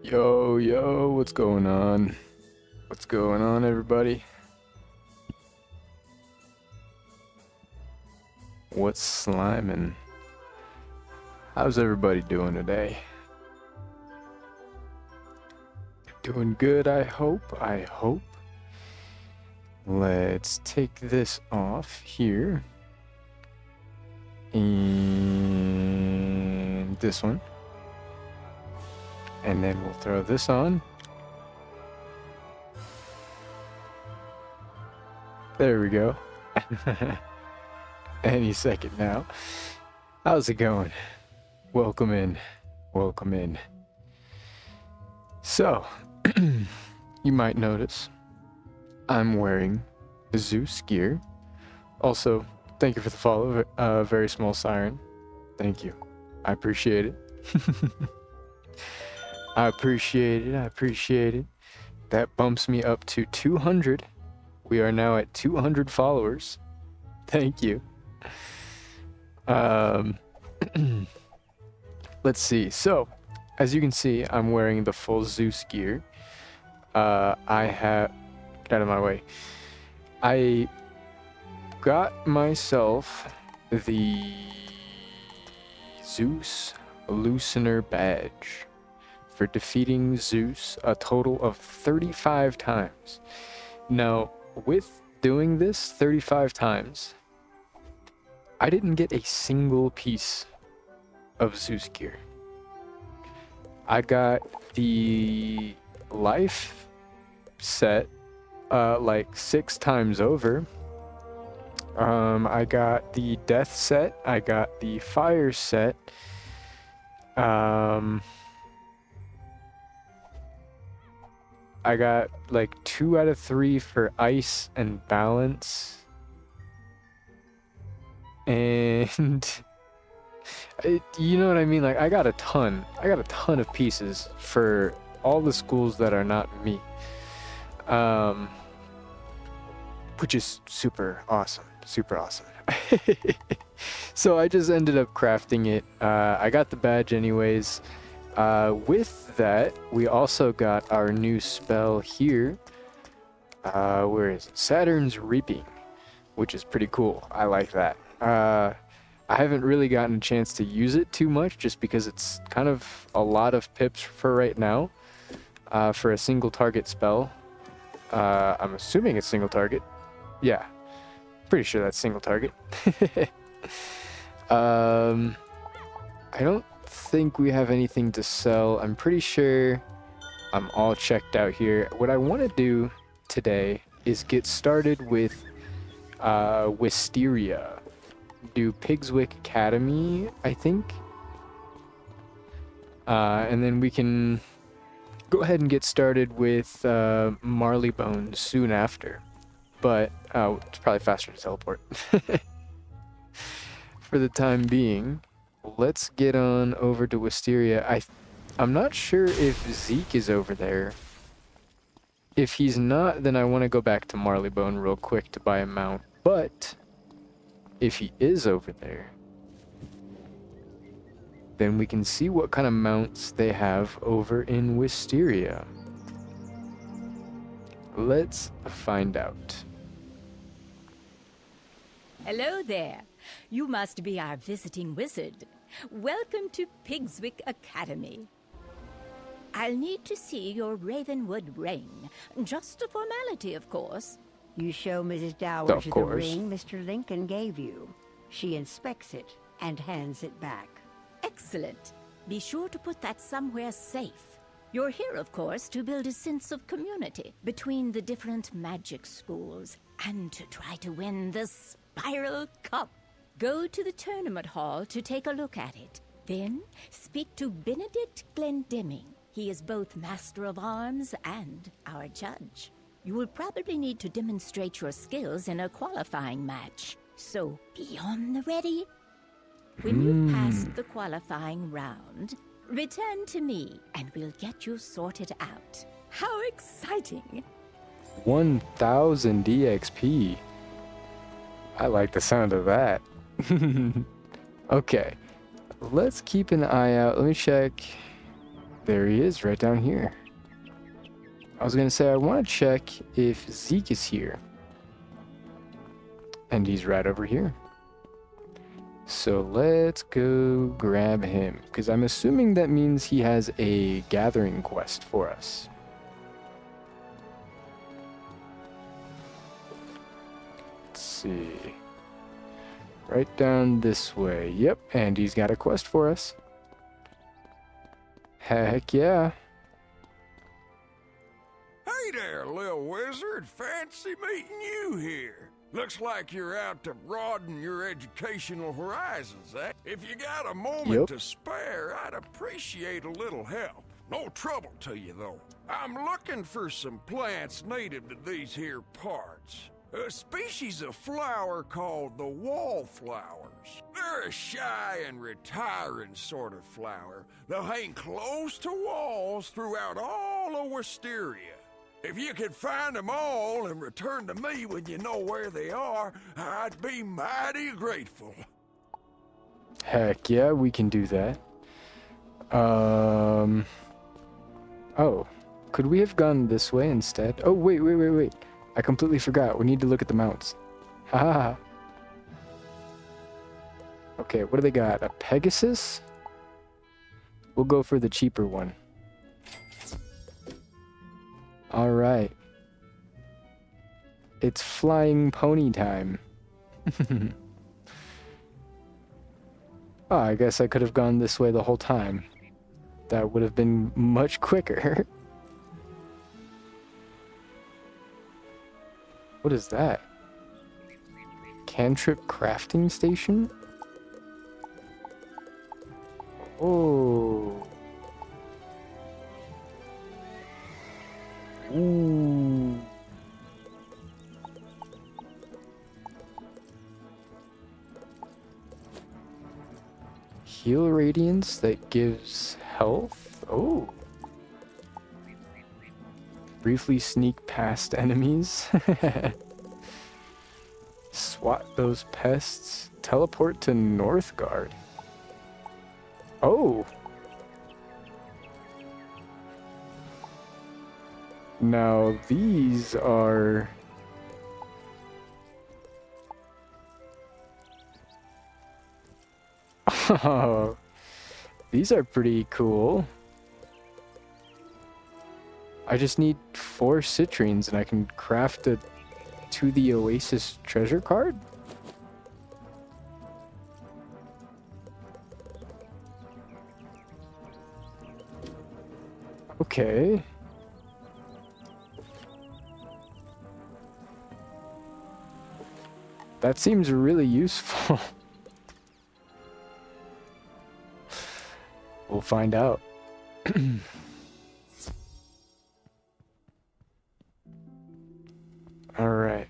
Yo, yo, what's going on? What's going on, everybody? What's sliming? How's everybody doing today? Doing good, I hope. Let's take this off here. And this one. And then we'll throw this on. There we go. Any second now. How's it going? Welcome in. Welcome in. So, you might notice I'm wearing the Zeus gear. Also, thank you for the follow, very small siren. Thank you. I appreciate it. I appreciate it. That bumps me up to 200. We are now at 200 followers. Thank you. Let's see. So, as you can see, I'm wearing the full Zeus gear. Get out of my way. I got myself the Zeus Loosener badge for defeating Zeus a total of 35 times. Now, with doing this 35 times, I didn't get a single piece of Zeus gear. I got the life set like 6 times over. I got the death set. I got the fire set. I got like 2 out of 3 for ice and balance. And you know what I mean? Like I got a ton of pieces for all the schools that are not me. Which is super awesome. So I just ended up crafting it. I got the badge anyways. With that, we also got our new spell here. Where is it? Saturn's Reaping, which is pretty cool. I like that. I haven't really gotten a chance to use it too much just because it's kind of a lot of pips for right now. For a single target spell. I'm assuming it's single target. Yeah. Pretty sure that's single target. I don't think we have anything to sell. I'm pretty sure I'm all checked out here. What I want to do today is get started with Wisteria. Do Pigswick Academy, I think. And then we can go ahead and get started with Marleybone soon after. But it's probably faster to teleport. For the time being, let's get on over to Wisteria. I'm not sure if Zeke is over there. If he's not, then I want to go back to Marleybone real quick to buy a mount. But if he is over there, then we can see what kind of mounts they have over in Wisteria. Let's find out. Hello there. You must be our visiting wizard. Welcome to Pigswick Academy. I'll need to see your Ravenwood ring. Just a formality, of course. You show Mrs. Dowager the course. ring Mr. Lincoln gave you. She inspects it and hands it back. Excellent. Be sure to put that somewhere safe. You're here, of course, to build a sense of community between the different magic schools and to try to win the Spiral Cup. Go to the tournament hall to take a look at it. Then speak to Benedict Glendemming. He is both Master of Arms and our judge. You will probably need to demonstrate your skills in a qualifying match. So be on the ready. When you've passed the qualifying round, return to me and we'll get you sorted out. How exciting! 1000 DXP. I like the sound of that. Okay, let's keep an eye out. Let me check. There he is, right down here. I was gonna say, I want to check if Zeke is here. And he's right over here. So let's go grab him, because I'm assuming that means he has a gathering quest for us. Let's see. Right down this way. Yep, and he's got a quest for us. Heck yeah. Hey there, little wizard. Fancy meeting you here. Looks like you're out to broaden your educational horizons, eh? If you got a moment to spare, I'd appreciate a little help. No trouble to you, though. I'm looking for some plants native to these here parts. A species of flower called the wallflowers. They're a shy and retiring sort of flower. They'll hang close to walls throughout all of Wisteria. If you could find them all and return to me when you know where they are, I'd be mighty grateful. Heck yeah, we can do that. Oh, could we have gone this way instead? Oh, wait. I completely forgot. We need to look at the mounts. Haha. Okay, what do they got? A Pegasus? We'll go for the cheaper one. Alright. It's flying pony time. Oh, I guess I could have gone this way the whole time. That would have been much quicker. What is that? Cantrip crafting station? Oh. Ooh. Heal radiance that gives health? Oh. Briefly sneak past enemies. Swat those pests. Teleport to Northgard. Oh. Now these are... Oh, these are pretty cool. I just need 4 citrines and I can craft a To the Oasis treasure card? Okay. That seems really useful. We'll find out. Alright.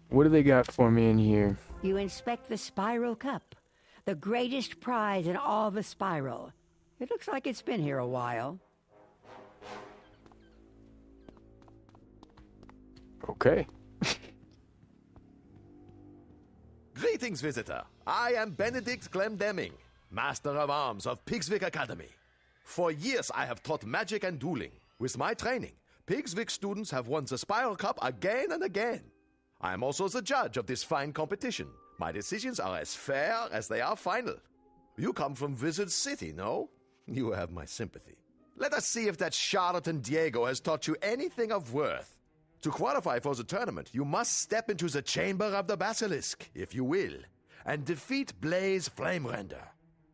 What do they got for me in here? You inspect the Spiral Cup, the greatest prize in all the Spiral. It looks like it's been here a while. Okay. Greetings, visitor. I am Benedict Glendemming, Master of Arms of Pigswick Academy. For years, I have taught magic and dueling. With my training, Pigswick students have won the Spiral Cup again and again. I am also the judge of this fine competition. My decisions are as fair as they are final. You come from Wizard City, no? You have my sympathy. Let us see if that charlatan Diego has taught you anything of worth. To qualify for the tournament, you must step into the Chamber of the Basilisk, if you will, and defeat Blaze Flamerender.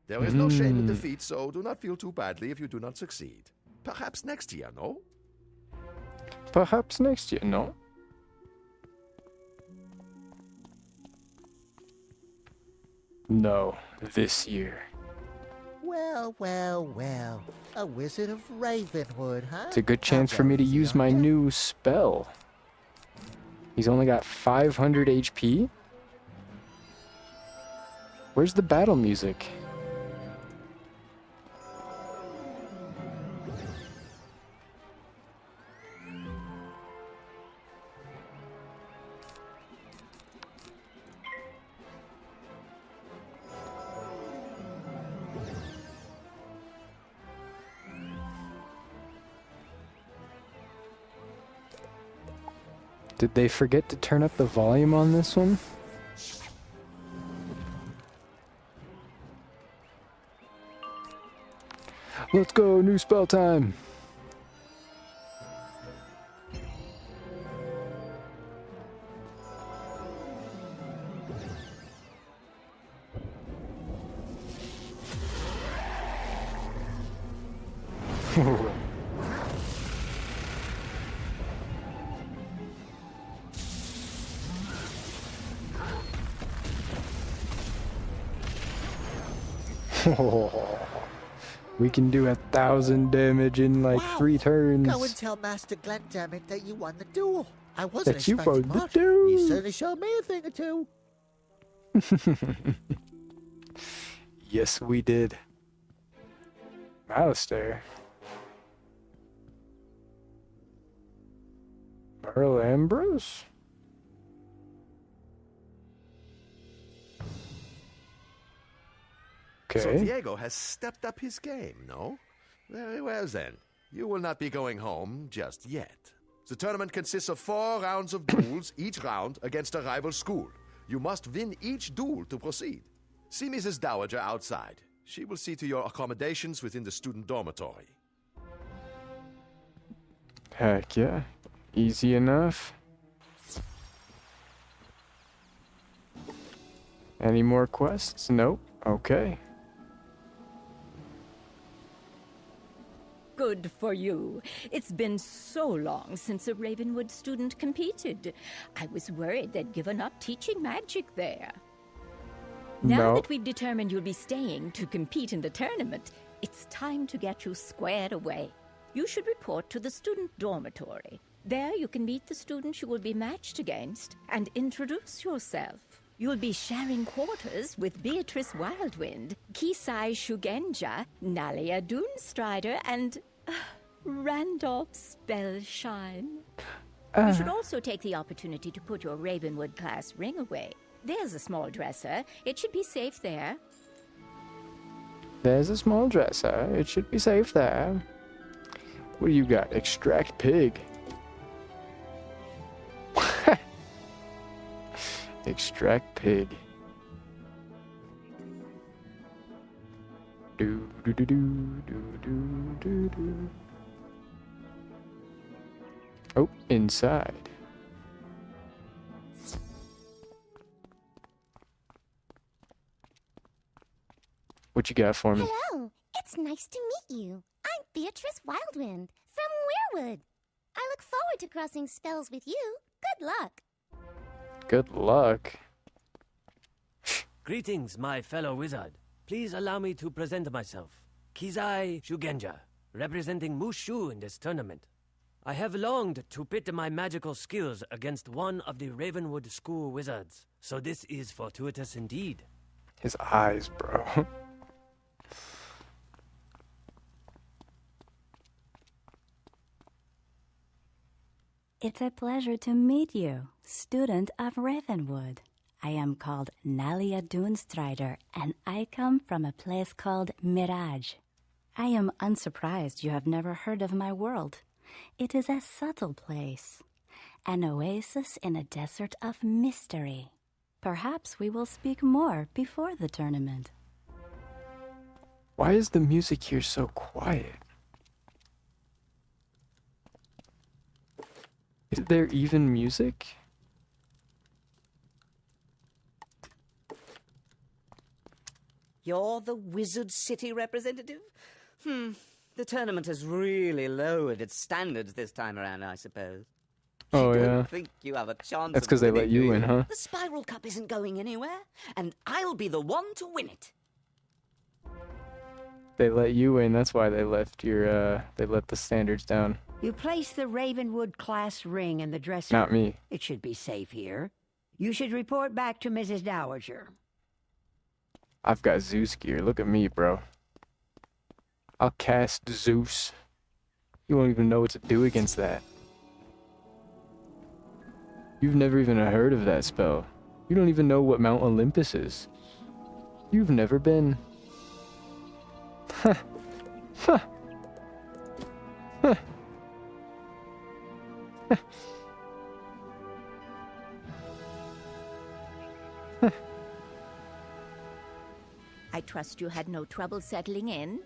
There is no shame in defeat, so do not feel too badly if you do not succeed. Perhaps next year, no? Perhaps next year, no? No, this year. Well. A Wizard of Ravenwood, huh? It's a good chance for me to use my new spell. He's only got 500 HP? Where's the battle music? Did they forget to turn up the volume on this one? Let's go, new spell time! We can do 1,000 damage in like Wow. 3 turns. Go and tell Master Glendemick that you won the duel. I wasn't That you expecting won the much. duel. You certainly showed me a thing or two. Yes, we did. Alistair. Merle Ambrose? So Okay. Diego has stepped up his game, no? Very well then. You will not be going home just yet. The tournament consists of 4 rounds of duels, each round against a rival school. You must win each duel to proceed. See Mrs. Dowager outside. She will see to your accommodations within the student dormitory. Heck yeah. Easy enough. Any more quests? Nope. Okay. Good for you. It's been so long since a Ravenwood student competed. I was worried they'd given up teaching magic there. Now No. that we've determined you'll be staying to compete in the tournament, it's time to get you squared away. You should report to the student dormitory. There you can meet the students you will be matched against and introduce yourself. You'll be sharing quarters with Beatrice Wildwind, Kisai Shugenja, Nalia Doomstrider, and Randolph Spellshine. You should also take the opportunity to put your Ravenwood class ring away. There's a small dresser. It should be safe there. There's a small dresser. It should be safe there. What do you got? Extract pig. Extract pig. Do do do do do do do do. Oh, inside. What you got for me? Hello, it's nice to meet you. I'm Beatrice Wildwind from Weirwood. I look forward to crossing spells with you. Good luck. Good luck. Greetings, my fellow wizard. Please allow me to present myself. Kizai Shugenja, representing Mushu in this tournament. I have longed to pit my magical skills against one of the Ravenwood School wizards, so this is fortuitous indeed. His eyes, bro. It's a pleasure to meet you, student of Ravenwood. I am called Nalia Doomstrider, and I come from a place called Mirage. I am unsurprised you have never heard of my world. It is a subtle place, an oasis in a desert of mystery. Perhaps we will speak more before the tournament. Why is the music here so quiet? Is there even music? You're the Wizard City representative? The tournament has really lowered its standards this time around, I suppose. Oh, I yeah. don't think you have a chance. That's of because they let winning, you do in, huh? The Spiral Cup isn't going anywhere, and I'll be the one to win it. They let you in. That's why they left your. They let the standards down. You place the Ravenwood class ring in the dresser. Not me. It should be safe here. You should report back to Mrs. Dowager. I've got Zeus gear. Look at me, bro. I'll cast Zeus. You won't even know what to do against that. You've never even heard of that spell. You don't even know what Mount Olympus is. You've never been. Huh. Huh. Huh. I trust you had no trouble settling in?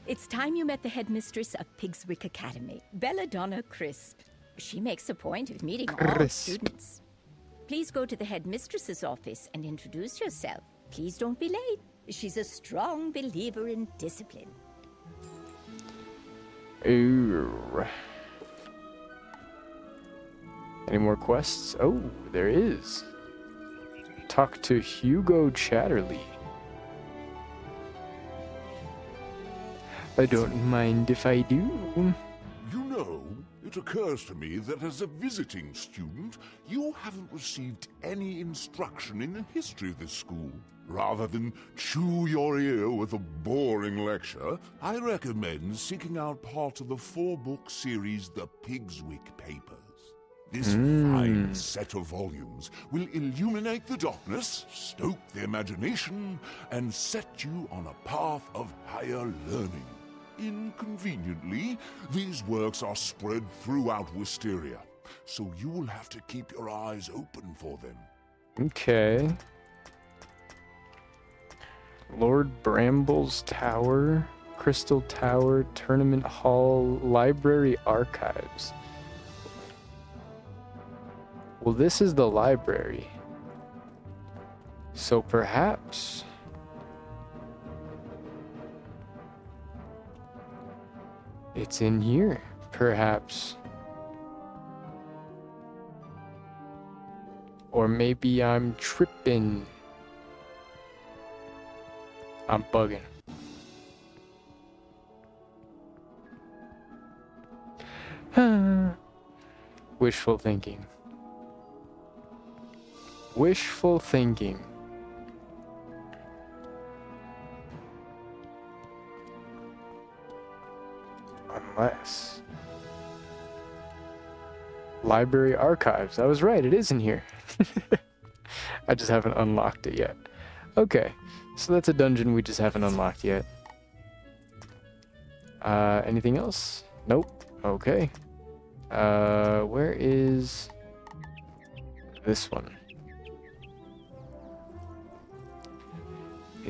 It's time you met the headmistress of Pigswick Academy, Belladonna Crisp. She makes a point of meeting all students. Please go to the headmistress's office and introduce yourself. Please don't be late. She's a strong believer in discipline. Ooh. Any more quests? Oh, there is. Talk to Hugo Chatterley. I don't mind if I do. You know, it occurs to me that as a visiting student, you haven't received any instruction in the history of this school. Rather than chew your ear with a boring lecture, I recommend seeking out part of the 4-book series The Pigswick Papers. This fine set of volumes will illuminate the darkness, stoke the imagination, and set you on a path of higher learning. Inconveniently, these works are spread throughout Wisteria, so you will have to keep your eyes open for them. Okay. Lord Bramble's Tower, Crystal Tower, Tournament Hall, Library Archives. Well, this is the library. So perhaps... it's in here, perhaps. Or maybe I'm tripping. I'm bugging. Wishful thinking. Wishful thinking. Unless... Library Archives. I was right, it is in here. I just haven't unlocked it yet. Okay, so that's a dungeon we just haven't unlocked yet. Anything else? Nope. Okay. Where is this one?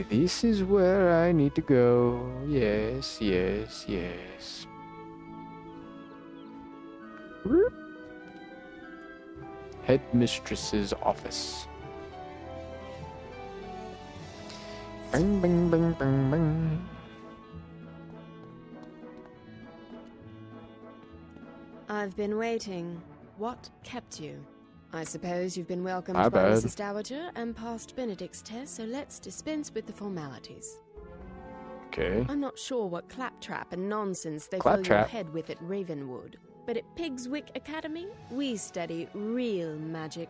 This is where I need to go. Yes, yes, yes. Whoop. Headmistress's office. Bang, bang, bang, bang, bang. I've been waiting. What kept you? I suppose you've been welcomed My by bad. Mrs. Dowager and passed Benedict's test, so let's dispense with the formalities. Okay. I'm not sure what claptrap and nonsense they fill your Claptrap? head with at Ravenwood, but at Pigswick Academy, we study real magic.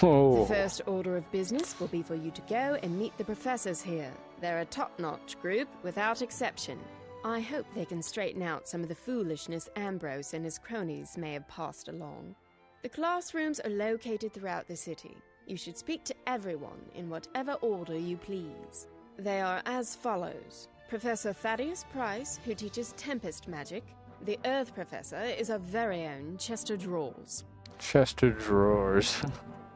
Oh. The first order of business will be for you to go and meet the professors here. They're a top-notch group, without exception. I hope they can straighten out some of the foolishness Ambrose and his cronies may have passed along. The classrooms are located throughout the city. You should speak to everyone in whatever order you please. They are as follows. Professor Thaddeus Price, who teaches Tempest Magic. The Earth Professor is our very own Chester Drawers. Chester Drawers.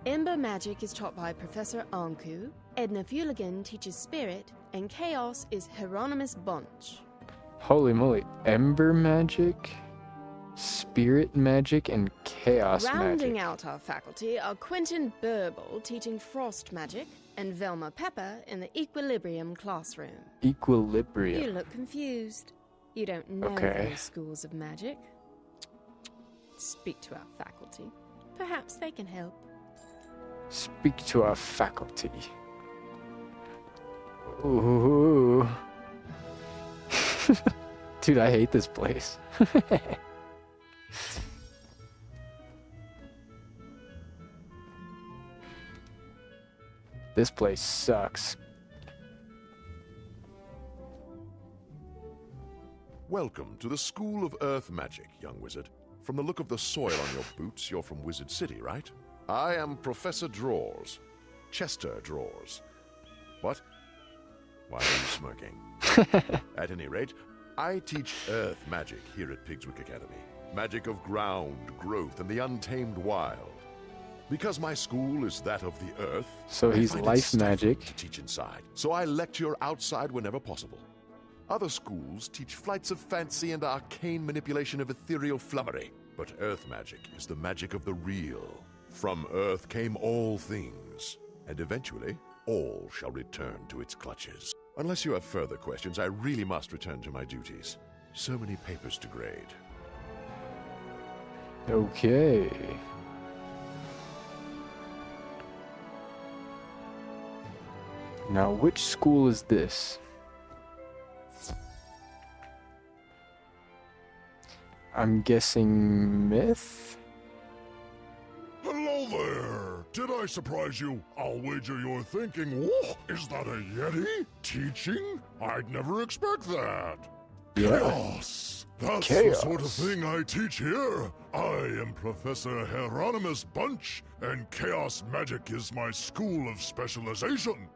Ember Magic is taught by Professor Anku. Edna Fuligan teaches Spirit, and Chaos is Hieronymus Bunch. Holy moly. Ember Magic, Spirit Magic, and Chaos Rounding Magic. out our faculty are Quentin Burble teaching Frost Magic, and Velma Pepper in the Equilibrium classroom. Equilibrium. You look confused. You don't know Okay. those schools of magic. Speak to our faculty. Perhaps they can help. Speak to our faculty. Ooh. Dude, I hate this place. This place sucks. Welcome to the School of Earth Magic, young wizard. From the look of the soil on your boots, you're from Wizard City, right? I am Professor Drawers. Chester Drawers. What? Why are you smirking? At any rate, I teach Earth Magic here at Pigswick Academy. Magic of ground, growth, and the untamed wild. Because my school is that of the earth, So I he's find it life stifling magic. to teach inside, so I lecture outside whenever possible. Other schools teach flights of fancy and arcane manipulation of ethereal flummery, but earth magic is the magic of the real. From earth came all things, and eventually all shall return to its clutches. Unless you have further questions, I really must return to my duties. So many papers to grade. Okay. Now, which school is this? I'm guessing myth? Hello there! Did I surprise you? I'll wager you're thinking, whoa, is that a Yeti? Teaching? I'd never expect that. Yeah. Chaos! That's Chaos. the sort of thing I teach here. I am Professor Hieronymus Bunch, and chaos magic is my school of specialization.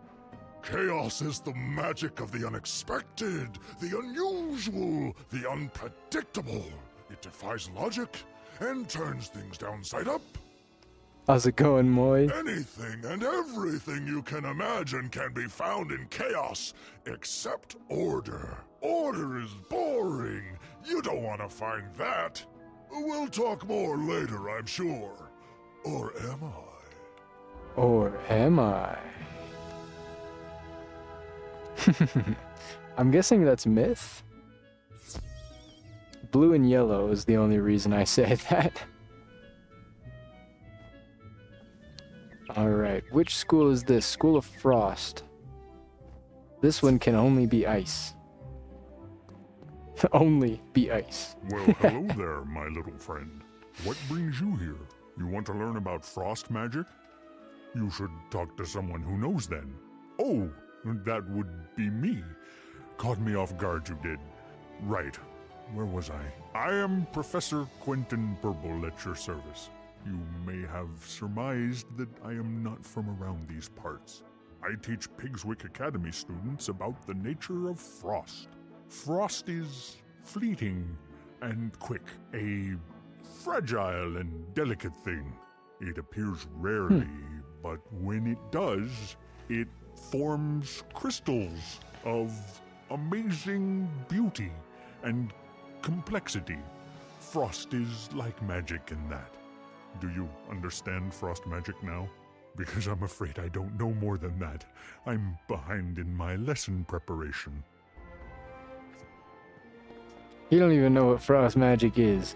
Chaos is the magic of the unexpected, the unusual, the unpredictable. It defies logic and turns things downside up. How's it going, Moy? Anything and everything you can imagine can be found in chaos, except order. Order is boring. You don't want to find that. We'll talk more later, I'm sure. Or am I? Or am I? I'm guessing that's myth. Blue and yellow is the only reason I say that. Alright, which school is this? School of Frost. This one can only be ice. Only be ice. Well, hello there, my little friend. What brings you here? You want to learn about frost magic? You should talk to someone who knows then. Oh, that would be me. Caught me off guard, you did. Right. Where was I? I am Professor Quentin Burble at your service. You may have surmised that I am not from around these parts. I teach Pigswick Academy students about the nature of frost. Frost is fleeting and quick, a fragile and delicate thing. It appears rarely, but when it does, it forms crystals of amazing beauty and complexity. Frost is like magic in that. Do you understand frost magic now? Because I'm afraid I don't know more than that. I'm behind in my lesson preparation. You don't even know what frost magic is.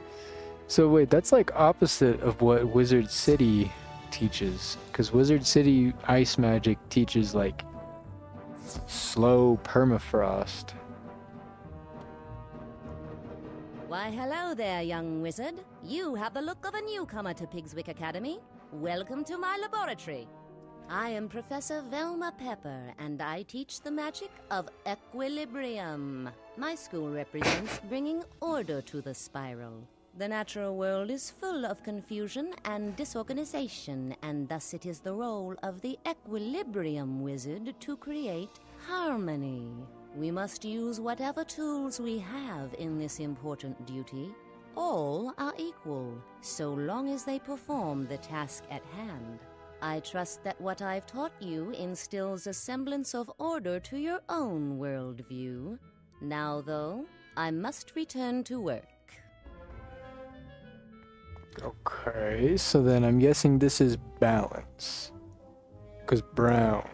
So wait, that's like opposite of what Wizard City teaches. Because Wizard City ice magic teaches like slow permafrost. Why, hello there, young wizard. You have the look of a newcomer to Pigswick Academy. Welcome to my laboratory. I am Professor Velma Pepper, and I teach the magic of equilibrium. My school represents bringing order to the spiral. The natural world is full of confusion and disorganization, and thus it is the role of the equilibrium wizard to create harmony. We must use whatever tools we have in this important duty. All are equal, so long as they perform the task at hand. I trust that what I've taught you instills a semblance of order to your own worldview. Now, though, I must return to work. Okay, so then I'm guessing this is balance. Because brown.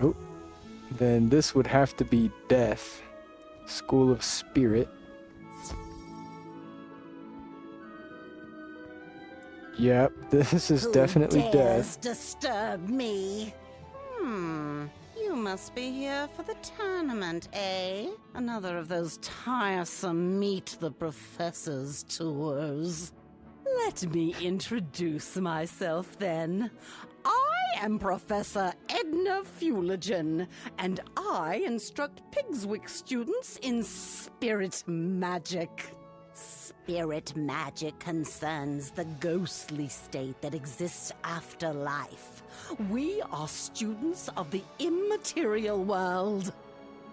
Oh, then this would have to be death. School of Spirit. Yep, this is definitely Who death. dares disturb me? You must be here for the tournament, eh? Another of those tiresome meet the professor's tours. Let me introduce myself then. I am Professor Edna Fuligen, and I instruct Pigswick students in spirit magic. Spirit magic concerns the ghostly state that exists after life. We are students of the immaterial world.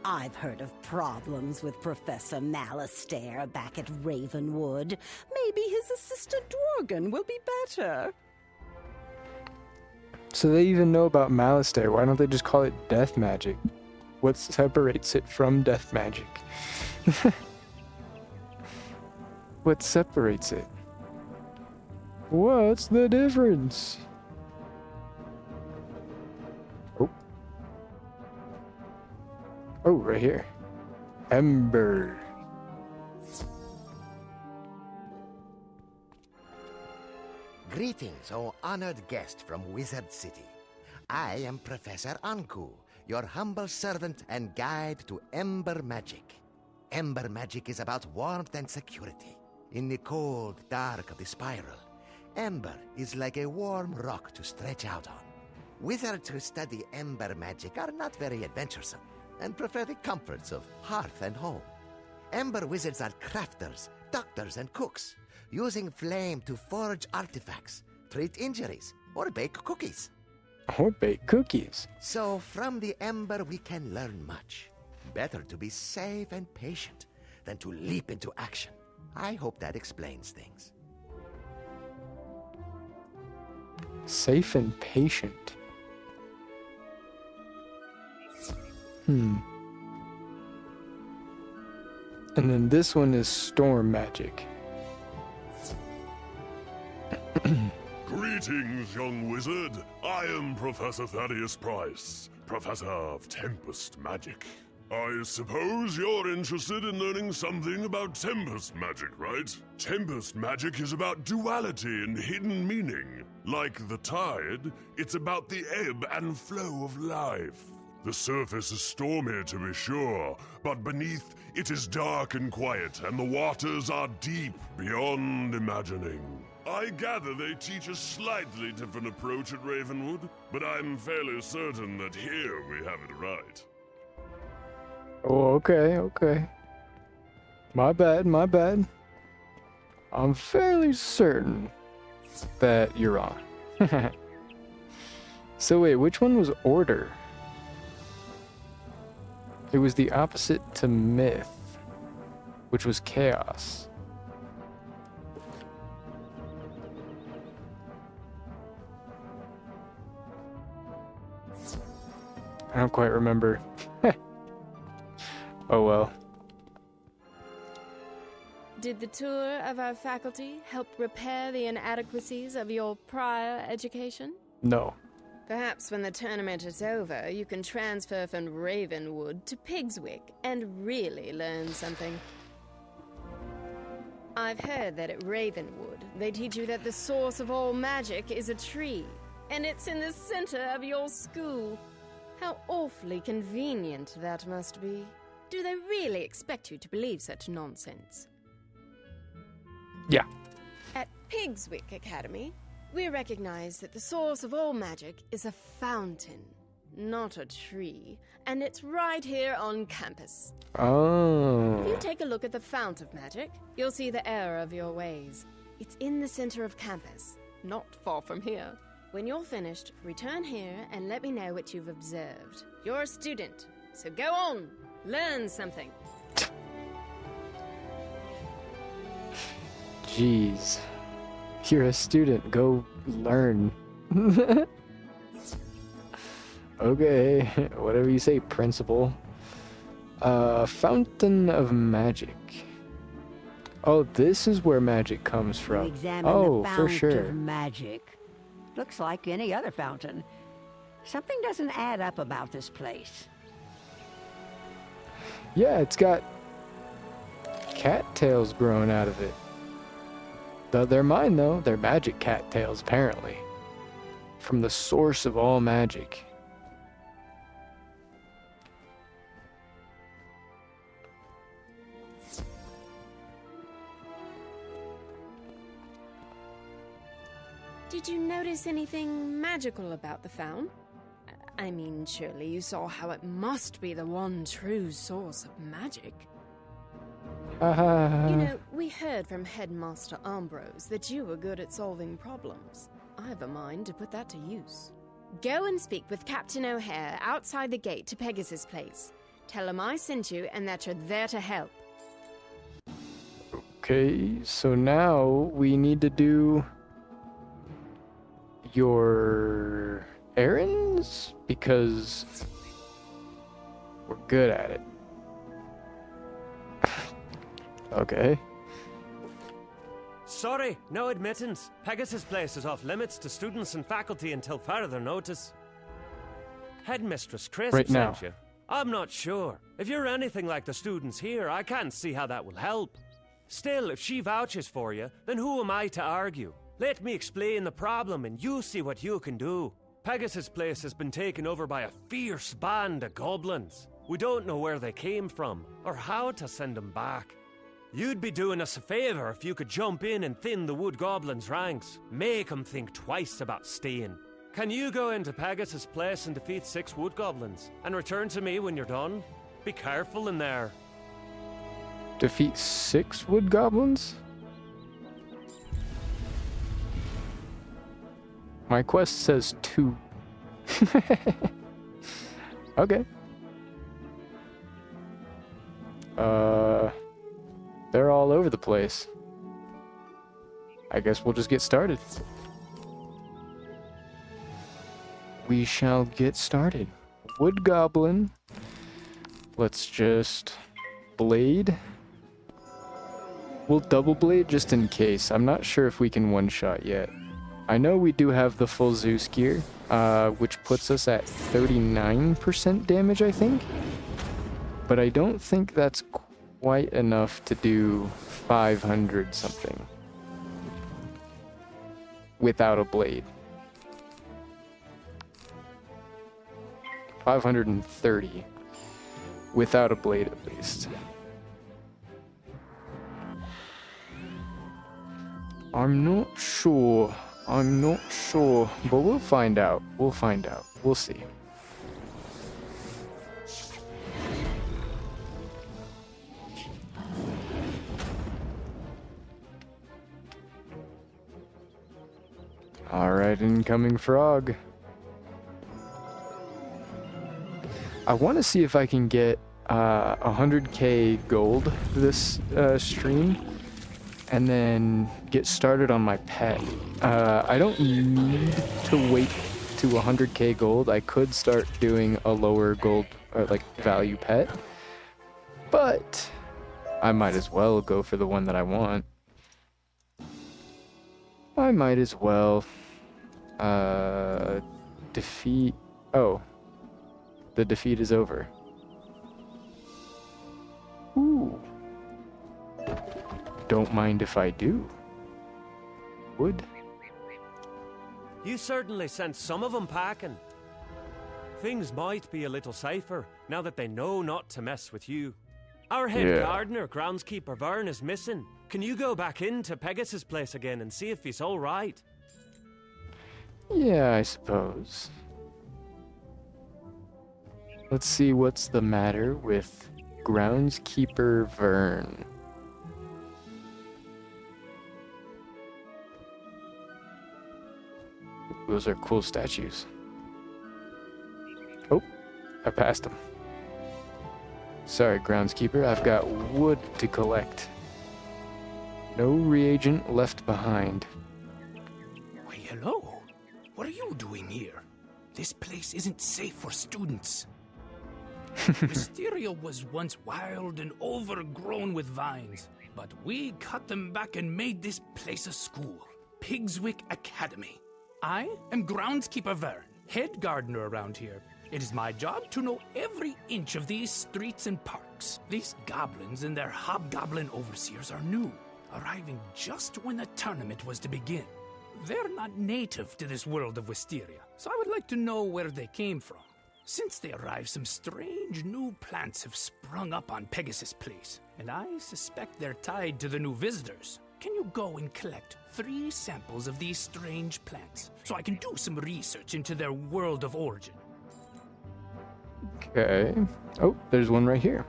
I've heard of problems with Professor Malastair back at Ravenwood. Maybe his assistant Dworgen will be better. So they even know about Malastair. Why don't they just call it death magic? What separates it from death magic? What separates it? What's the difference? Oh. Oh, right here. Ember. Greetings, O honored guest from Wizard City. I am Professor Anku, your humble servant and guide to Ember Magic. Ember Magic is about warmth and security. In the cold dark of the spiral, Ember is like a warm rock to stretch out on. Wizards who study Ember Magic are not very adventuresome and prefer the comforts of hearth and home. Ember Wizards are crafters, doctors, and cooks, using flame to forge artifacts, treat injuries, or bake cookies. Or bake cookies. So from the Ember we can learn much. Better to be safe and patient than to leap into action. I hope that explains things. Safe and patient. And then this one is storm magic. Greetings, young wizard. I am Professor Thaddeus Price, Professor of Tempest Magic. I suppose you're interested in learning something about Tempest Magic, right? Tempest Magic is about duality and hidden meaning. Like the tide, it's about the ebb and flow of life. The surface is stormy, to be sure, but beneath it is dark and quiet, and the waters are deep beyond imagining. I gather they teach a slightly different approach at Ravenwood, but I'm fairly certain that here we have it right. Oh, okay. My bad. I'm fairly certain that you're wrong. So wait, which one was order? It was the opposite to myth, which was chaos. I don't quite remember. Oh well. Did the tour of our faculty help repair the inadequacies of your prior education? No. Perhaps when the tournament is over, you can transfer from Ravenwood to Pigswick and really learn something. I've heard that at Ravenwood, they teach you that the source of all magic is a tree, and it's in the center of your school. How awfully convenient that must be. Do they really expect you to believe such nonsense? Yeah. At Pigswick Academy, we recognize that the source of all magic is a fountain, not a tree, and it's right here on campus. Oh. If you take a look at the fount of magic, you'll see the error of your ways. It's in the center of campus, not far from here. When you're finished, return here and let me know what you've observed. You're a student, so go on, learn something. Jeez. You're a student, go learn. Okay, whatever you say, principal. Fountain of Magic. Oh, this is where magic comes from. Examine Oh, the for fount sure. of magic. Looks like any other fountain. Something doesn't add up about this place. Yeah, it's got cattails growing out of it. They're mine, though. They're magic cattails, apparently. From the source of all magic. Did you notice anything magical about the fount? I mean, surely you saw how it must be the one true source of magic. You know, we heard from Headmaster Ambrose that you were good at solving problems. I've a mind to put that to use. Go and speak with Captain O'Hare outside the gate to Pegasus Place. Tell them I sent you and that you're there to help. Okay, so now we need to do your errands because we're good at it. Okay. Sorry, no admittance. Pegasus Place is off limits to students and faculty until further notice. Headmistress Crisp Right now. sent you. I'm not sure. If you're anything like the students here, I can't see how that will help. Still, if she vouches for you, then who am I to argue? Let me explain the problem and you see what you can do. Pegasus Place has been taken over by a fierce band of goblins. We don't know where they came from, or how to send them back. You'd be doing us a favor if you could jump in and thin the wood goblins' ranks. Make them think twice about staying. Can you go into Pegasus Place and defeat 6 wood goblins, and return to me when you're done? Be careful in there. Defeat 6 wood goblins? My quest says 2. Okay. They're all over the place. I guess we'll just get started. We shall get started. Wood goblin. Let's just blade. We'll double blade just in case. I'm not sure if we can one-shot yet. I know we do have the full Zeus gear, which puts us at 39% damage, I think. But I don't think that's quite enough to do 500 something without a blade. 530 without a blade at least. I'm not sure, but we'll find out. We'll see. Alright, incoming frog. I want to see if I can get 100k gold this stream, and then get started on my pet. I don't need to wait to 100k gold. I could start doing a lower gold like value pet, but I might as well go for the one that I want. I might as well defeat. Oh, the defeat is over. Ooh. Don't mind if I do. Would? You certainly sent some of them packing. Things might be a little safer now that they know not to mess with you. Our head gardener, groundskeeper Vern, is missing. Can you go back into Pegasus Place again and see if he's all right? Yeah, I suppose. Let's see what's the matter with groundskeeper Vern. Those are cool statues. Oh, I passed them. Sorry, groundskeeper, I've got wood to collect. No reagent left behind. Why, hello. What are you doing here? This place isn't safe for students. Wisteria was once wild and overgrown with vines, but we cut them back and made this place a school, Pigswick Academy. I am groundskeeper Vern, head gardener around here. It is my job to know every inch of these streets and parks. These goblins and their hobgoblin overseers are new, arriving just when the tournament was to begin. They're not native to this world of Wisteria, so I would like to know where they came from. Since they arrived, some strange new plants have sprung up on Pegasus Place, and I suspect they're tied to the new visitors. Can you go and collect 3 samples of these strange plants, so I can do some research into their world of origin? Okay. Oh, there's one right here.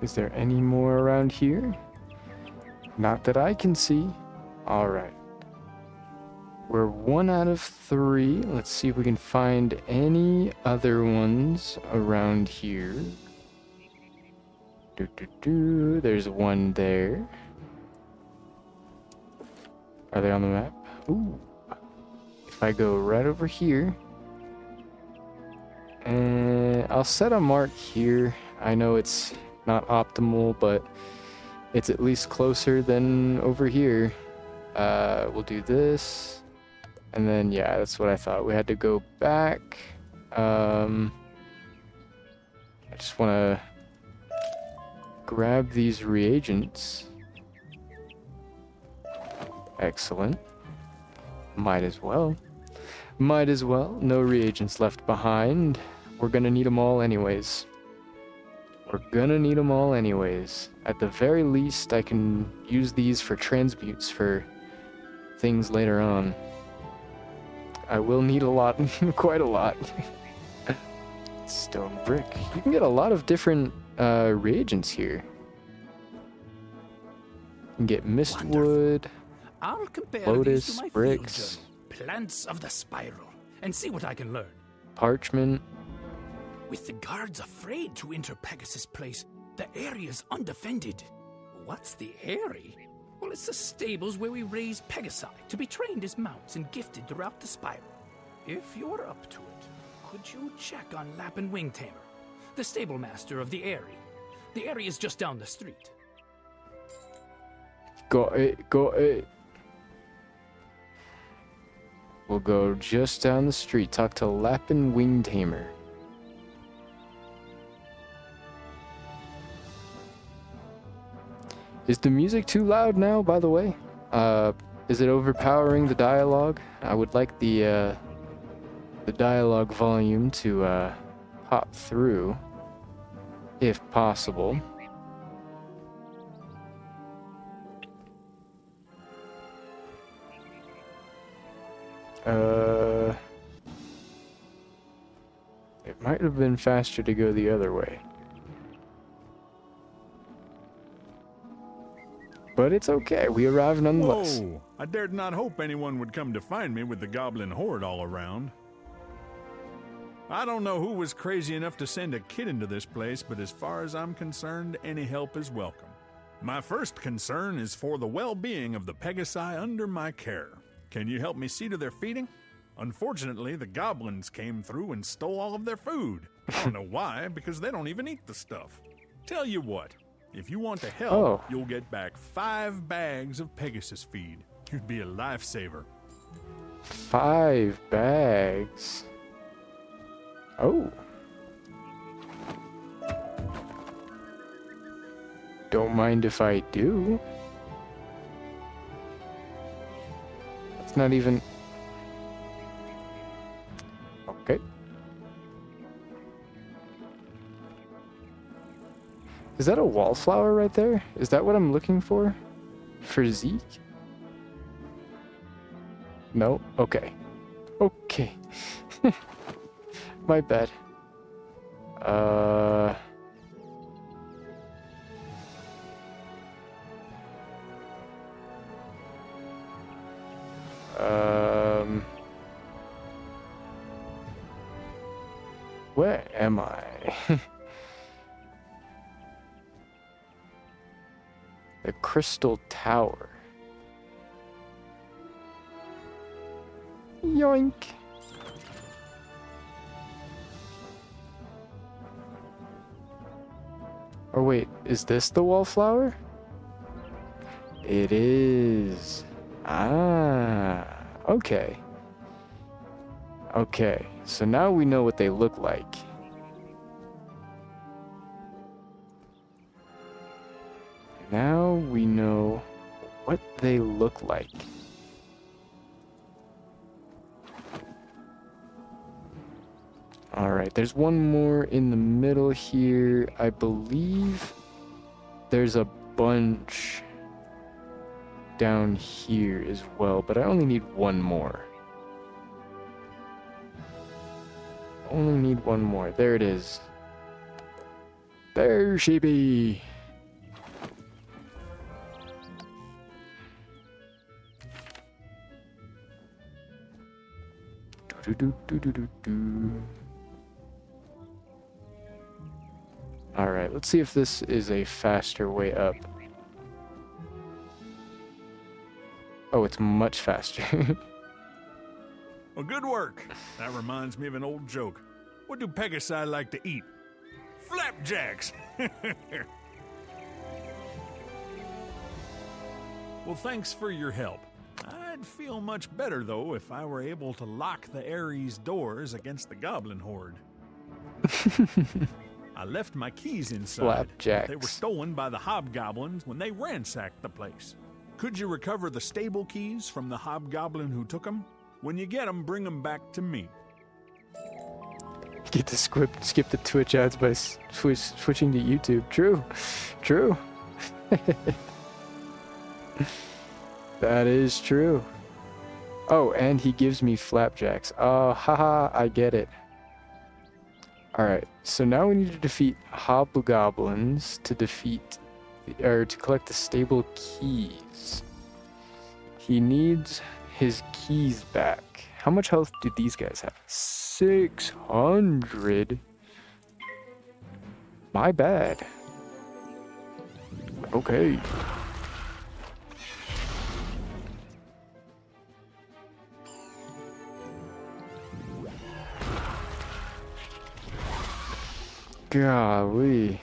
Is there any more around here? Not that I can see. Alright. We're 1 out of 3. Let's see if we can find any other ones around here. There's one there. Are they on the map? Ooh. If I go right over here, and I'll set a mark here. I know it's not optimal, but it's at least closer than over here. We'll do this. And then, yeah, that's what I thought. We had to go back. I just want to grab these reagents. Excellent. Might as well. Might as well. No reagents left behind. We're gonna need them all anyways. We're gonna need them all anyways. At the very least, I can use these for transmutes for things later on. I will need a lot, quite a lot. Stone brick. You can get a lot of different reagents here. You can get mistwood, I'll compare lotus, these to my bricks, field journal, Plants of the Spiral, and see what I can learn. parchment. With the guards afraid to enter Pegasus Place, the area's undefended. What's the area? Well, it's the stables where we raise Pegasi to be trained as mounts and gifted throughout the Spiral. If you're up to it, could you check on Lappin Wingtamer, the stable master of the area? The area's just down the street. Got it, got it. We'll go just down the street, talk to Lappin Wingtamer. Is the music too loud now, by the way? Is it overpowering the dialogue? I would like the dialogue volume to pop through, if possible. It might have been faster to go the other way. But it's okay, we arrived nonetheless. Whoa! I dared not hope anyone would come to find me with the goblin horde all around. I don't know who was crazy enough to send a kid into this place, but as far as I'm concerned, any help is welcome. My first concern is for the well-being of the Pegasi under my care. Can you help me see to their feeding? Unfortunately, the goblins came through and stole all of their food. I don't know why, because they don't even eat the stuff. Tell you what, if you want to help, you'll get back 5 bags of Pegasus feed. You'd be a lifesaver. 5 bags. Oh. Don't mind if I do. It's not even... Okay. Is that a wallflower right there? Is that what I'm looking for? For Zeke? No? Okay. Okay. My bad. Where am I? The Crystal Tower. Yoink. Or wait, is this the wallflower? It is. Ah, okay. Okay, so now we know what they look like. Now we know what they look like. Alright, there's one more in the middle here. I believe there's a bunch down here as well, but I only need one more. Only need one more. There it is. There she be. Alright, let's see if this is a faster way up. Oh, it's much faster. Well, good work. That reminds me of an old joke. What do Pegasi like to eat? Flapjacks! Well, thanks for your help. I'd feel much better, though, if I were able to lock the Ares doors against the goblin horde. I left my keys inside. Flapjacks. They were stolen by the hobgoblins when they ransacked the place. Could you recover the stable keys from the hobgoblin who took them? When you get them, bring them back to me. Get to skip the Twitch ads by switching to YouTube. True. True. That is true. Oh, and he gives me flapjacks. Oh, haha, I get it. Alright, so now we need to defeat hobgoblins to to collect the stable keys. He needs his keys back. How much health do these guys have? 600? My bad. Okay. Golly.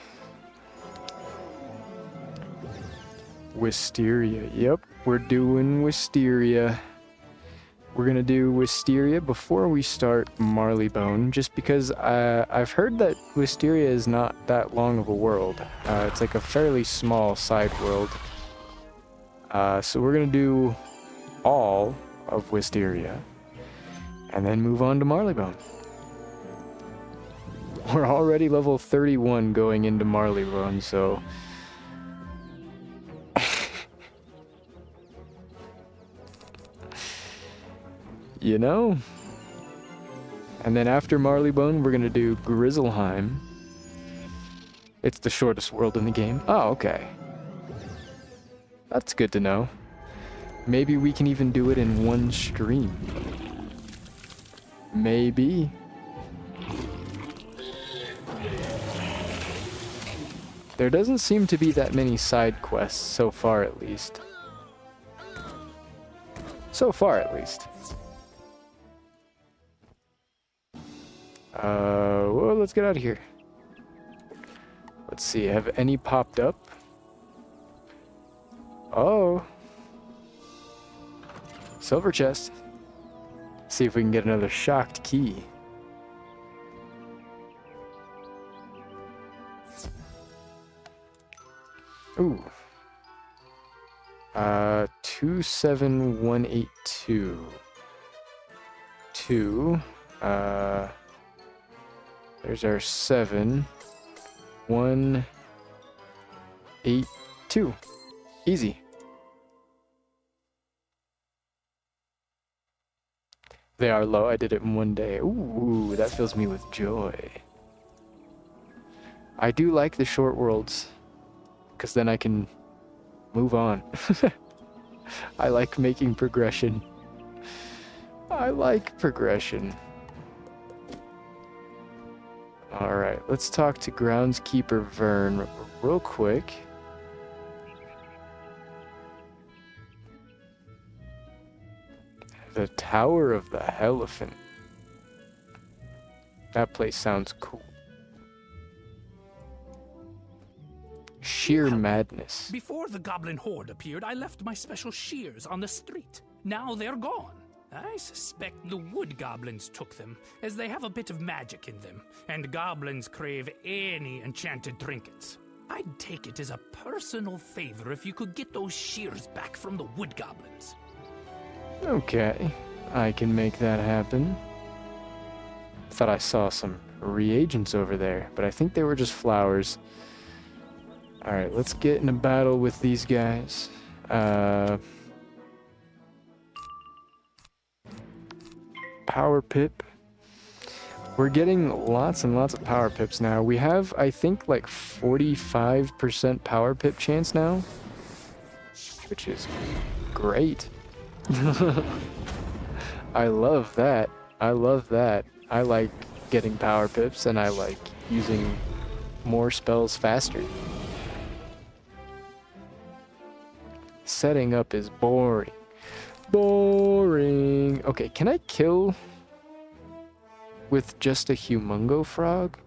Wisteria. Yep, we're doing Wisteria. We're gonna do Wisteria before we start Marleybone, just because I've heard that Wisteria is not that long of a world. It's like a fairly small side world. So we're gonna do all of Wisteria, and then move on to Marleybone. We're already level 31 going into Marleybone, so... you know? And then after Marleybone, we're gonna do Grizzleheim. It's the shortest world in the game. Oh, okay. That's good to know. Maybe we can even do it in one stream. Maybe. There doesn't seem to be that many side quests so far, at least. So far, at least. Well, let's get out of here. Let's see, have any popped up? Oh. Silver chest. See if we can get another shocked key. Ooh. 27182. 2. There's our 7. 1. 8. 2. Easy. They are low. I did it in one day. Ooh, that fills me with joy. I do like the short worlds, because then I can move on. I like making progression. I like progression. Alright, let's talk to Groundskeeper Vern real quick. The Tower of the Elephant. That place sounds cool. Sheer madness. Before the goblin horde appeared, I left my special shears on the street. Now they're gone. I suspect the wood goblins took them, as they have a bit of magic in them, and goblins crave any enchanted trinkets. I'd take it as a personal favor if you could get those shears back from the wood goblins. Okay, I can make that happen. Thought I saw some reagents over there, but I think they were just flowers. Alright, let's get in a battle with these guys. Power pip. We're getting lots and lots of power pips now. We have, I think, like 45% power pip chance now, which is great. I love that. I love that. I like getting power pips, and I like using more spells faster. Setting up is boring. Boring. Okay, can I kill with just a humongo frog?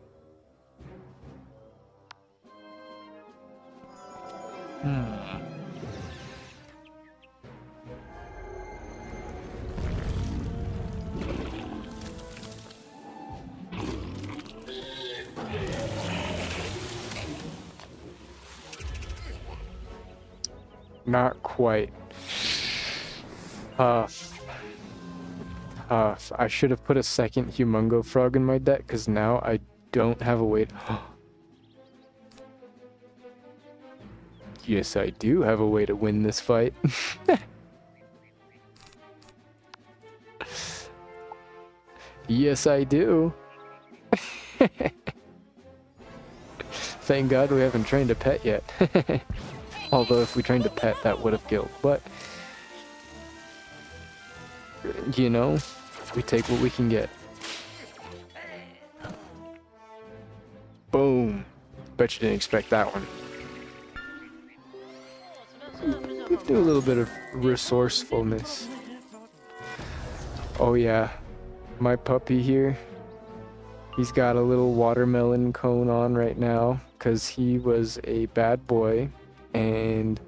Not quite. I should have put a second humongo frog in my deck, because now I don't have a way to... Yes, I do have a way to win this fight. Yes, I do. Thank God we haven't trained a pet yet. Although if we trained a pet, that would have killed. But, you know, we take what we can get. Boom. Bet you didn't expect that one. Do a little bit of resourcefulness. Oh yeah, my puppy here, he's got a little watermelon cone on right now because he was a bad boy and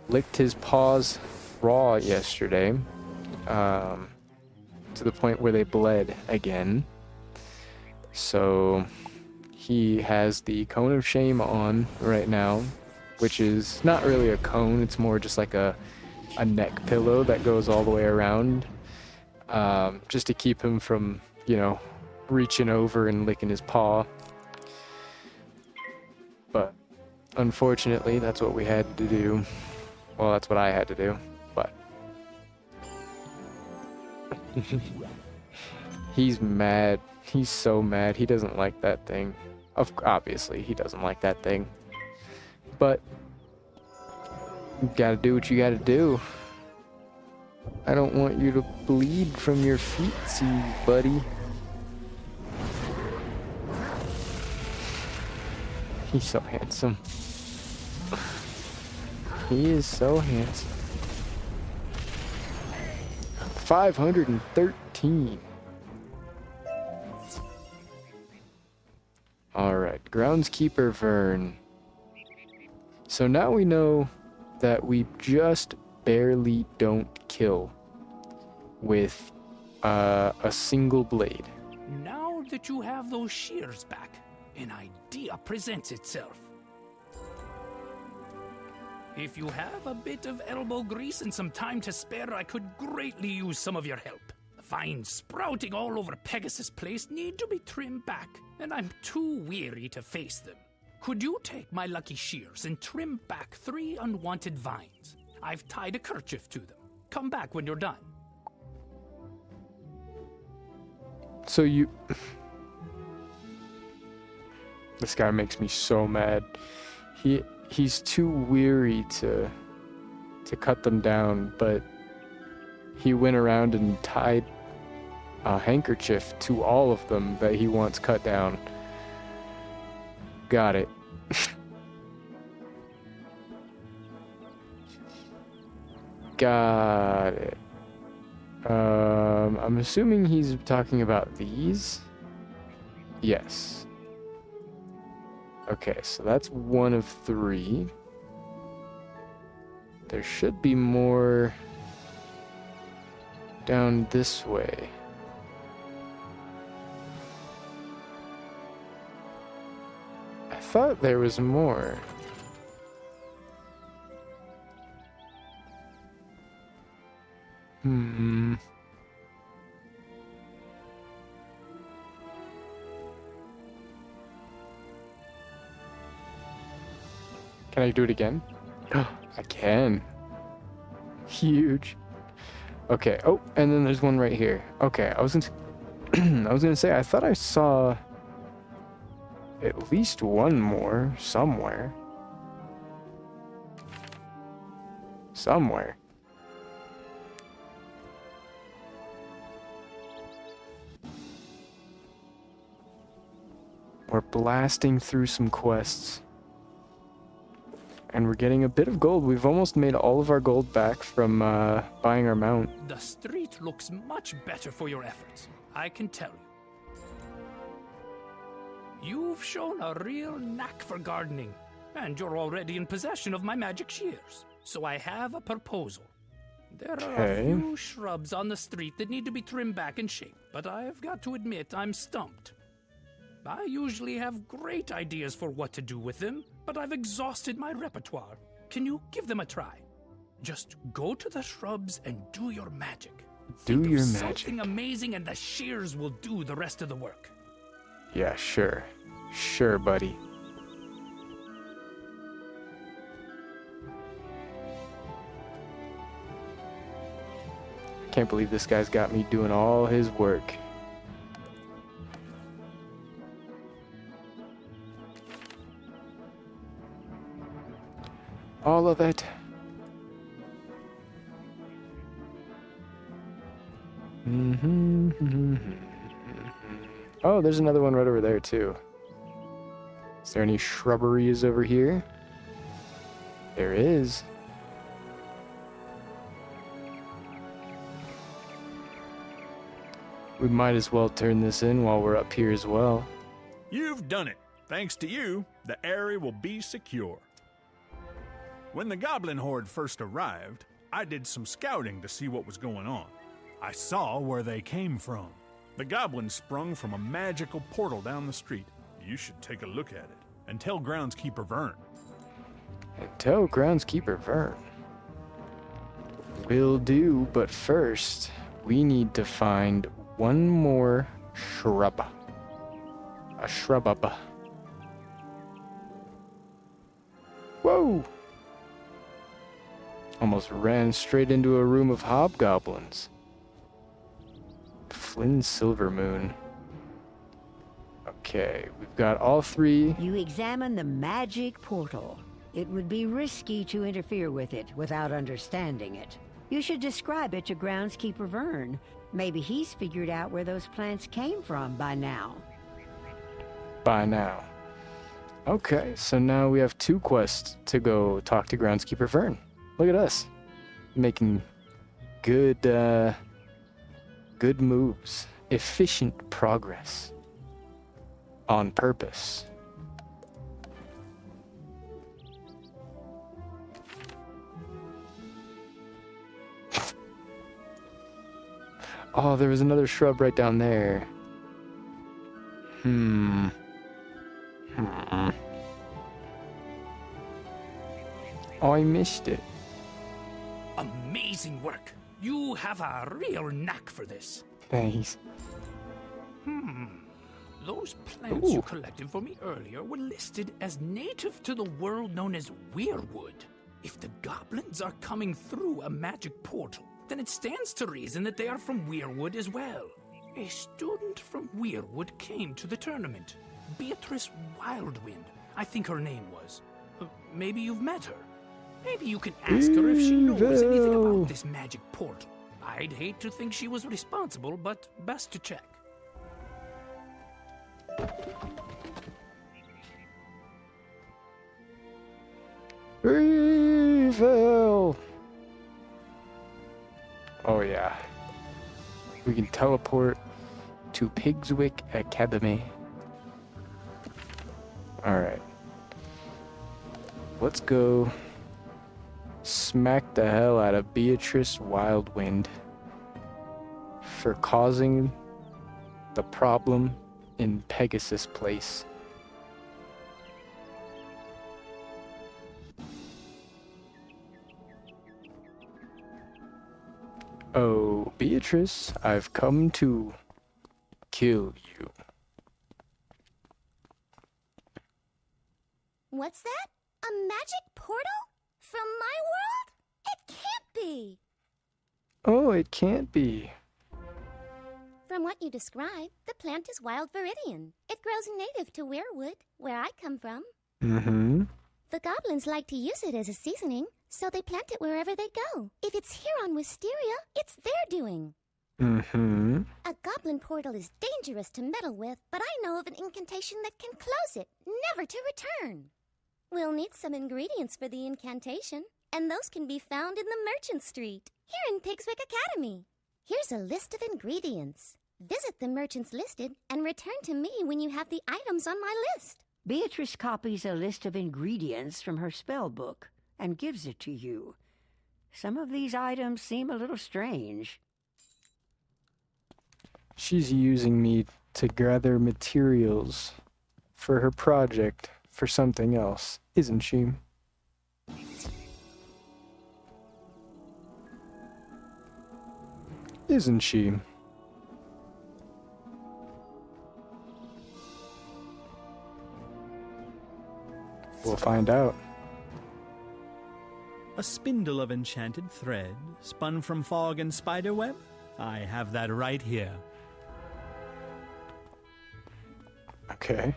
licked his paws raw yesterday, to the point where they bled again. So he has the cone of shame on right now, which is not really a cone, it's more just like a neck pillow that goes all the way around, just to keep him from, you know, reaching over and licking his paw. But unfortunately, that's what we had to do. Well, that's what I had to do, but... He's mad. He's so mad. He doesn't like that thing. Obviously, he doesn't like that thing. But you gotta do what you gotta do. I don't want you to bleed from your feetsies, buddy. He's so handsome. He is so handsome. 513. Alright, Groundskeeper Vern. So now we know that we just barely don't kill with a single blade. Now that you have those shears back, an idea presents itself. If you have a bit of elbow grease and some time to spare, I could greatly use some of your help. The vines sprouting all over Pegasus Place need to be trimmed back, and I'm too weary to face them. Could you take my lucky shears and trim back 3 unwanted vines? I've tied a kerchief to them. Come back when you're done. So you... This guy makes me so mad. He's too weary to cut them down, but he went around and tied a handkerchief to all of them that he wants cut down. Got it. Got it. I'm assuming he's talking about these. Yes. Okay, so that's 1 of 3. There should be more down this way. I thought there was more. Can I do it again? I can. Huge. Okay. Oh, and then there's one right here. Okay, I was gonna say I thought I saw at least one more somewhere. We're blasting through some quests. And we're getting a bit of gold. We've almost made all of our gold back from buying our mount. The street looks much better for your efforts, I can tell you. You've shown a real knack for gardening, and you're already in possession of my magic shears. So I have a proposal. There are a few shrubs on the street that need to be trimmed back and shaped, but I've got to admit I'm stumped. I usually have great ideas for what to do with them, but I've exhausted my repertoire. Can you give them a try? Just go to the shrubs and do your magic. Do your magic. Something amazing and the shears will do the rest of the work. Yeah, sure. Sure, buddy. Can't believe this guy's got me doing all his work. All of it. Oh, there's another one right over there, too. Is there any shrubberies over here? There is. We might as well turn this in while we're up here as well. You've done it. Thanks to you, the area will be secure. When the goblin horde first arrived, I did some scouting to see what was going on. I saw where they came from. The goblins sprung from a magical portal down the street. You should take a look at it and tell Groundskeeper Vern. And tell Groundskeeper Vern. Will do, but first, we need to find one more shrub. A shrub-up. Whoa! Almost ran straight into a room of hobgoblins. Flynn Silvermoon. Okay, we've got all three. You examine the magic portal. It would be risky to interfere with it without understanding it. You should describe it to Groundskeeper Vern. Maybe he's figured out where those plants came from by now. By now. Okay, so now we have 2 quests to go talk to Groundskeeper Vern. Look at us. Making good moves. Efficient progress. On purpose. Oh, there was another shrub right down there. Oh, I missed it. Amazing work. You have a real knack for this. Thanks. Those plants you collected for me earlier were listed as native to the world known as Weirwood. If the goblins are coming through a magic portal, then it stands to reason that they are from Weirwood as well. A student from Weirwood came to the tournament. Beatrice Wildwind, I think her name was. Maybe you've met her. Maybe you can ask her if she knows anything about this magic portal. I'd hate to think she was responsible, but best to check. Evil! Oh yeah. We can teleport to Pigswick Academy. Alright. Let's go smack the hell out of Beatrice Wildwind for causing the problem in Pegasus Place. Oh, Beatrice, I've come to kill you. What's that? A magic portal? From my world? It can't be! Oh, it can't be. From what you describe, the plant is wild viridian. It grows native to Weirwood, where I come from. Mm-hmm. The goblins like to use it as a seasoning, so they plant it wherever they go. If it's here on Wisteria, it's their doing. Mm-hmm. A goblin portal is dangerous to meddle with, but I know of an incantation that can close it, never to return. We'll need some ingredients for the incantation, and those can be found in the Merchant Street, here in Pigswick Academy. Here's a list of ingredients. Visit the merchants listed and return to me when you have the items on my list. Beatrice copies a list of ingredients from her spell book and gives it to you. Some of these items seem a little strange. She's using me to gather materials for her project for something else, isn't she? Isn't she? We'll find out. A spindle of enchanted thread, spun from fog and spiderweb? I have that right here. Okay.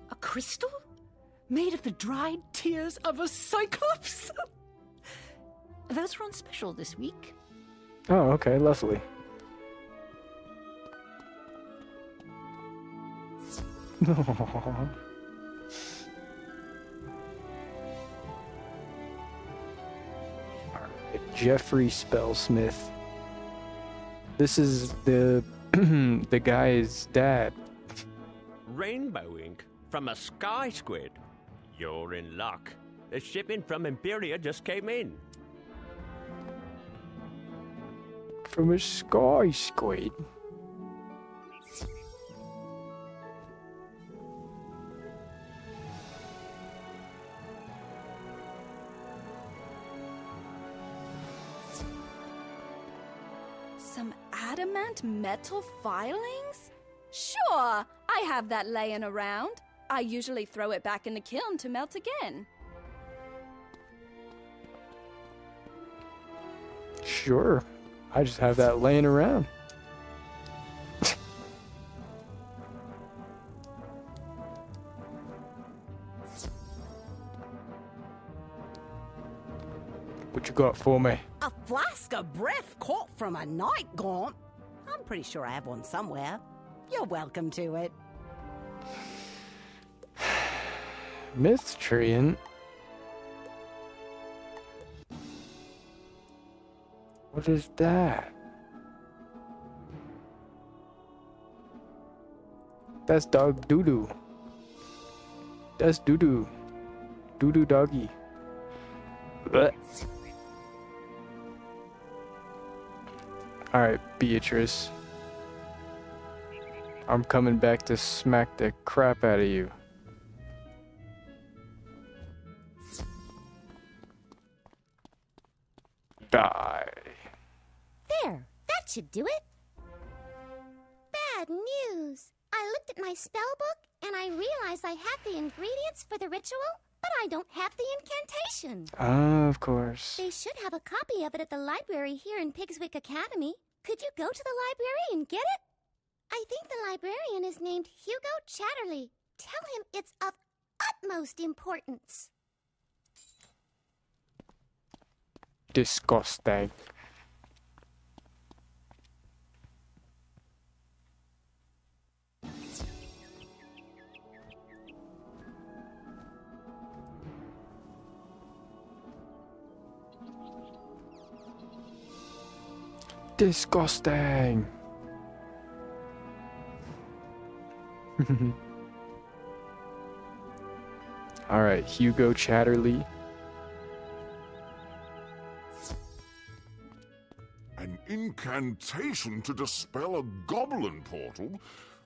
A crystal? Made of the dried tears of a cyclops? Those are on special this week. Oh, okay, lovely. Aww. Jeffrey Spellsmith. This is the the guy's dad. Rainbow ink from a sky squid. You're in luck. The shipment from Imperia just came in. From a sky squid. Some adamant metal filings? Sure, I have that laying around. I usually throw it back in the kiln to melt again. Sure. I just have that laying around. What you got for me? A flask of breath caught from a night gaunt. I'm pretty sure I have one somewhere. You're welcome to it. Mythtrian? What is that? That's dog doo-doo. That's doo-doo. Doo-doo doggy. Blech. Alright, Beatrice. I'm coming back to smack the crap out of you. Die. There, that should do it. Bad news. I looked at my spell book and I realized I have the ingredients for the ritual, but I don't have the incantation. Of course. They should have a copy of it at the library here in Pigswick Academy. Could you go to the library and get it? I think the librarian is named Hugo Chatterley. Tell him it's of utmost importance. Disgusting. Disgusting. All right, Hugo Chatterley. An incantation to dispel a goblin portal?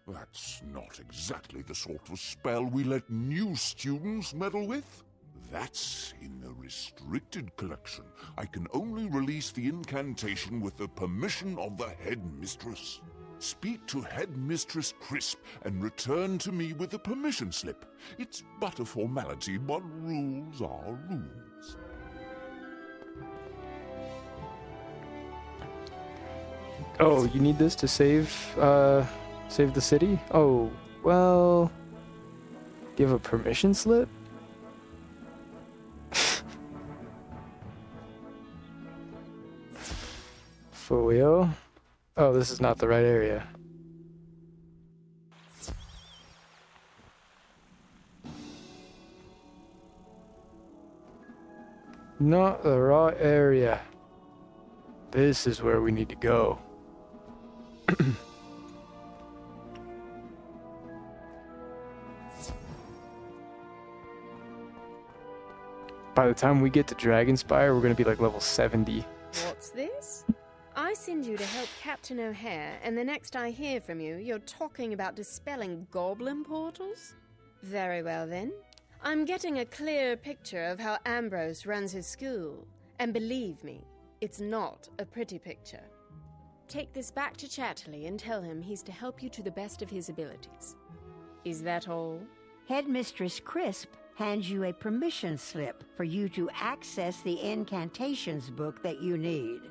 That's not exactly the sort of spell we let new students meddle with. That's in the restricted collection. I can only release the incantation with the permission of the headmistress. Speak to Headmistress Crisp and return to me with the permission slip. It's but a formality, but rules are rules. Oh, you need this to save the city? Oh, well, You have a permission slip? For real? Oh, this is not the right area. Not the right area. This is where we need to go. By the time we get to Dragonspire, we're gonna be like level 70. What's this? I send you to help Captain O'Hare, and the next I hear from you, you're talking about dispelling goblin portals? Very well then. I'm getting a clear picture of how Ambrose runs his school, and believe me, it's not a pretty picture. Take this back to Chatterley and tell him he's to help you to the best of his abilities. Is that all? Headmistress Crisp hands you a permission slip for you to access the incantations book that you need.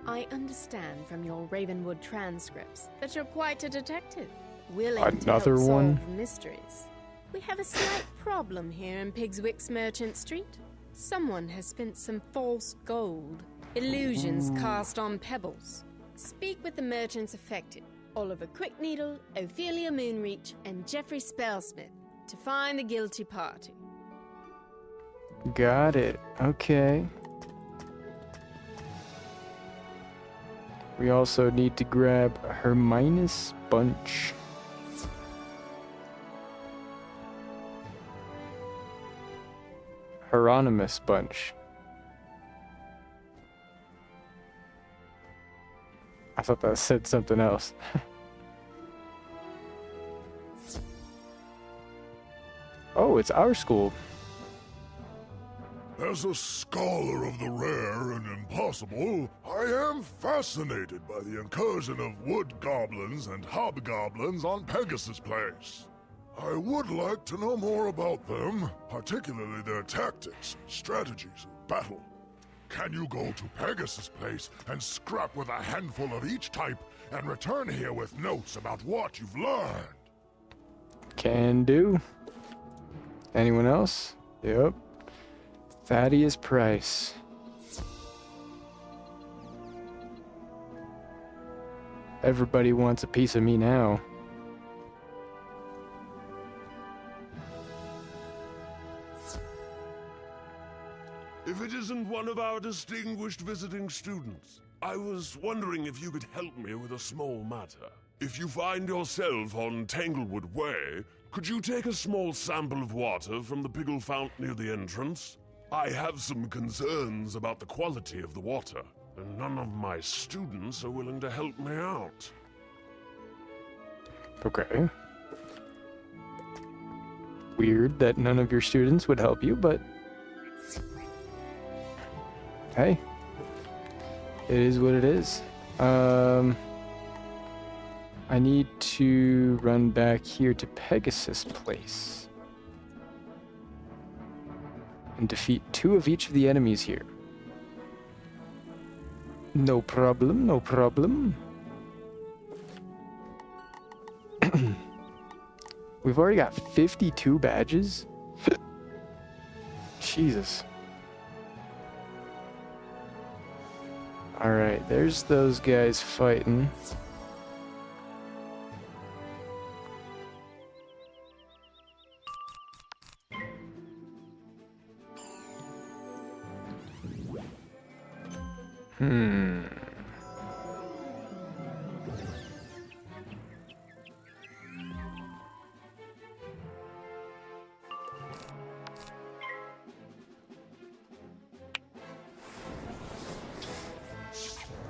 I understand from your Ravenwood transcripts that you're quite a detective, willing to Another help one? solve mysteries. We have a slight problem here in Pigswick's Merchant Street. Someone has spent some false gold, illusions cast on pebbles. Speak with the merchants affected, Oliver Quickneedle, Ophelia Moonreach, and Geoffrey Spellsmith, to find the guilty party. Got it. Okay. We also need to grab Herminus Bunch. Hieronymus Bunch. I thought that said something else. Oh, it's our school. As a scholar of the rare and impossible, I am fascinated by the incursion of wood goblins and hobgoblins on Pegasus Place. I would like to know more about them, particularly their tactics, strategies, and battle. Can you go to Pegasus Place and scrap with a handful of each type and return here with notes about what you've learned? Can do. Anyone else? Yep. Thaddeus Price. Everybody wants a piece of me now. If it isn't one of our distinguished visiting students, I was wondering if you could help me with a small matter. If you find yourself on Tanglewood Way, could you take a small sample of water from the Piggle Fount near the entrance? I have some concerns about the quality of the water, and none of my students are willing to help me out. Okay. Weird that none of your students would help you, but hey, it is what it is. I need to run back here to Pegasus Place and defeat 2 of each of the enemies here. No problem, no problem. We've already got 52 badges? Jesus. Alright, there's those guys fighting.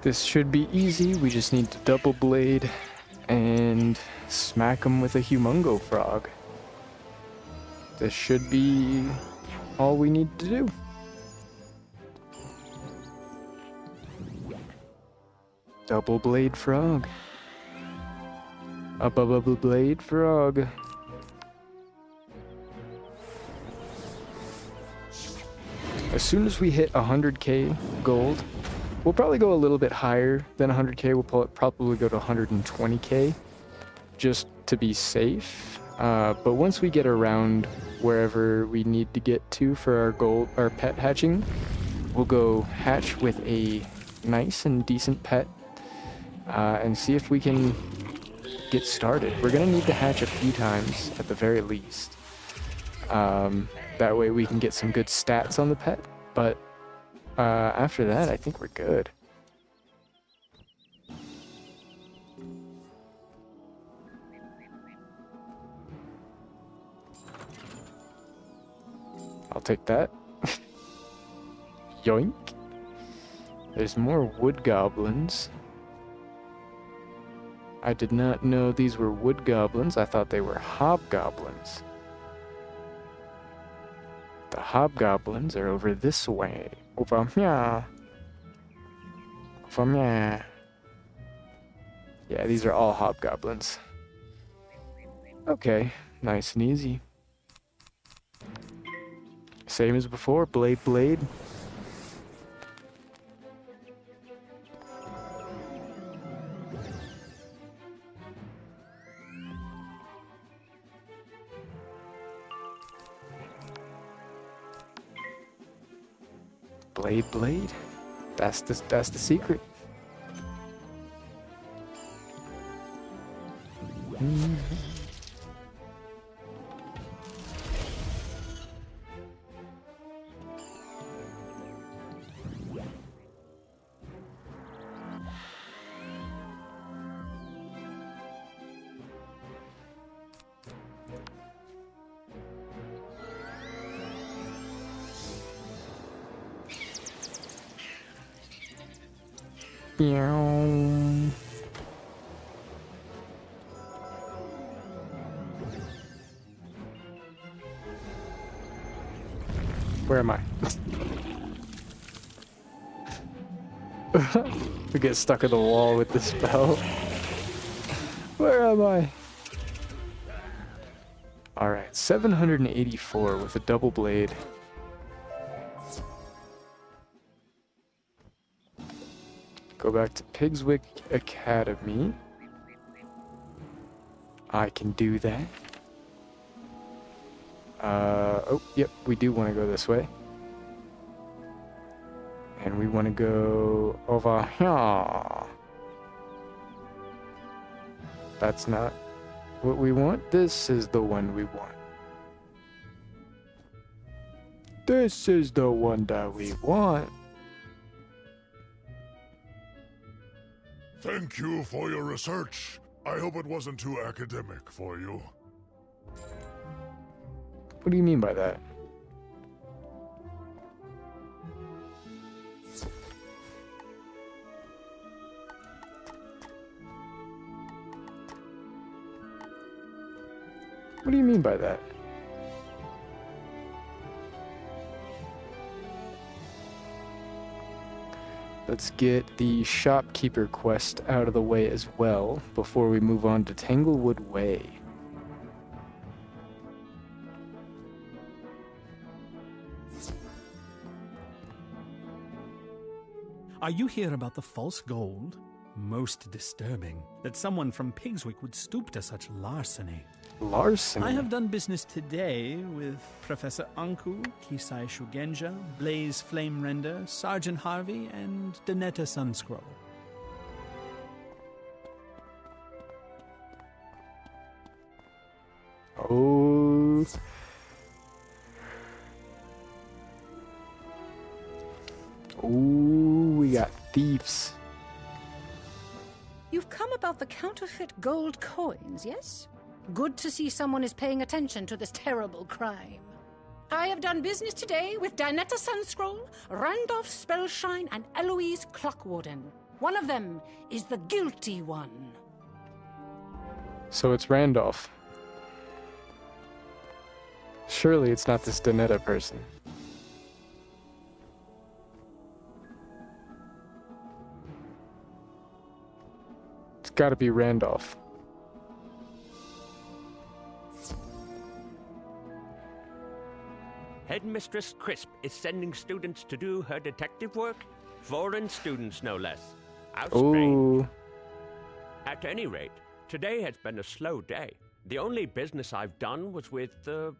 This should be easy. We just need to double blade and smack him with a humongo frog. This should be all we need to do. Double blade frog. A double blade frog. As soon as we hit 100k gold, we'll probably go a little bit higher than 100k. We'll probably go to 120k just to be safe. But once we get around wherever we need to get to for our pet hatching, we'll go hatch with a nice and decent pet and see if we can get started. We're gonna need to hatch a few times at the very least. That way we can get some good stats on the pet, but after that I think we're good. I'll take that. Yoink. There's more wood goblins. I did not know these were wood goblins. I thought they were hobgoblins. The hobgoblins are over this way. Over here. Over here. Yeah, these are all hobgoblins. Okay, nice and easy. Same as before, blade, blade. Blade, blade. That's the secret. Where am I? We get stuck in the wall with this spell. Where am I? Alright, 784 with a double blade. Go back to Pigswick Academy. I can do that. Oh, yep, we do want to go this way. And we want to go over here. That's not what we want. This is the one we want. This is the one that we want. Thank you for your research. I hope it wasn't too academic for you. What do you mean by that? What do you mean by that? Let's get the shopkeeper quest out of the way as well before we move on to Tanglewood Way. Are you here about the false gold? Most disturbing that someone from Pigswick would stoop to such larceny. Larceny? I have done business today with Professor Anku, Kisai Shugenja, Blaze Flamerender, Sergeant Harvey, and Donetta Sunscroll. Oh. Ooh, we got thieves. You've come about the counterfeit gold coins, yes? Good to see someone is paying attention to this terrible crime. I have done business today with Donetta Sunscroll, Randolph Spellshine, and Eloise Clockwarden. One of them is the guilty one. So it's Randolph. Surely it's not this Donetta person. It's gotta be Randolph. Headmistress Crisp is sending students to do her detective work? Foreign students, no less. How strange. Ooh. At any rate, today has been a slow day. The only business I've done was with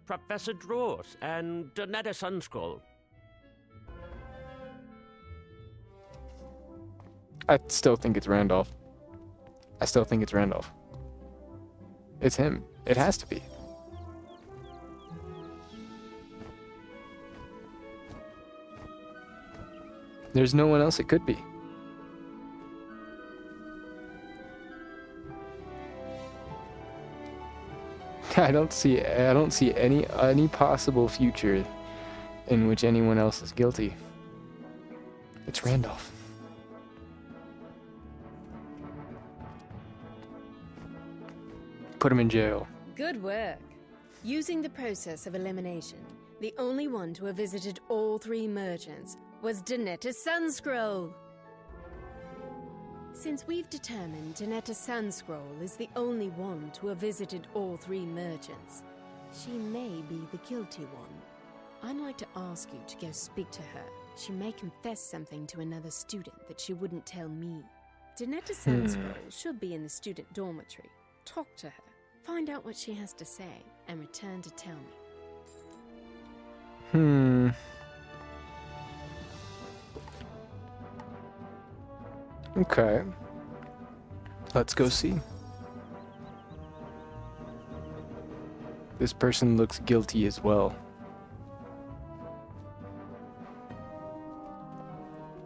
Professor Drawers and Donetta Sunscroll. I still think it's Randolph. It's him. It has to be. There's no one else it could be. I don't see any possible future in which anyone else is guilty. It's Randolph. Put him in jail. Good work. Using the process of elimination, the only one to have visited all three merchants was Donetta Sunscroll. Since we've determined Donetta Sunscroll is the only one to have visited all three merchants, she may be the guilty one. I'd like to ask you to go speak to her. She may confess something to another student that she wouldn't tell me. Donetta Sunscroll should be in the student dormitory. Talk to her, find out what she has to say, and return to tell me. Okay. Let's go see. This person looks guilty as well.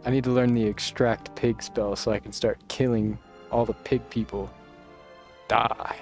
I need to learn the extract pig spell so I can start killing all the pig people. Die.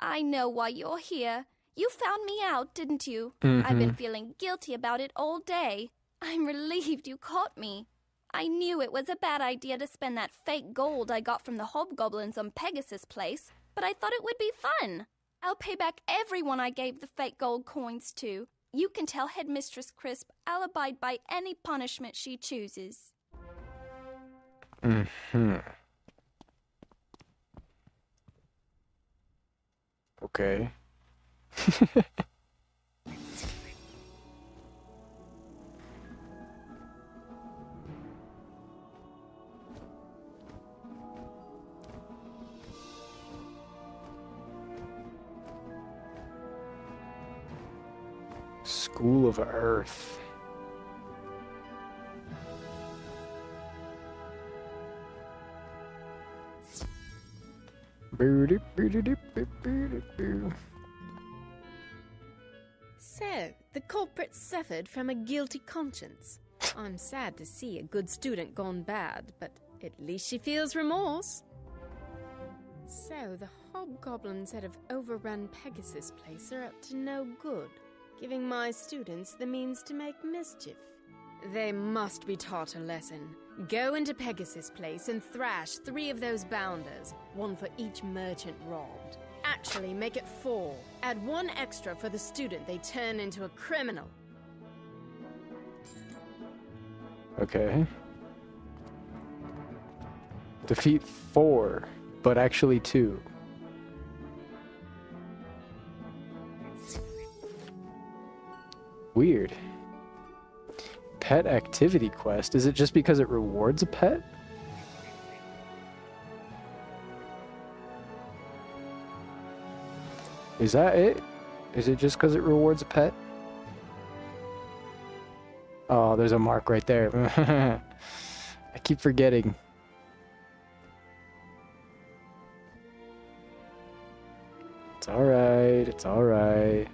I know why you're here. You found me out, didn't you? Mm-hmm. I've been feeling guilty about it all day. I'm relieved you caught me. I knew it was a bad idea to spend that fake gold I got from the hobgoblins on Pegasus Place, but I thought it would be fun. I'll pay back everyone I gave the fake gold coins to. You can tell Headmistress Crisp I'll abide by any punishment she chooses. Okay. School of Earth. So, the culprit suffered from a guilty conscience. I'm sad to see a good student gone bad, but at least she feels remorse. So, the hobgoblins that have overrun Pegasus Place are up to no good, giving my students the means to make mischief. They must be taught a lesson. Go into Pegasus Place and thrash 3 of those bounders, 1 for each merchant robbed. Actually, make it 4. Add 1 extra for the student they turn into a criminal. Okay. Defeat 4, but actually 2. Weird. Pet activity quest. Is it just because it rewards a pet? Is that it? Is it just because it rewards a pet? Oh, there's a mark right there. I keep forgetting. It's alright, it's alright.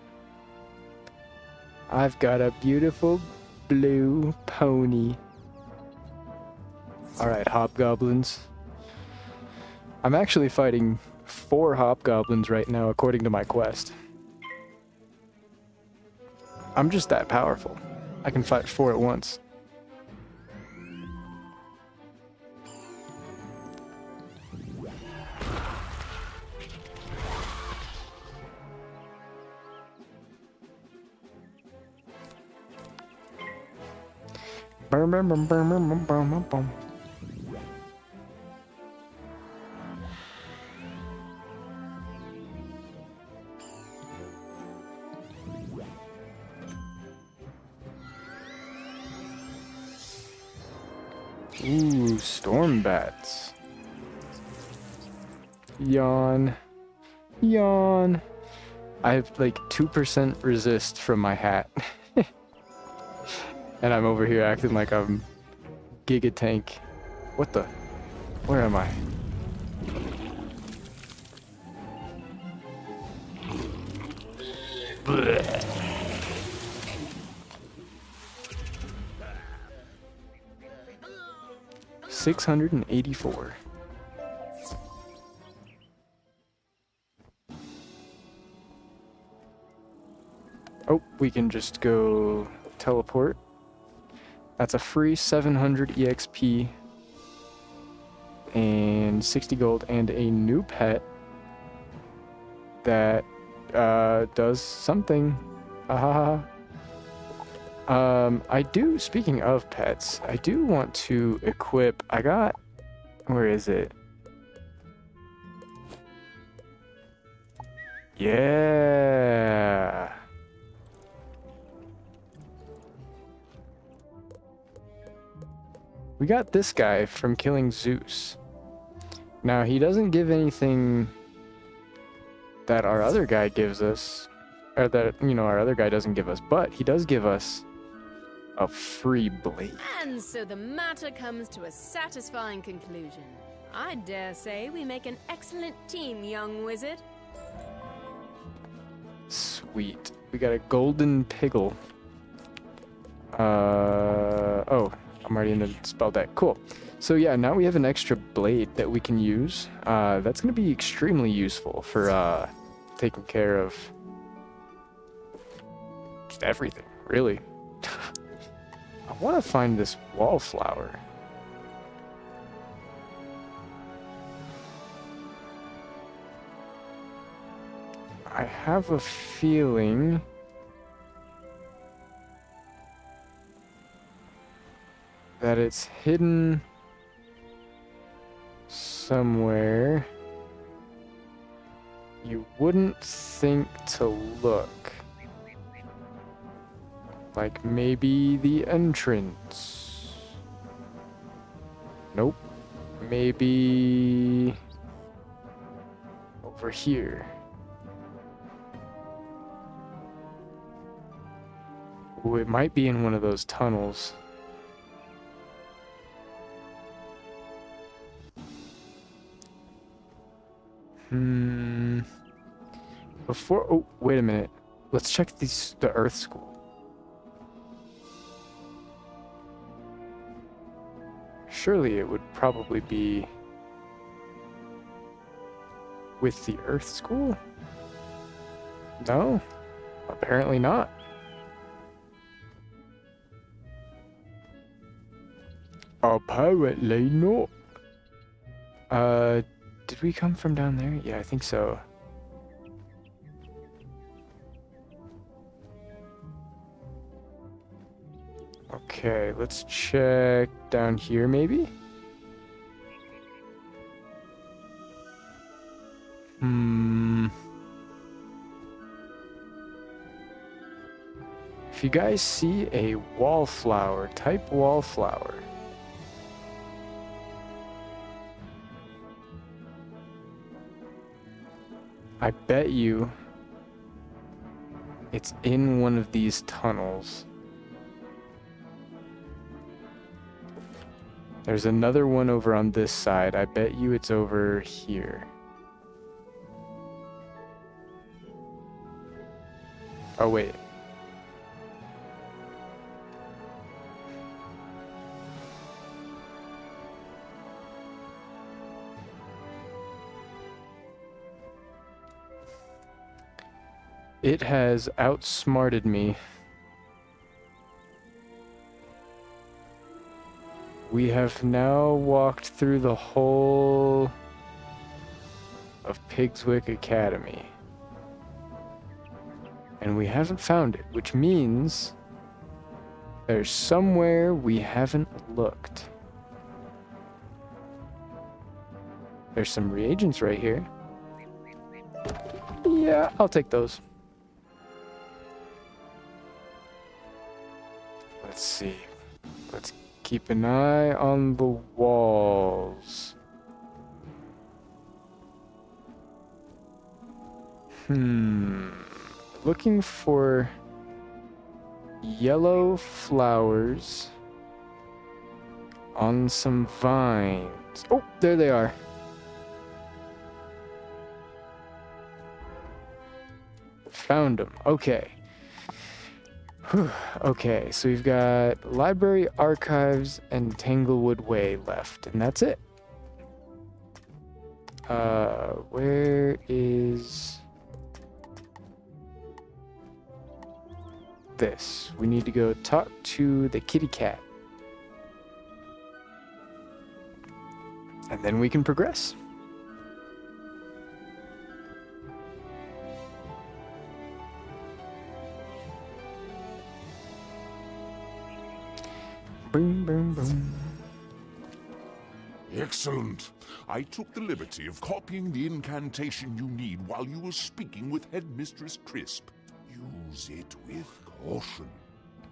I've got a beautiful blue pony. Alright, hobgoblins. I'm actually fighting 4 hobgoblins right now, according to my quest. I'm just that powerful. I can fight 4 at once. Boom, boom, boom, boom, boom, boom, boom, boom. Ooh, storm bats. Yawn. Yawn. I have like 2% resist from my hat. And I'm over here acting like I'm Giga Tank. What the? Where am I? Blech. $684. Oh, we can just go teleport. That's a free 700 EXP and 60 gold and a new pet that does something. I do, speaking of pets, I do want to equip, where is it? Yeah. We got this guy from killing Zeus. Now, he doesn't give anything that our other guy gives us, or that, our other guy doesn't give us, but he does give us a free blade. And so the matter comes to a satisfying conclusion. I dare say we make an excellent team, young wizard. Sweet. We got a golden piggle. Oh, I'm already in the spell deck. Cool. So yeah, now we have an extra blade that we can use. That's going to be extremely useful for taking care of just everything, really. I want to find this wallflower. I have a feeling that it's hidden somewhere. You wouldn't think to look. Like maybe the entrance. Nope. Maybe over here. Ooh, it might be in one of those tunnels. Oh, wait a minute. Let's check the Earth School. Surely it would probably be with the Earth School? No? Apparently not. Apparently not. Did we come from down there? Yeah, I think so. Okay, let's check down here maybe? If you guys see a wallflower, type wallflower. I bet you it's in one of these tunnels. There's another one over on this side. I bet you it's over here. Oh, wait. It has outsmarted me. We have now walked through the whole of Pigswick Academy. And we haven't found it, which means there's somewhere we haven't looked. There's some reagents right here. Yeah, I'll take those. Let's see. Let's Keep an eye on the walls. Looking for yellow flowers on some vines. Oh, there they are. Found them. Okay. Whew. Okay, so we've got Library, Archives, and Tanglewood Way left, and that's it. Where is this? We need to go talk to the kitty cat. And then we can progress. Boom, boom, boom. Excellent. I took the liberty of copying the incantation you need while you were speaking with Headmistress Crisp. Use it with caution.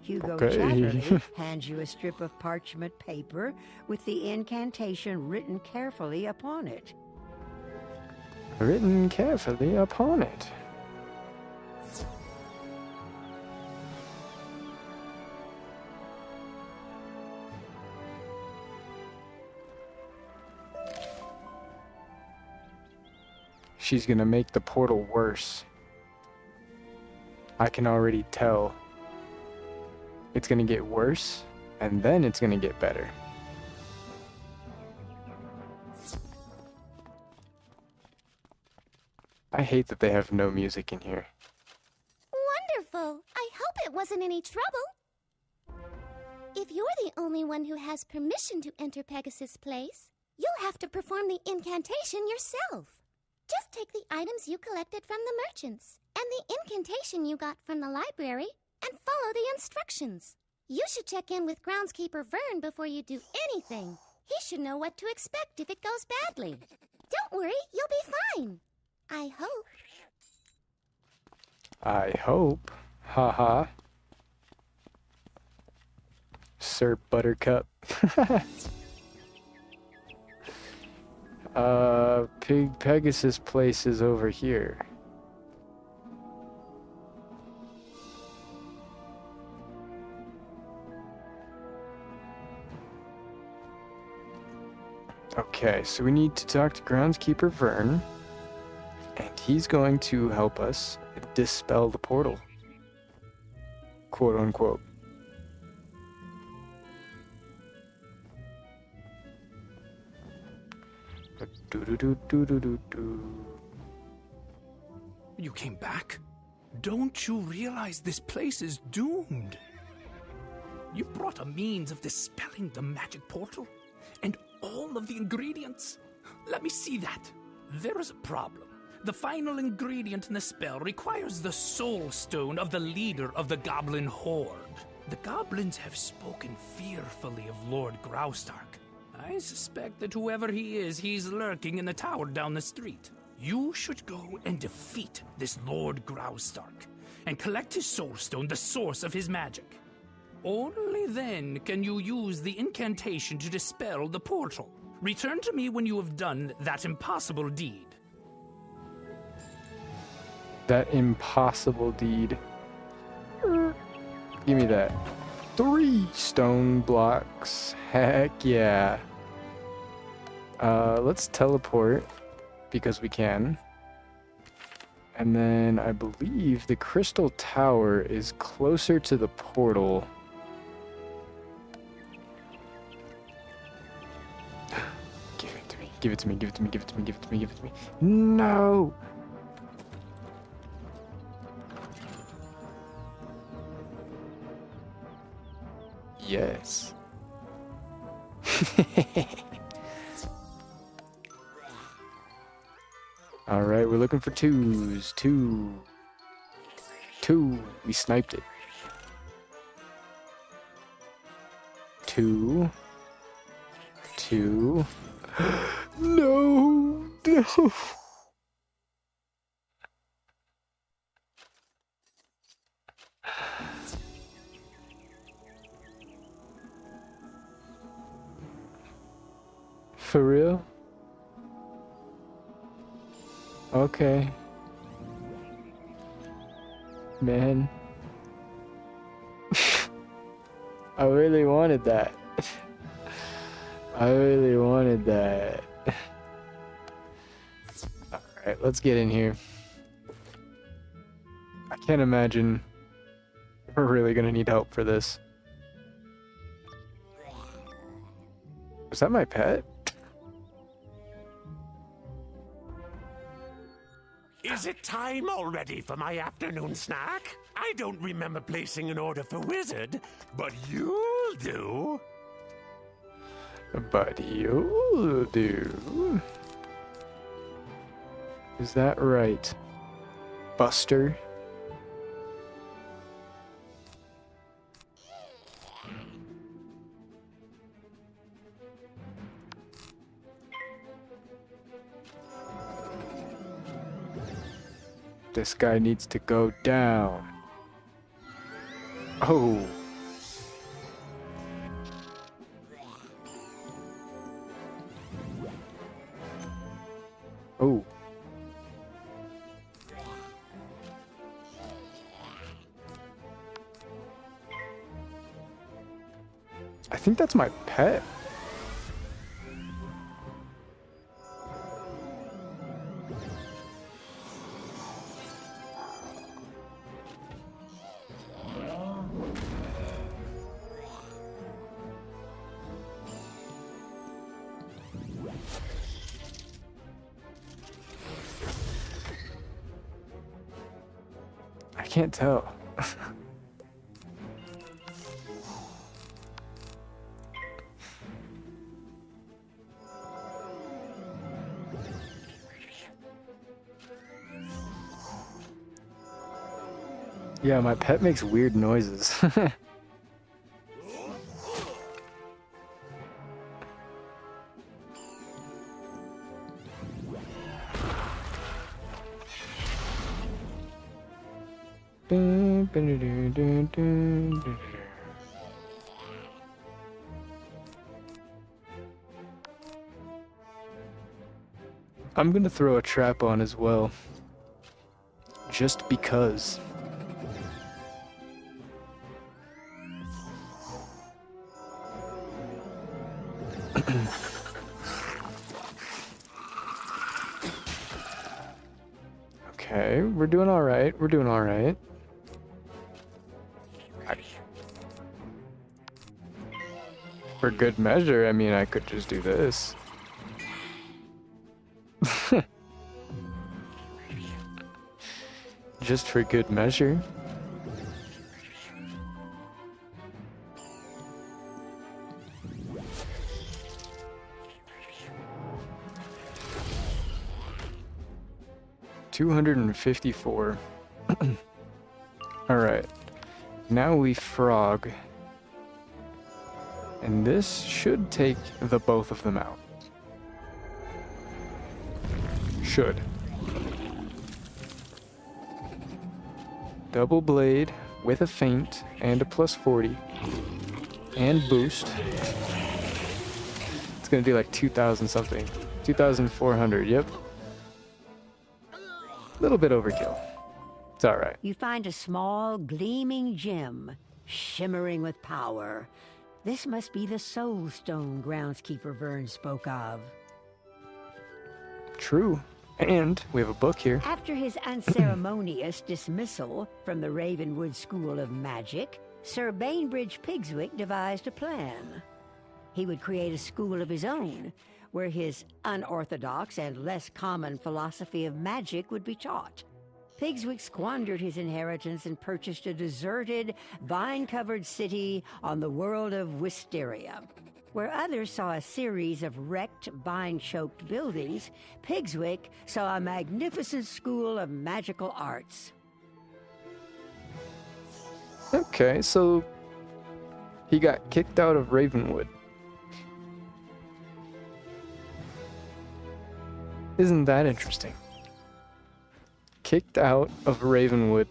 Hugo Chatterley hands you a strip of parchment paper with the incantation written carefully upon it. Written carefully upon it. She's gonna make the portal worse. I can already tell. It's gonna get worse, and then it's gonna get better. I hate that they have no music in here. Wonderful! I hope it wasn't any trouble. If you're the only one who has permission to enter Pegasus Place, you'll have to perform the incantation yourself. Just take the items you collected from the merchants and the incantation you got from the library and follow the instructions. You should check in with Groundskeeper Vern before you do anything. He should know what to expect if it goes badly. Don't worry, you'll be fine. I hope. I hope. Haha. Sir Buttercup. Pegasus Place is over here. Okay, so we need to talk to Groundskeeper Vern, and he's going to help us dispel the portal. Quote unquote. You came back? Don't you realize this place is doomed? You brought a means of dispelling the magic portal? And all of the ingredients? Let me see that. There is a problem. The final ingredient in the spell requires the soul stone of the leader of the goblin horde. The goblins have spoken fearfully of Lord Graustark. I suspect that whoever he is, he's lurking in the tower down the street. You should go and defeat this Lord Graustark and collect his soul stone, the source of his magic. Only then can you use the incantation to dispel the portal. Return to me when you have done that impossible deed. That impossible deed. Give me that. 3 stone blocks. Heck yeah. Let's teleport because we can. And then I believe the crystal tower is closer to the portal. Give it to me. Give it to me. Give it to me. Give it to me. Give it to me. Give it to me. No! Yes. All right, we're looking for 2s. 2. We sniped it. 2. No. For real? Okay. Man. I really wanted that. I really wanted that. Alright, let's get in here. I can't imagine we're really gonna need help for this. Was that my pet? Is it time already for my afternoon snack? I don't remember placing an order for Wizard, but you'll do. But you'll do. Is that right, Buster? This guy needs to go down. Oh. Oh. I think that's my pet. I can't tell. Yeah, my pet makes weird noises. I'm gonna throw a trap on as well. Just because. Okay, we're doing alright. We're doing alright. For good measure, I mean, I could just do this. Just for good measure. $254. Alright. Now we frog. And this should take the both of them out. Should. Double blade with a feint and a plus 40. And boost. It's gonna do like 2,000 something. 2,400, yep. Little bit overkill. It's alright. You find a small, gleaming gem, shimmering with power. This must be the soul stone groundskeeper Vern spoke of. True. And we have a book here. After his unceremonious dismissal from the Ravenwood School of Magic, Sir Bainbridge Pigswick devised a plan. He would create a school of his own, where his unorthodox and less common philosophy of magic would be taught. Pigswick squandered his inheritance and purchased a deserted, vine-covered city on the world of Wisteria. Where others saw a series of wrecked, vine-choked buildings, Pigswick saw a magnificent school of magical arts. Okay, so he got kicked out of Ravenwood. Isn't that interesting? Kicked out of Ravenwood.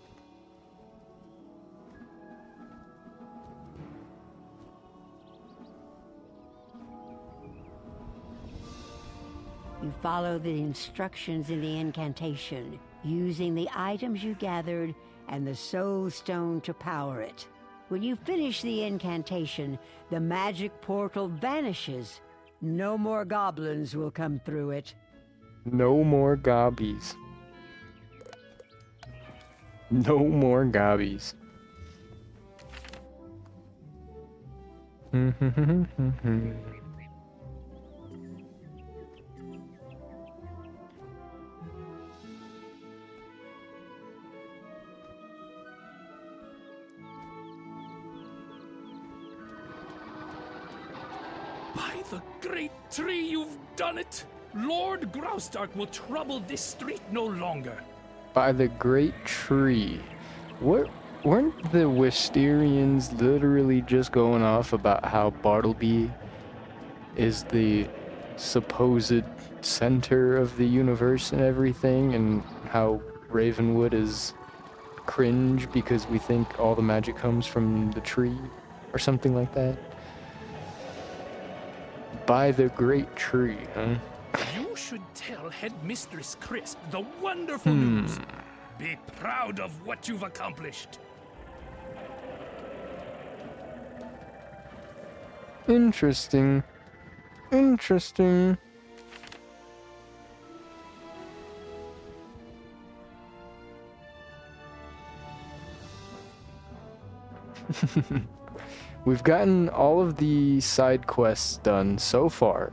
You follow the instructions in the incantation, using the items you gathered and the soul stone to power it. When you finish the incantation, the magic portal vanishes. No more goblins will come through it. No more gobbies. No more gobbies. By the great tree, you've done it! Lord Graustark will trouble this street no longer. By the great tree. Weren't the Wisterians literally just going off about how Bartleby is the supposed center of the universe and everything, and how Ravenwood is cringe because we think all the magic comes from the tree, or something like that? By the great tree, huh? You should tell Headmistress Crisp the wonderful news. Be proud of what you've accomplished. Interesting. Interesting. We've gotten all of the side quests done so far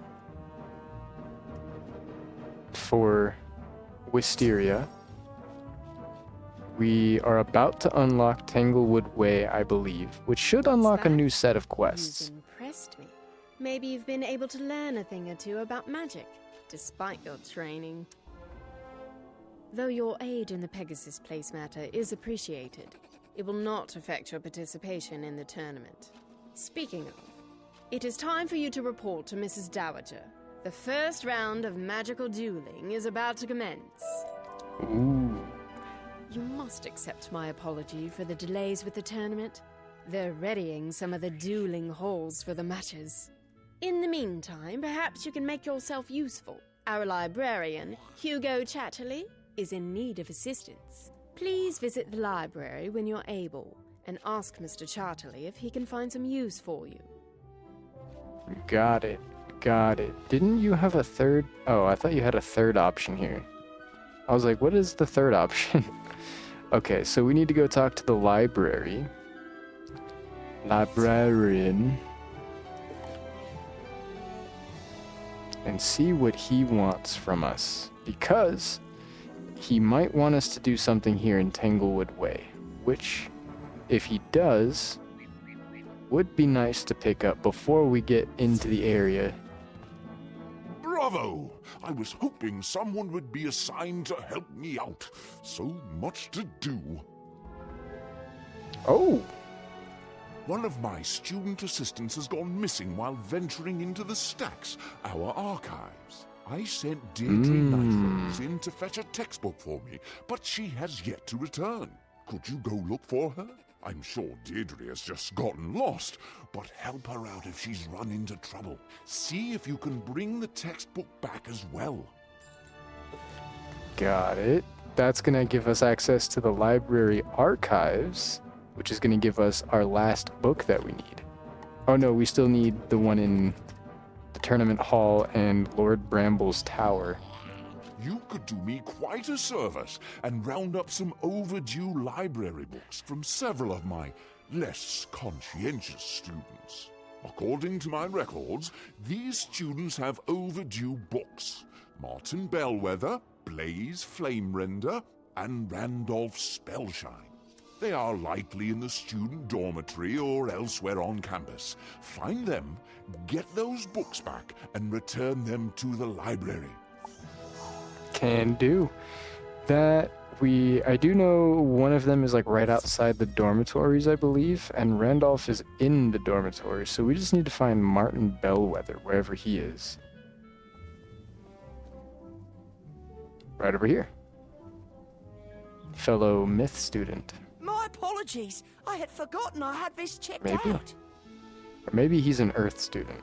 for Wisteria. We are about to unlock Tanglewood Way, I believe, which should unlock a new set of quests. You've impressed me. Maybe you've been able to learn a thing or two about magic, despite your training. Though your aid in the Pegasus Place matter is appreciated, it will not affect your participation in the tournament. Speaking of, it is time for you to report to Mrs. Dowager. The first round of magical dueling is about to commence. Ooh. You must accept my apology for the delays with the tournament. They're readying some of the dueling halls for the matches. In the meantime, perhaps you can make yourself useful. Our librarian, Hugo Chatterley, is in need of assistance. Please visit the library when you're able, and ask Mr. Chatterley if he can find some use for you. Got it. Didn't you have a third? Oh, I thought you had a third option here. I was like, what is the third option? Okay, so we need to go talk to the librarian. And see what he wants from us. Because he might want us to do something here in Tanglewood Way. Which, if he does, would be nice to pick up before we get into the area. Bravo! I was hoping someone would be assigned to help me out. So much to do. Oh! One of my student assistants has gone missing while venturing into the stacks, our archives. I sent Deirdre Nightrose in to fetch a textbook for me, but she has yet to return. Could you go look for her? I'm sure Deirdre has just gotten lost, but help her out if she's run into trouble. See if you can bring the textbook back as well. Got it. That's gonna give us access to the library archives, which is gonna give us our last book that we need. Oh no, we still need the one in the tournament hall and Lord Bramble's tower. You could do me quite a service and round up some overdue library books from several of my less conscientious students. According to my records, these students have overdue books. Martin Bellwether, Blaze Flamerender, and Randolph Spellshine. They are likely in the student dormitory or elsewhere on campus. Find them, get those books back, and return them to the library. Can do. I do know one of them is like right outside the dormitories, I believe, and Randolph is in the dormitory, so we just need to find Martin Bellwether, wherever he is. Right over here. Fellow myth student. My apologies. I had forgotten I had this checked Maybe. out. Or maybe he's an earth student.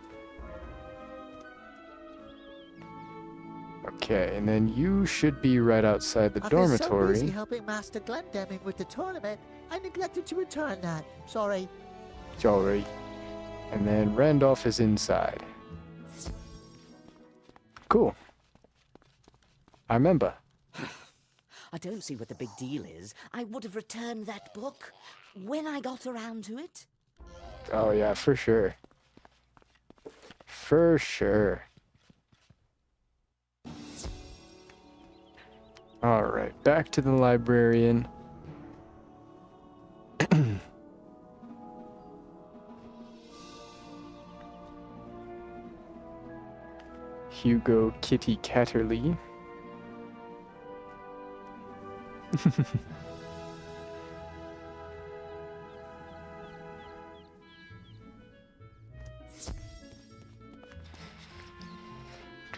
Okay, and then you should be right outside the I've been so dormitory. busy helping Master Glendemming with the tournament, I neglected to return that. Sorry. Sorry. And then Randolph is inside. Cool. I remember. I don't see what the big deal is. I would have returned that book when I got around to it. Oh yeah, for sure. For sure. Alright, back to the librarian. Hugo Kitty Catterley.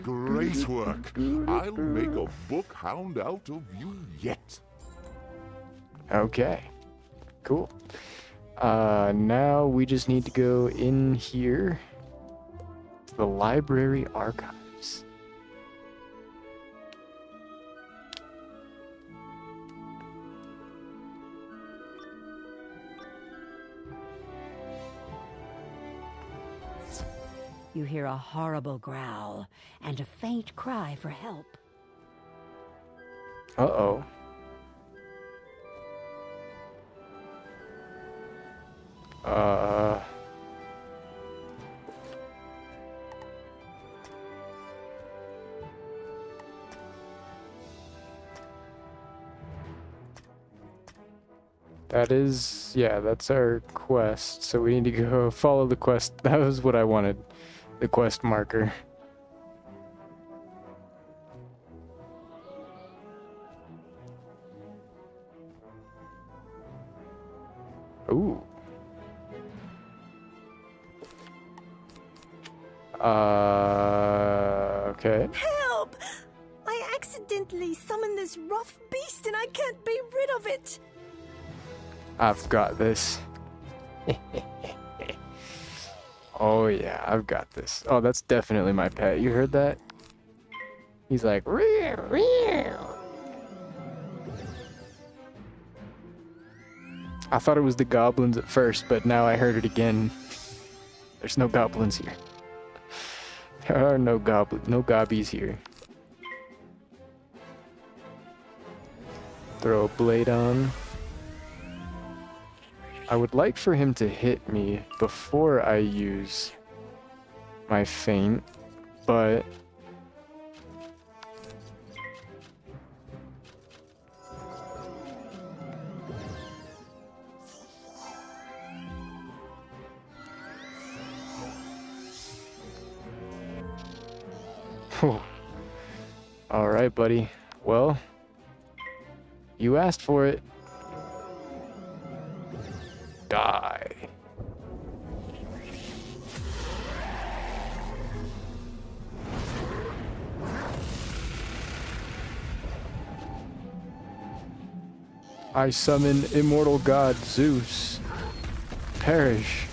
Great work. I'll make a book hound out of you yet. Okay. Cool. Now we just need to go in here to the library archives. You hear a horrible growl and a faint cry for help. Uh-oh. That is, yeah, that's our quest. So we need to go follow the quest. That was what I wanted. The quest marker. Ooh. Okay. Help! I accidentally summoned this rough beast and I can't be rid of it. I've got this. Oh yeah, I've got this. Oh, that's definitely my pet. You heard that? He's like, rear, rear. I thought it was the goblins at first, but now I heard it again. There's no goblins here. There are no gobbies here. Throw a blade on. I would like for him to hit me before I use my feint, but all right, buddy. Well, you asked for it. Die. I summon immortal god Zeus. Perish.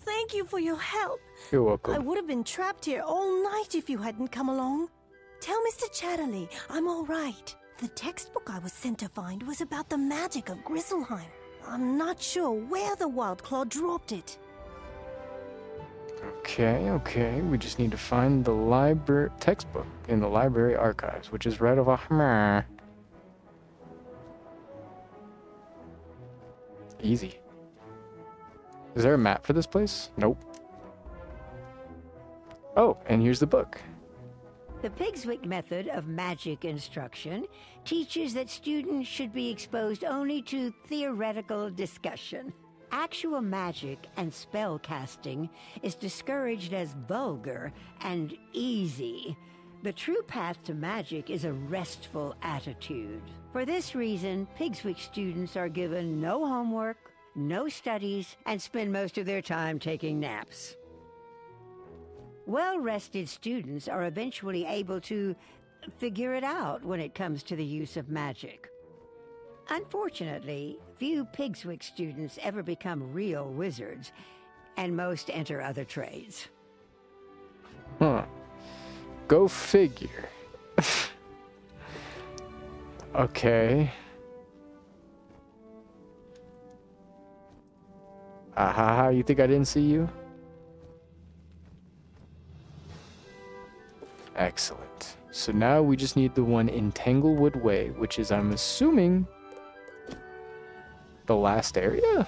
Thank you for your help. You're welcome. I would have been trapped here all night if you hadn't come along. Tell Mr. Chatterley I'm all right. The textbook I was sent to find was about the magic of Grizzleheim. I'm not sure where the Wild Claw dropped it. Okay. We just need to find the library textbook in the library archives, which is right over here. Easy. Is there a map for this place? Nope. Oh, and here's the book. The Pigswick method of magic instruction teaches that students should be exposed only to theoretical discussion. Actual magic and spell casting is discouraged as vulgar and easy. The true path to magic is a restful attitude. For this reason, Pigswick students are given no homework, no studies, and spend most of their time taking naps. Well-rested students are eventually able to figure it out when it comes to the use of magic. Unfortunately, few Pigswick students ever become real wizards, and most enter other trades. Huh. Go figure. Okay. Aha, you think I didn't see you? Excellent. So now we just need the one in Tanglewood Way, which is, I'm assuming, the last area?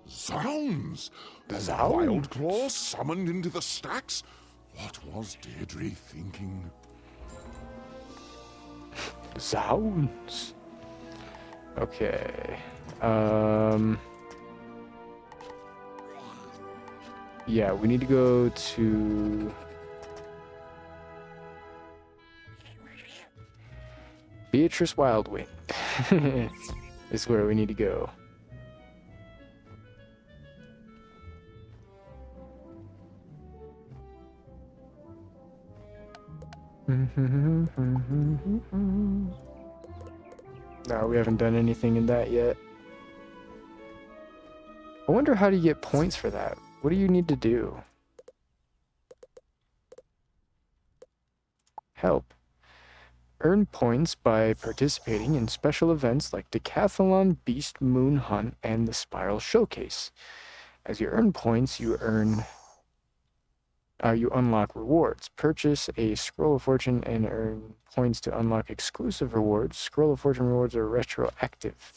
Zounds! There's Zounds? wild claws summoned into the stacks? What was Deirdre thinking? Zounds. Okay. Yeah, we need to go to Beatrice Wildwing. Is where we need to go. No, we haven't done anything in that yet. I wonder how do you get points for that? What do you need to do? Help. Earn points by participating in special events like Decathlon, Beast Moon Hunt, and the Spiral Showcase. As you earn points, you unlock rewards. Purchase a Scroll of Fortune and earn points to unlock exclusive rewards. Scroll of Fortune rewards are retroactive,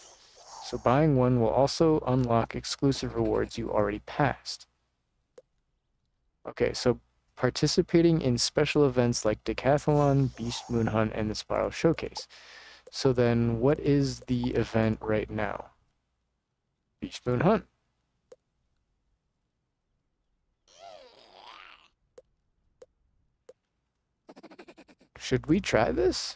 so buying one will also unlock exclusive rewards you already passed. Okay, so participating in special events like Decathlon, Beast Moon Hunt, and the Spiral Showcase. So then, what is the event right now? Beast Moon Hunt. Should we try this?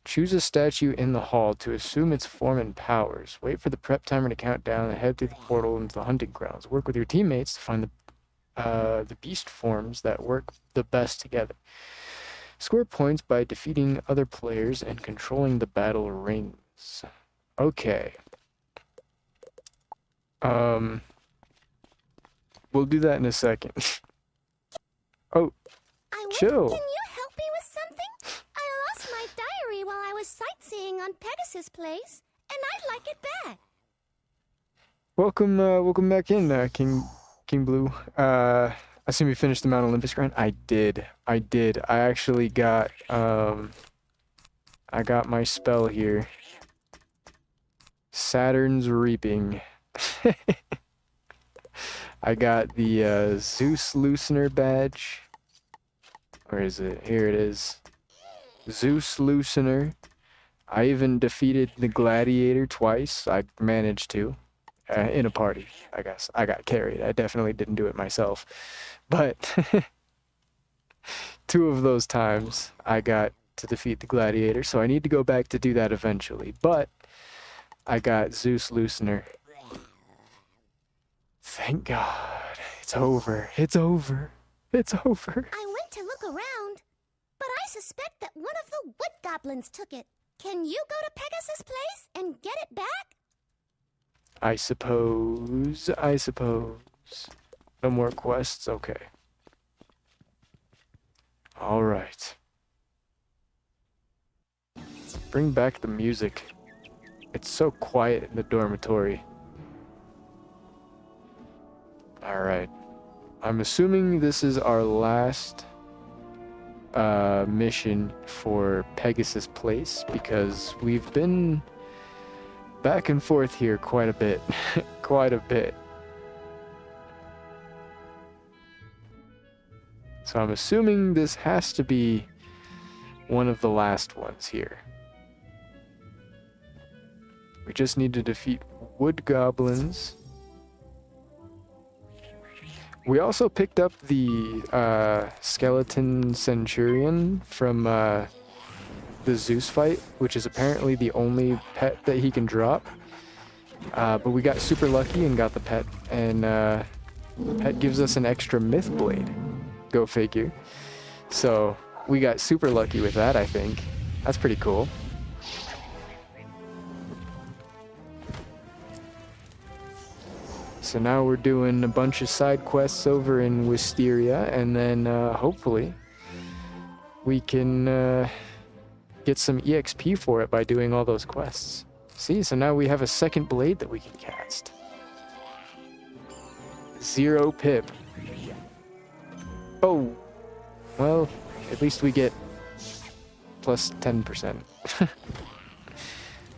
Choose a statue in the hall to assume its form and powers. Wait for the prep timer to count down and head through the portal into the hunting grounds. Work with your teammates to find the beast forms that work the best together. Score points by defeating other players and controlling the battle rings. Okay. We'll do that in a second. Oh. Chill. Can you help me with something? I lost my diary while I was sightseeing on Pegasus Place, and I'd like it back. Welcome back in, King Blue. I assume you finished the Mount Olympus grind? I did. I actually got, I got my spell here. Saturn's Reaping. I got the, Zeus Loosener badge. Where is it? Here it is. Zeus Loosener. I even defeated the Gladiator twice. I managed to. In a party, I guess. I got carried. I definitely didn't do it myself. But 2 of those times I got to defeat the Gladiator, so I need to go back to do that eventually. But I got Zeus Loosener. Thank God. It's over. It's over. It's over. I went to look around, but I suspect that one of the wood goblins took it. Can you go to Pegasus Place and get it back? I suppose. No more quests? Okay. Alright. Bring back the music. It's so quiet in the dormitory. Alright. I'm assuming this is our last mission for Pegasus Place, because we've been back and forth here quite a bit. Quite a bit. So I'm assuming this has to be one of the last ones here. We just need to defeat wood goblins. We also picked up the skeleton centurion from the Zeus fight, which is apparently the only pet that he can drop. But we got super lucky and got the pet, and Pet gives us an extra myth blade. Go figure. So we got super lucky with that, I think. That's pretty cool. So now we're doing a bunch of side quests over in Wisteria, and then hopefully we can get some EXP for it by doing all those quests. See, so now we have a second blade that we can cast. 0 pip. Oh, well, at least we get plus 10%.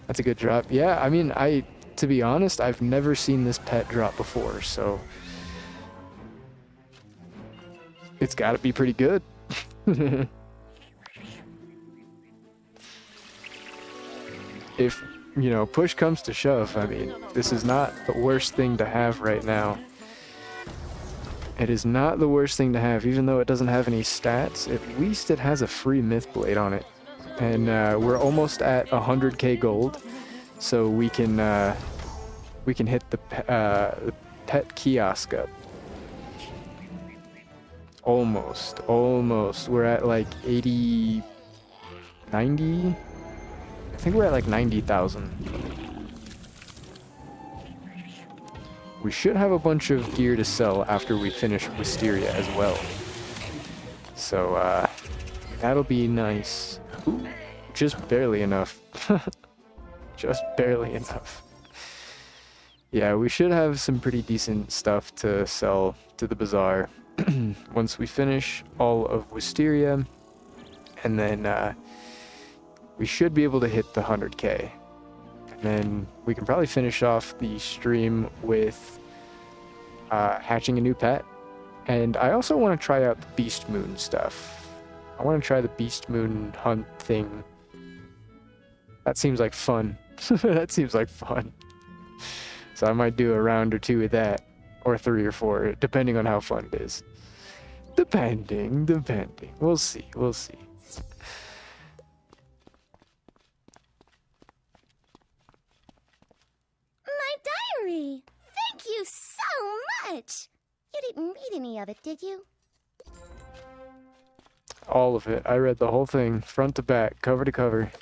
That's a good drop. Yeah, I mean, to be honest, I've never seen this pet drop before, so it's got to be pretty good. If, you know, push comes to shove, I mean, this is not the worst thing to have right now. It is not the worst thing to have, even though it doesn't have any stats. At least it has a free myth blade on it. And we're almost at 100k gold, so we can hit the pet kiosk up. Almost. We're at like 80, 90? I think we're at like 90,000. We should have a bunch of gear to sell after we finish Wisteria as well. So, that'll be nice. Ooh, just barely enough. Just barely enough. Yeah, we should have some pretty decent stuff to sell to the bazaar once we finish all of Wisteria. And then, we should be able to hit the 100k. And then we can probably finish off the stream with hatching a new pet. And I also want to try out the Beast Moon stuff. I want to try the Beast Moon hunt thing. That seems like fun. That seems like fun. So I might do a round or two of that. Or 3 or 4, depending on how fun it is. Depending. We'll see. Diary! Thank you so much! You didn't read any of it, did you? All of it. I read the whole thing, front to back, cover to cover.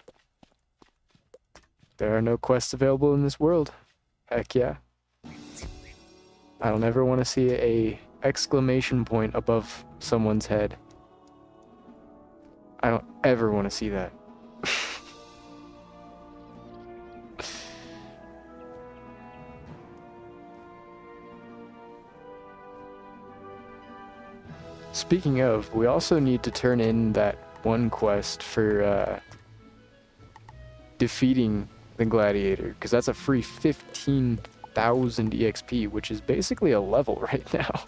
There are no quests available in this world. Heck yeah. I don't ever want to see a exclamation point above someone's head. I don't ever want to see that. Speaking of, we also need to turn in that one quest for defeating the gladiator, because that's a free 15,000 EXP, which is basically a level right now.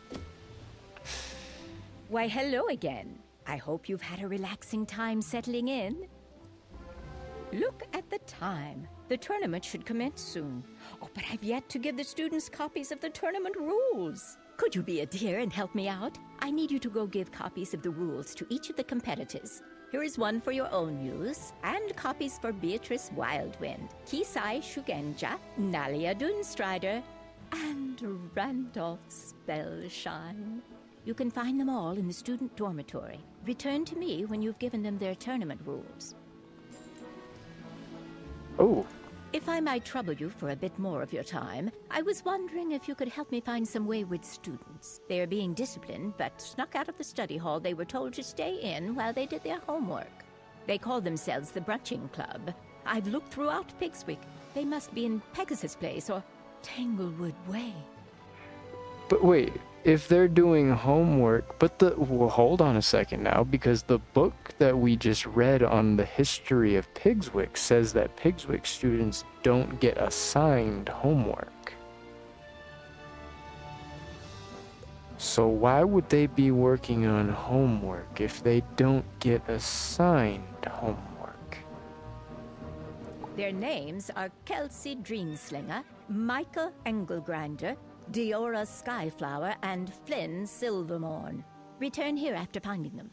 Why, hello again. I hope you've had a relaxing time settling in. Look at the time. The tournament should commence soon. Oh, but I've yet to give the students copies of the tournament rules. Could you be a dear and help me out? I need you to go give copies of the rules to each of the competitors. Here is one for your own use, and copies for Beatrice Wildwind, Kisai Shugenja, Nalia Dunstrider, and Randolph Spellshine. You can find them all in the student dormitory. Return to me when you've given them their tournament rules. Oh. If I might trouble you for a bit more of your time, I was wondering if you could help me find some wayward students. They are being disciplined, but snuck out of the study hall they were told to stay in while they did their homework. They call themselves the Brunching Club. I've looked throughout Pigswick. They must be in Pegasus Place or Tanglewood Way. But wait, if they're doing homework, but well, hold on a second now, because the book that we just read on the history of Pigswick says that Pigswick students don't get assigned homework. So why would they be working on homework if they don't get assigned homework? Their names are Kelsey Dreamslinger, Michael Engelgrinder, Diora Skyflower, and Flynn Silvermorn. Return here after finding them.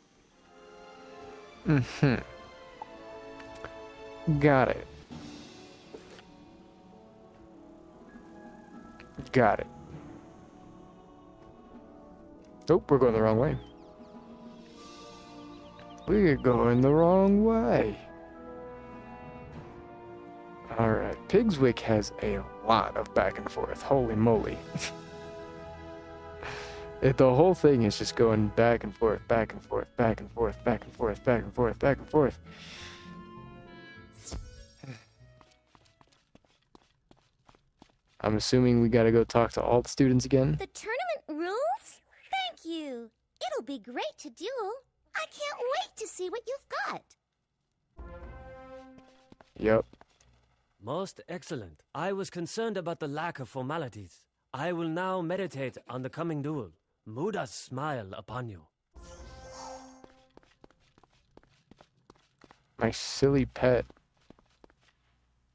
Got it. Nope, we're going the wrong way. We're going the wrong way. Alright, Pigswick has a lot of back and forth. Holy moly. The whole thing is just going back and forth, back and forth, back and forth, back and forth, back and forth, back and forth. I'm assuming we gotta go talk to all the students again. The tournament rules? Thank you. It'll be great to duel. I can't wait to see what you've got. Yep. Most excellent. I was concerned about the lack of formalities. I will now meditate on the coming duel. Muda's smile upon you. My silly pet.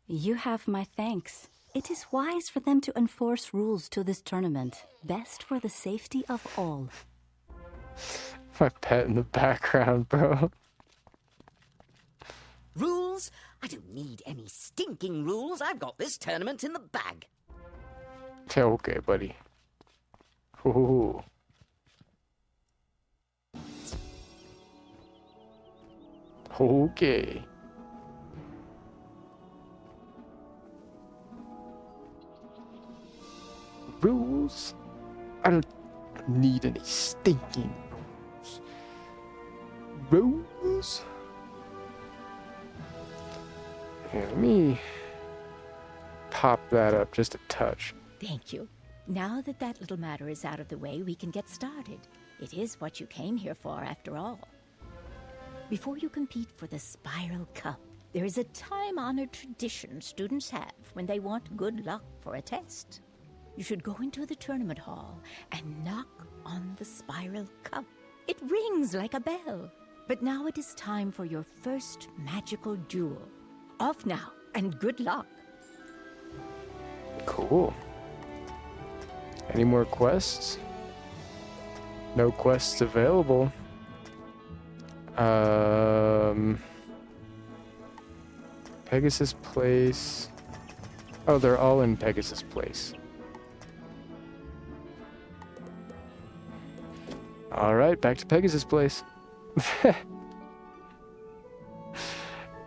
You have my thanks. It is wise for them to enforce rules to this tournament. Best for the safety of all. My pet in the background, bro. Rules? I don't need any stinking rules. I've got this tournament in the bag. Okay, buddy. Ooh. Okay. Rules? I don't need any stinking rules. Rules? Here, let me pop that up just a touch. Thank you. Now that that little matter is out of the way, we can get started. It is what you came here for, after all. Before you compete for the Spiral Cup, there is a time-honored tradition students have when they want good luck for a test. You should go into the tournament hall and knock on the Spiral Cup. It rings like a bell. But now it is time for your first magical duel. Off now, and good luck. Cool. Any more quests? No quests available. Pegasus Place. Oh, they're all in Pegasus Place. Alright, back to Pegasus Place.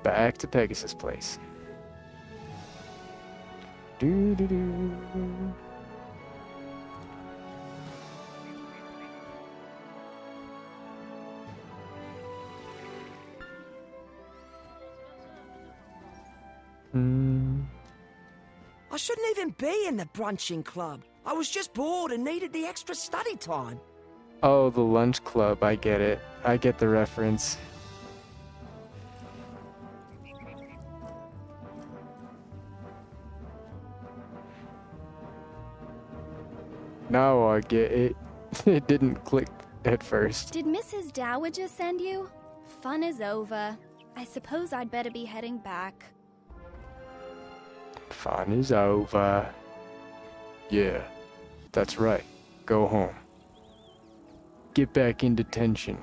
Back to Pegasus Place. Do-do-do. I shouldn't even be in the brunching club. I was just bored and needed the extra study time. Oh, the lunch club. I get it. I get the reference. Now I get it. It didn't click at first. Did Mrs. Dowager send you? Fun is over. I suppose I'd better be heading back. Fun is over. Yeah, that's right. Go home. Get back in detention.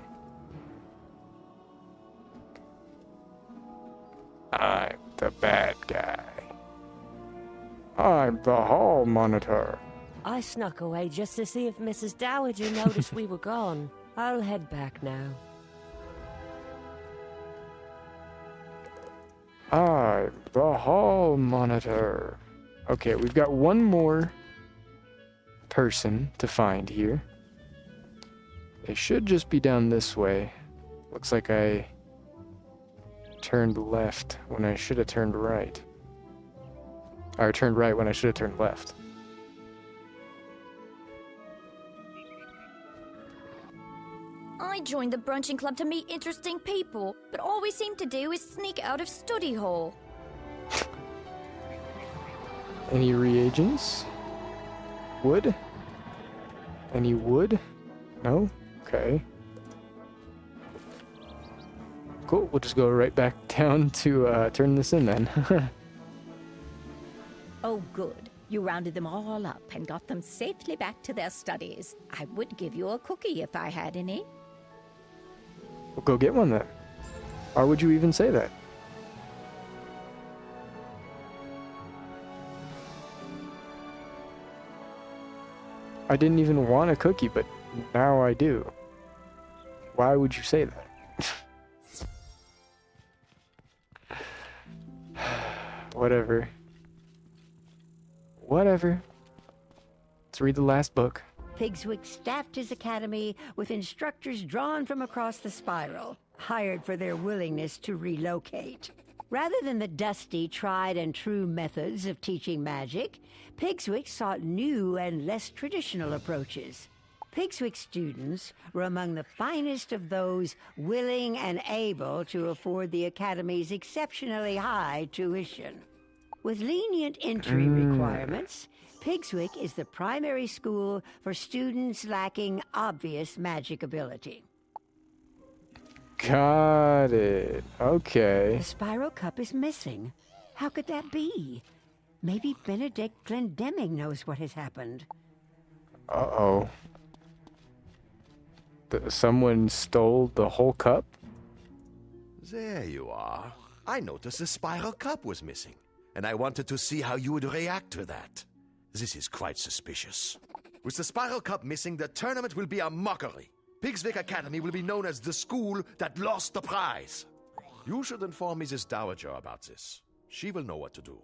I'm the bad guy. I'm the hall monitor. I snuck away just to see if Mrs. Dowager noticed we were gone. I'll head back now. I'm the hall monitor. Okay, we've got one more person to find here. They should just be down this way. Looks like I turned left when I should have turned right. Or turned right when I should have turned left. I joined the brunching club to meet interesting people, but all we seem to do is sneak out of study hall. Any reagents? Wood? Any wood? No? Okay. Cool, we'll just go right back down to turn this in then. Oh, good. You rounded them all up and got them safely back to their studies. I would give you a cookie if I had any. We'll go get one then. Or would you even say that? I didn't even want a cookie, but Now I do. Why would you say that? Whatever. Whatever. Let's read the last book. Pigswick staffed his academy with instructors drawn from across the spiral, hired for their willingness to relocate. Rather than the dusty, tried-and-true methods of teaching magic, Pigswick sought new and less traditional approaches. Pigswick students were among the finest of those willing and able to afford the academy's exceptionally high tuition. With lenient entry requirements, Pigswick is the primary school for students lacking obvious magic ability. Got it. Okay. The spiral cup is missing. How could that be? Maybe Benedict Glendemming knows what has happened. Uh-oh. Someone stole the whole cup? There you are. I noticed the spiral cup was missing, and I wanted to see how you would react to that. This is quite suspicious. With the spiral cup missing, the tournament will be a mockery. Pigswick Academy will be known as the school that lost the prize. You should inform Mrs. Dowager about this. She will know what to do.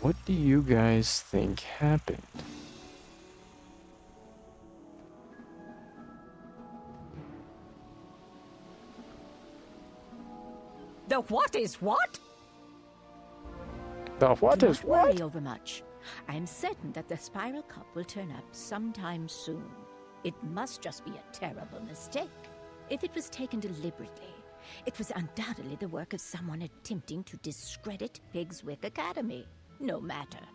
What do you guys think happened? The what is what? The what Do is not what? worry overmuch. I am certain that the spiral cup will turn up sometime soon. It must just be a terrible mistake. If it was taken deliberately, it was undoubtedly the work of someone attempting to discredit Pigswick Academy. No matter.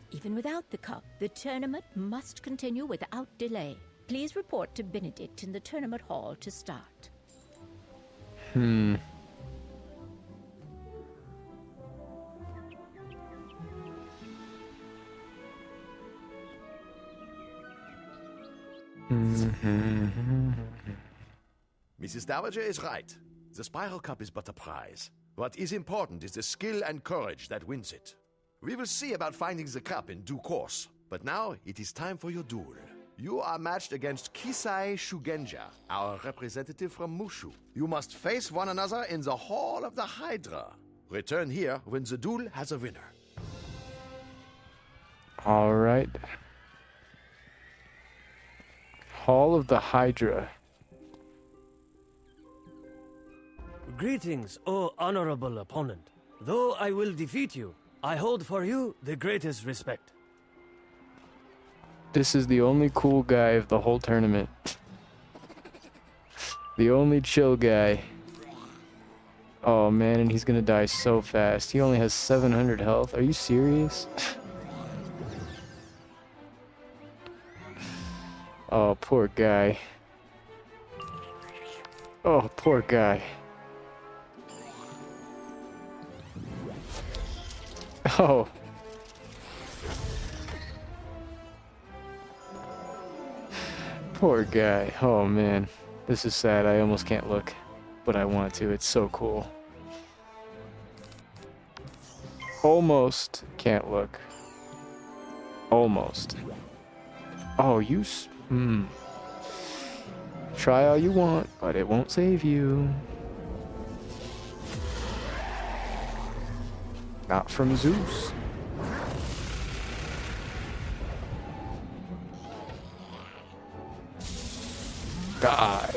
Even without the cup, the tournament must continue without delay. Please report to Benedict in the tournament hall to start. Mrs. Dowager is right. The spiral cup is but a prize. What is important is the skill and courage that wins it. We will see about finding the cup in due course. But now it is time for your duel. You are matched against Kisai Shugenja, our representative from Mushu. You must face one another in the Hall of the Hydra. Return here when the duel has a winner. All right. Hall of the Hydra. Greetings, O honorable opponent. Though I will defeat you, I hold for you the greatest respect. This is the only cool guy of the whole tournament. The only chill guy. Oh man, and he's gonna die so fast. He only has 700 health. Are you serious? Oh, poor guy. Oh, poor guy. Oh. Poor guy. Oh man. This is sad. I almost can't look. But I want to. It's so cool. Almost can't look. Almost. Oh, you... Try all you want, but it won't save you. Not from Zeus. Die.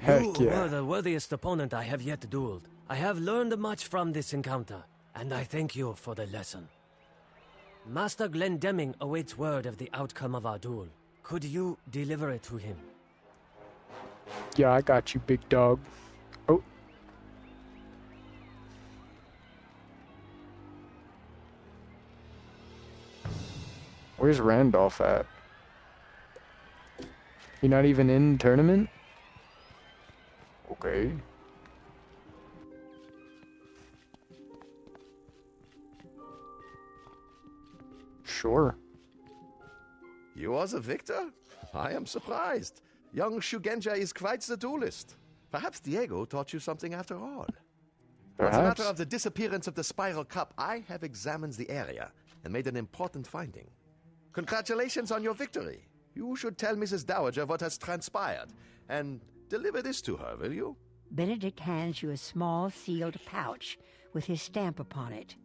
Heck You yeah. were the worthiest opponent I have yet dueled. I have learned much from this encounter, and I thank you for the lesson. Master Glendemming awaits word of the outcome of our duel. Could you deliver it to him? Yeah, I got you, big dog. Oh. Where's Randolph at? You're not even in the tournament? Okay. Sure. You are the victor? I am surprised. Young Shugenja is quite the duelist. Perhaps Diego taught you something after all. Perhaps. On the matter of the disappearance of the Spiral Cup, I have examined the area and made an important finding. Congratulations on your victory. You should tell Mrs. Dowager what has transpired, and deliver this to her, will you? Benedict hands you a small sealed pouch with his stamp upon it.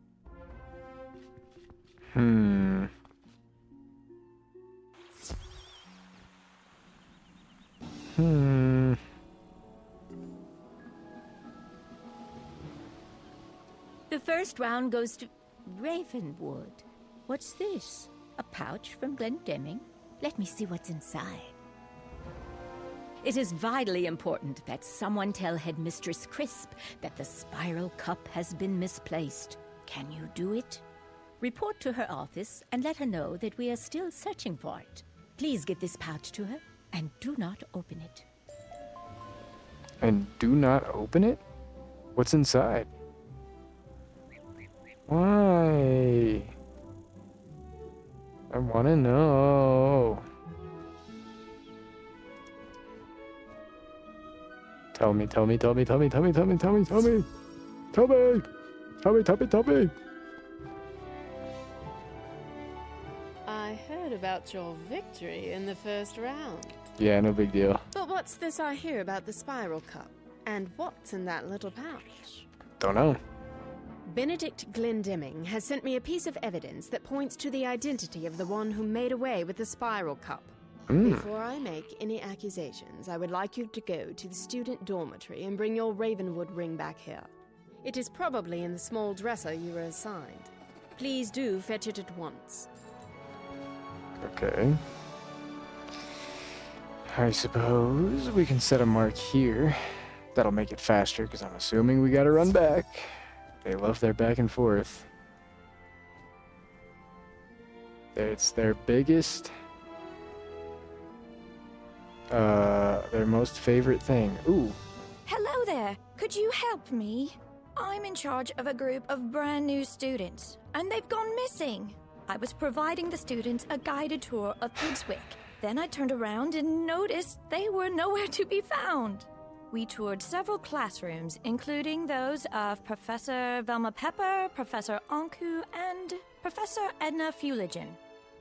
The first round goes to Ravenwood. What's this? A pouch from Glendemming? Let me see what's inside. It is vitally important that someone tell Headmistress Crisp that the Spiral Cup has been misplaced. Can you do it? Report to her office and let her know that we are still searching for it. Please give this pouch to her and do not open it. And do not open it? What's inside? Why? I want to know. Tell me. Tell me. I heard about your victory in the first round. Yeah, no big deal. But what's this I hear about the Spiral Cup? And what's in that little pouch? Don't know. Benedict Glendemming has sent me a piece of evidence that points to the identity of the one who made away with the Spiral Cup. Before I make any accusations, I would like you to go to the student dormitory and bring your Ravenwood ring back here. It is probably in the small dresser you were assigned. Please do fetch it at once. Okay. I suppose we can set a mark here. That'll make it faster, because I'm assuming we gotta run back. They love their back and forth. It's their biggest... their most favorite thing. Ooh. Hello there. Could you help me? I'm in charge of a group of brand new students, and they've gone missing. I was providing the students a guided tour of Pigswick. Then I turned around and noticed they were nowhere to be found. We toured several classrooms, including those of Professor Velma Pepper, Professor Anku, and Professor Edna Fuligen.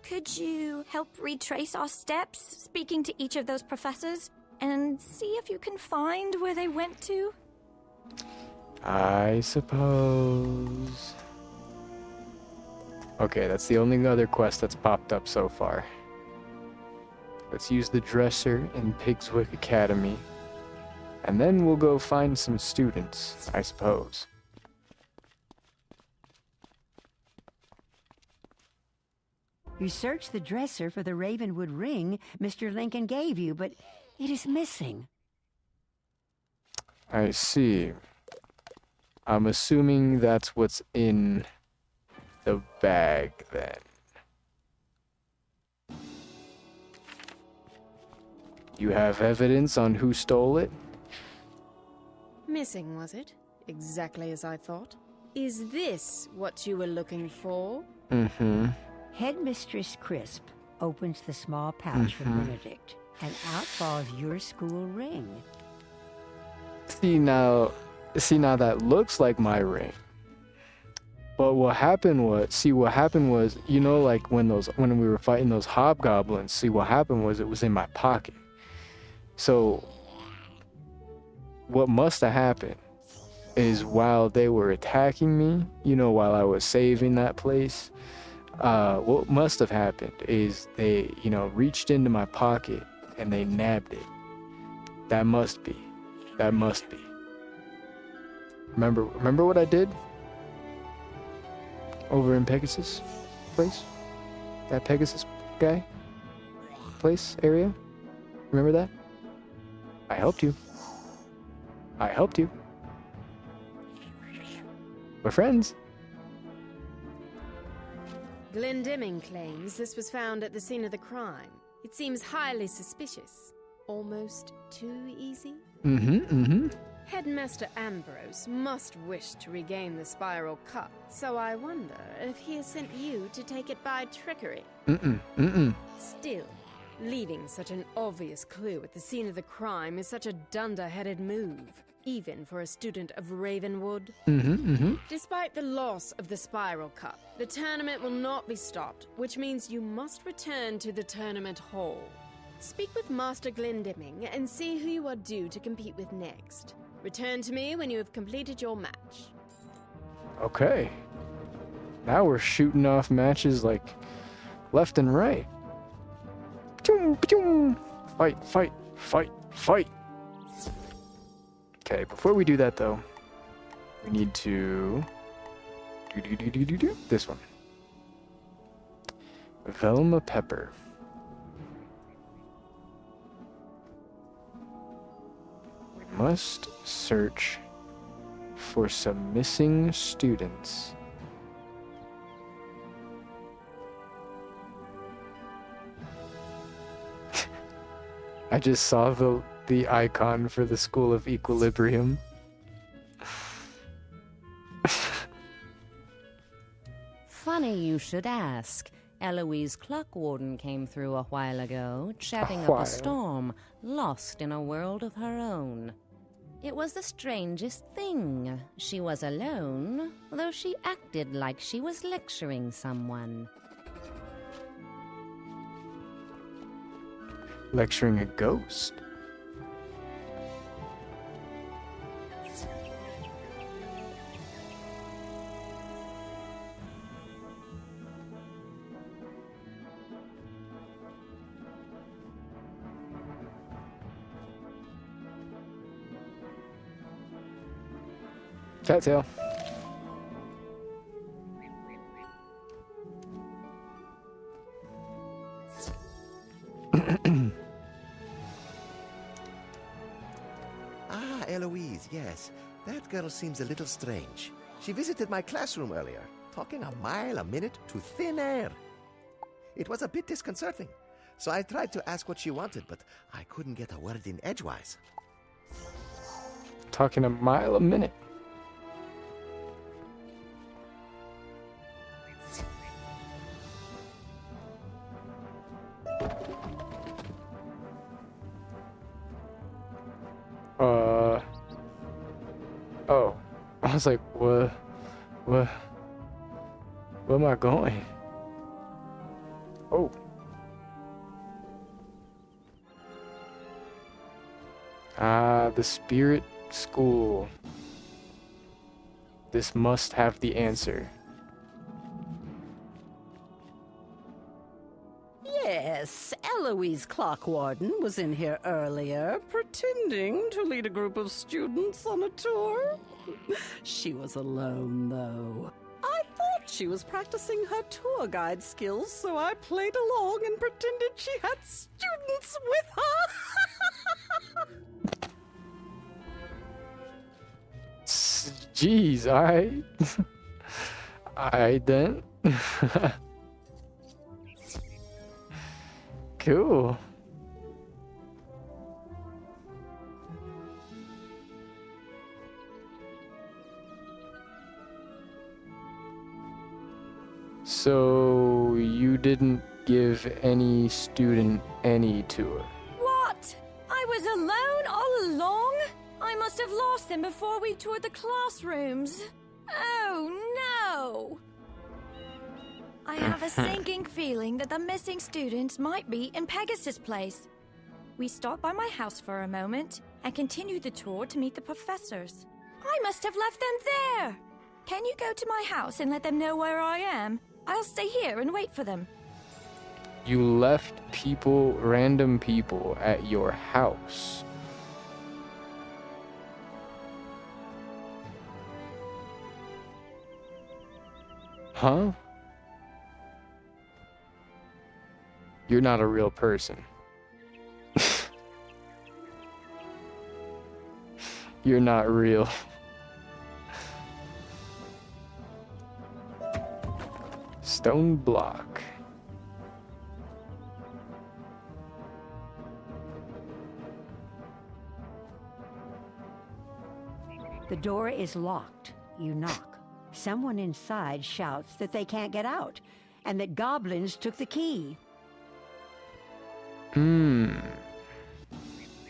Could you help retrace our steps, speaking to each of those professors, and see if you can find where they went to? I suppose. Okay, that's the only other quest that's popped up so far. Let's use the dresser in Pigswick Academy. And then we'll go find some students, I suppose. You searched the dresser for the Ravenwood ring Mr. Lincoln gave you, but it is missing. I see. I'm assuming that's what's in the bag, then. You have evidence on who stole it? Missing, was it? Exactly as I thought. Is this what you were looking for? Mm-hmm. Headmistress Crisp opens the small pouch for Benedict, and out falls your school ring. See now that looks like my ring. But what happened was, you know, like when we were fighting those hobgoblins, what happened was it was in my pocket. So what must have happened is while they were attacking me, you know, while I was saving that place, what must have happened is they, you know, reached into my pocket and they nabbed it. That must be. Remember what I did over in Pegasus place? That Pegasus guy place area? Remember that? I helped you. We're friends. Glendemming claims this was found at the scene of the crime. It seems highly suspicious. almost too easy? Headmaster Ambrose must wish to regain the Spiral Cup, so I wonder if he has sent you to take it by trickery. Still, leaving such an obvious clue at the scene of the crime is such a dunder-headed move, even for a student of Ravenwood. Despite the loss of the Spiral Cup, the tournament will not be stopped, which means you must return to the tournament hall. Speak with Master Glendemming and see who you are due to compete with next. Return to me when you have completed your match. Okay. Now we're shooting off matches like left and right. Fight, fight, fight, fight. Okay, before we do that though, we need to do this one. Velma Pepper. We must search for some missing students. I just saw the icon for the School of Equilibrium. Funny you should ask. Eloise Clockwarden came through a while ago, chatting up a storm, lost in a world of her own. It was the strangest thing. She was alone, though she acted like she was lecturing someone. Lecturing a ghost? Cattail. Ah, Eloise, yes. That girl seems a little strange. She visited my classroom earlier, talking a mile a minute to thin air. It was a bit disconcerting, so I tried to ask what she wanted, but I couldn't get a word in edgewise. Talking a mile a minute. Oh, I was like, where am I going? Oh. Ah, the Spirit School. This must have the answer. Yes, Eloise Clockwarden was in here earlier, pretending to lead a group of students on a tour. She was alone, though. I thought she was practicing her tour guide skills, so I played along and pretended she had students with her. Jeez, I then. Cool. So you didn't give any student any tour? What? I was alone all along? I must have lost them before we toured the classrooms. Oh no! I have a sinking feeling that the missing students might be in Pegasus Place. We stopped by my house for a moment and continued the tour to meet the professors. I must have left them there. Can you go to my house and let them know where I am? I'll stay here and wait for them. You left random people at your house. Huh? You're not a real person. You're not real. Stone block. The door is locked. You knock. Someone inside shouts that they can't get out, and that goblins took the key.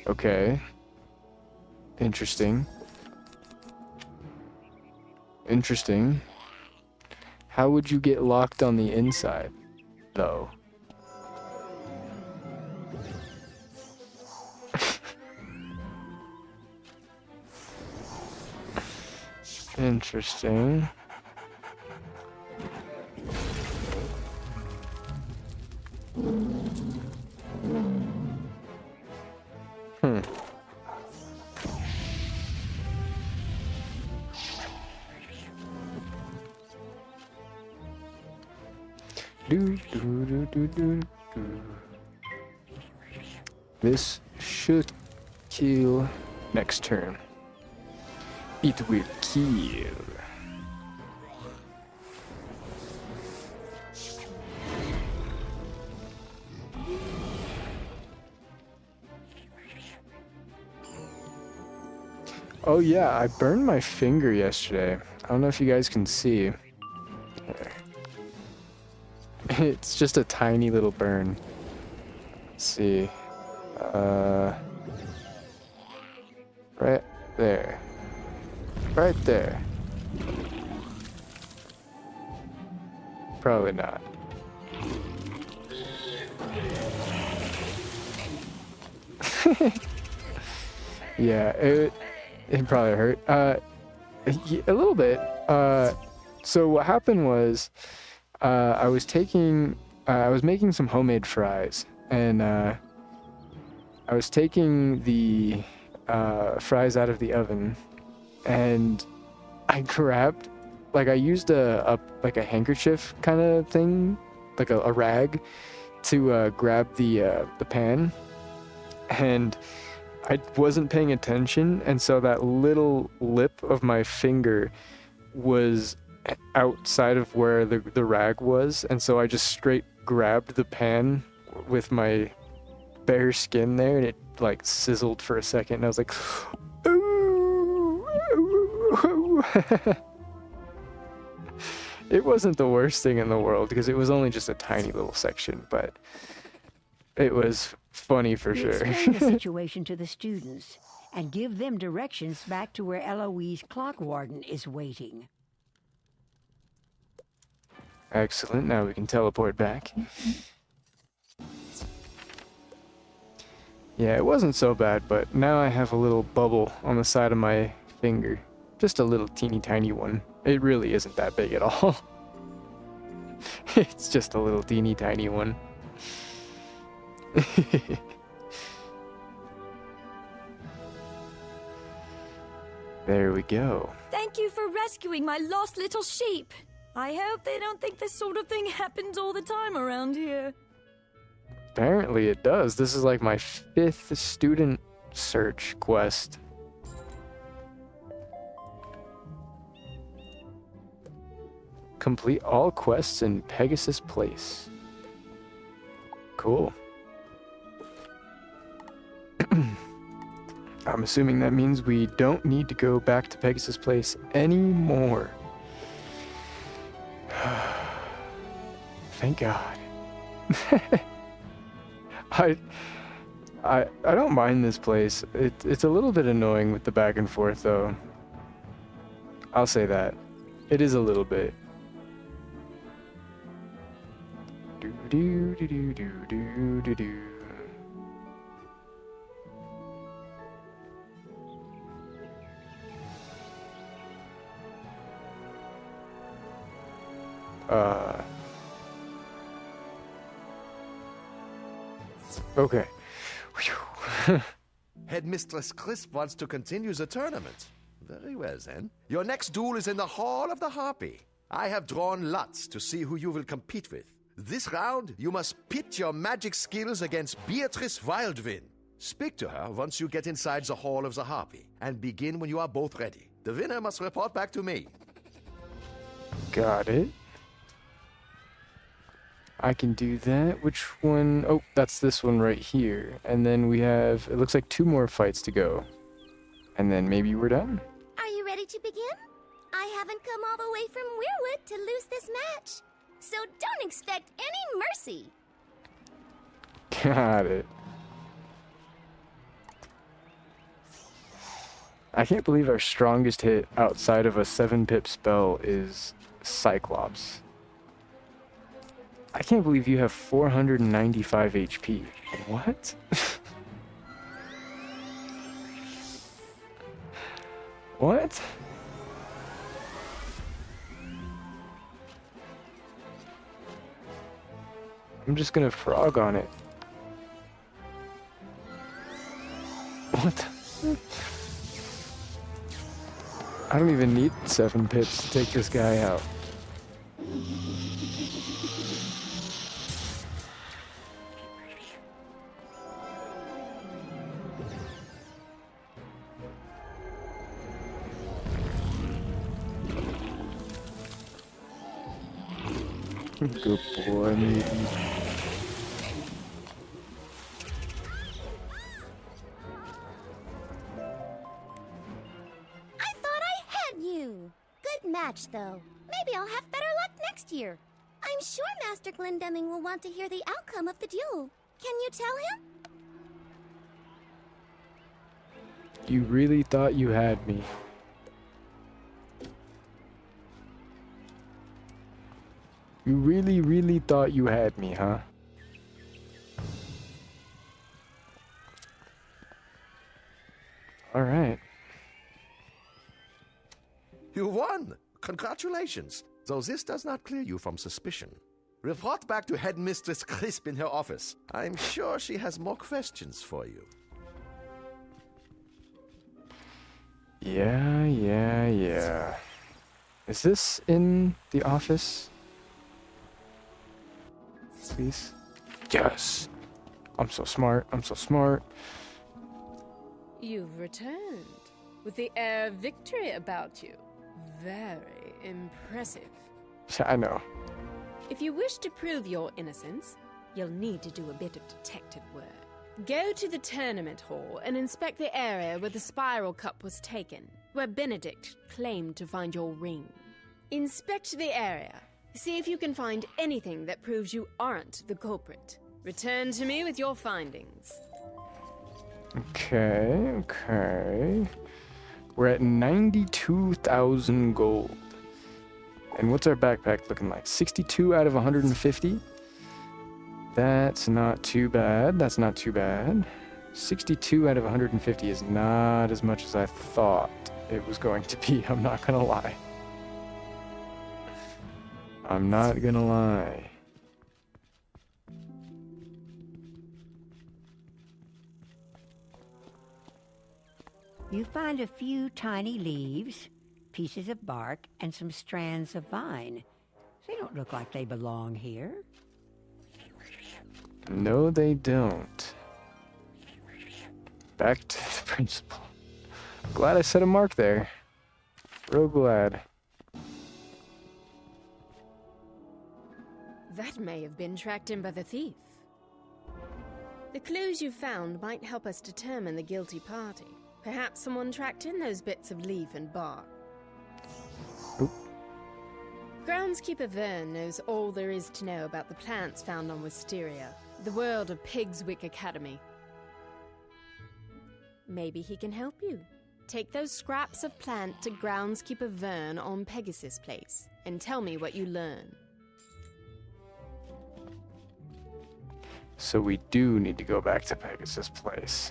Okay. Interesting. Interesting. How would you get locked on the inside, though? Interesting. This should kill next turn. It will kill. Oh yeah, I burned my finger yesterday. I don't know if you guys can see. There. It's just a tiny little burn. Let's see. Right there. Right there. Probably not. Yeah, it probably hurt. A little bit. So what happened was, I was making some homemade fries, and I was taking the fries out of the oven, and I grabbed, I used a handkerchief kind of thing, like a rag, to grab the pan, and I wasn't paying attention, and so that little lip of my finger was outside of where the rag was, and so I just straight grabbed the pan with my bare skin there, and it sizzled for a second, and I was like, ooh, ooh, ooh. It wasn't the worst thing in the world because it was only just a tiny little section, but it was funny for sure. Explain the situation to the students and give them directions back to where Eloise Clock Warden is waiting. Excellent, now we can teleport back. Yeah, it wasn't so bad, but now I have a little bubble on the side of my finger. Just a little teeny tiny one. It really isn't that big at all. It's just a little teeny tiny one. There we go. Thank you for rescuing my lost little sheep. I hope they don't think this sort of thing happens all the time around here. Apparently it does. This is like my 5th student search quest. Complete all quests in Pegasus Place. Cool. I'm assuming that means we don't need to go back to Pegasus Place anymore. Thank God. I don't mind this place. It's a little bit annoying with the back and forth, though. I'll say that. It is a little bit. Do do do do do do do do. Okay. Headmistress Crisp wants to continue the tournament. Very well, then. Your next duel is in the Hall of the Harpy. I have drawn lots to see who you will compete with. This round, you must pit your magic skills against Beatrice Wildwind. Speak to her once you get inside the Hall of the Harpy, and begin when you are both ready. The winner must report back to me. Got it. I can do that. Which one? Oh, that's this one right here. And then we have, it looks like 2 more fights to go. And then maybe we're done. Are you ready to begin? I haven't come all the way from Weirwood to lose this match, so don't expect any mercy. Got it. I can't believe our strongest hit outside of a 7-pip spell is Cyclops. I can't believe you have 495 HP. What? What? I'm just gonna frog on it. What? I don't even need 7 pips to take this guy out. Good boy, matey. I thought I had you. Good match, though. Maybe I'll have better luck next year. I'm sure Master Glendemming will want to hear the outcome of the duel. Can you tell him? You really thought you had me. You really, really thought you had me, huh? Alright. You won! Congratulations! Though this does not clear you from suspicion. Report back to Headmistress Crisp in her office. I'm sure she has more questions for you. Yeah. Is this in the office? Please? Yes! I'm so smart. You've returned, with the air of victory about you. Very impressive. I know. If you wish to prove your innocence, you'll need to do a bit of detective work. Go to the tournament hall and inspect the area where the spiral cup was taken, where Benedict claimed to find your ring. Inspect the area. See if you can find anything that proves you aren't the culprit. Return to me with your findings. Okay. We're at 92,000 gold. And what's our backpack looking like? 62 out of 150? That's not too bad. 62 out of 150 is not as much as I thought it was going to be. I'm not gonna lie. You find a few tiny leaves, pieces of bark, and some strands of vine. They don't look like they belong here. No, they don't. Back to the principal. Glad I set a mark there. Real glad. That may have been tracked in by the thief. The clues you found might help us determine the guilty party. Perhaps someone tracked in those bits of leaf and bark. Oop. Groundskeeper Vern knows all there is to know about the plants found on Wisteria, the world of Pigswick Academy. Maybe he can help you. Take those scraps of plant to Groundskeeper Vern on Pegasus Place, and tell me what you learn. So we do need to go back to Pegasus Place.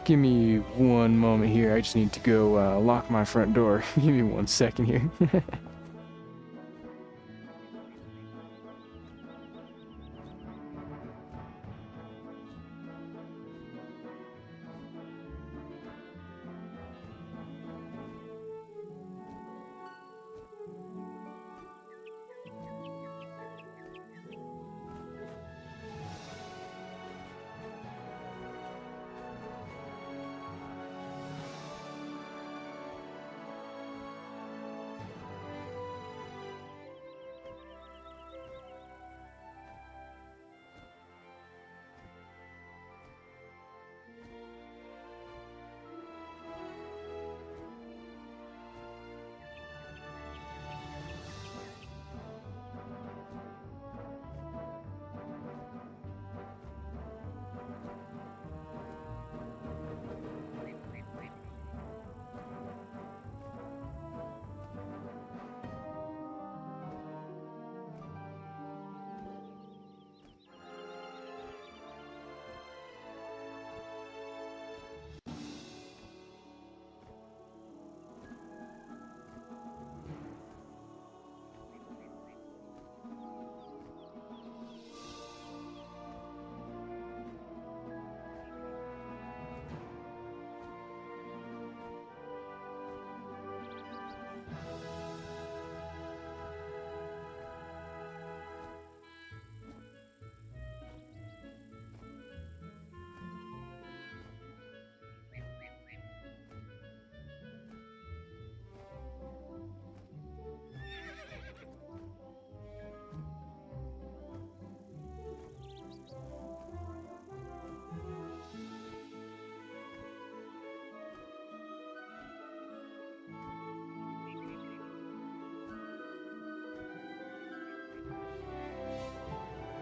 Give me one moment here. I just need to go lock my front door. Give me 1 second here.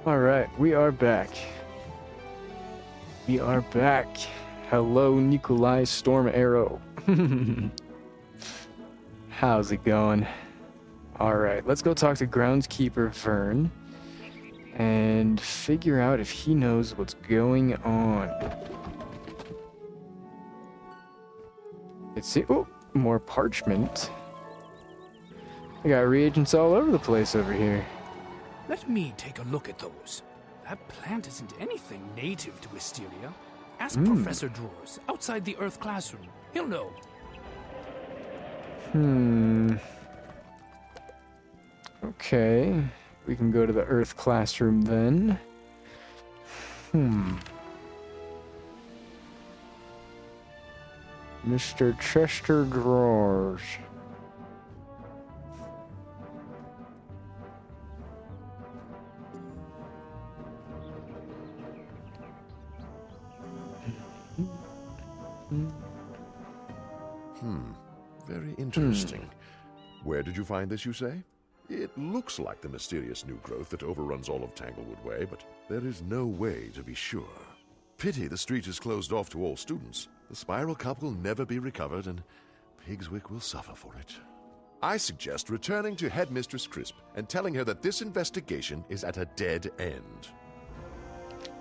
Alright, we are back. We are back. Hello, Nikolai Storm Arrow. How's it going? Alright, let's go talk to Groundskeeper Vern and figure out if he knows what's going on. Let's see. Oh, more parchment. I got reagents all over the place over here. Let me take a look at those. That plant isn't anything native to Wisteria. Ask Professor Drawers outside the Earth classroom. He'll know. Okay. We can go to the Earth classroom then. Mr. Chester Drawers. Very interesting. Where did you find this, you say? It looks like the mysterious new growth that overruns all of Tanglewood Way, but there is no way to be sure. Pity the street is closed off to all students. The Spiral Cup will never be recovered, and Pigswick will suffer for it. I suggest returning to Headmistress Crisp and telling her that this investigation is at a dead end.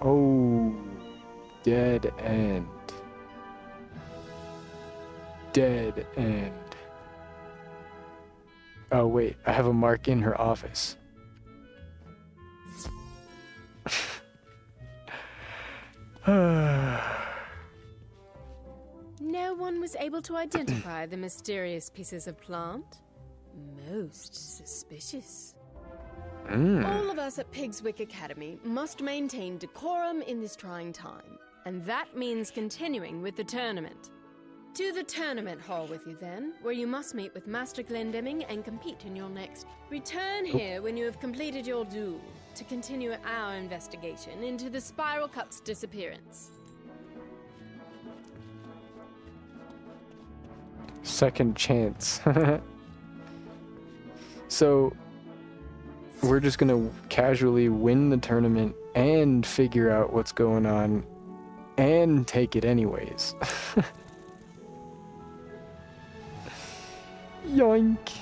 Oh, dead end. Dead end. Oh, wait, I have a mark in her office. No one was able to identify the mysterious pieces of plant? Most suspicious. All of us at Pigswick Academy must maintain decorum in this trying time, and that means continuing with the tournament. To the tournament hall with you then, where you must meet with Master Glendemming and compete in your next. Return here when you have completed your duel to continue our investigation into the Spiral Cup's disappearance. Second chance. So, we're just gonna casually win the tournament and figure out what's going on and take it anyways. Yoink.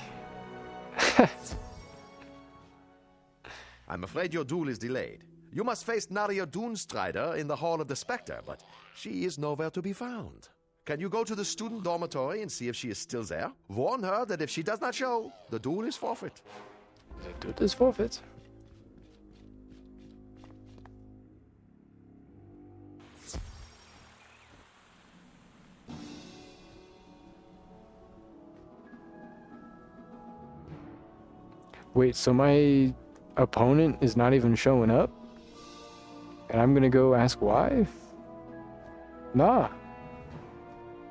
I'm afraid your duel is delayed. You must face Naria Doonstrider in the Hall of the Spectre, but she is nowhere to be found. Can you go to the student dormitory and see if she is still there? Warn her that if she does not show, the duel is forfeit. The duel is forfeit. Wait, so my opponent is not even showing up? And I'm gonna go ask why? Nah.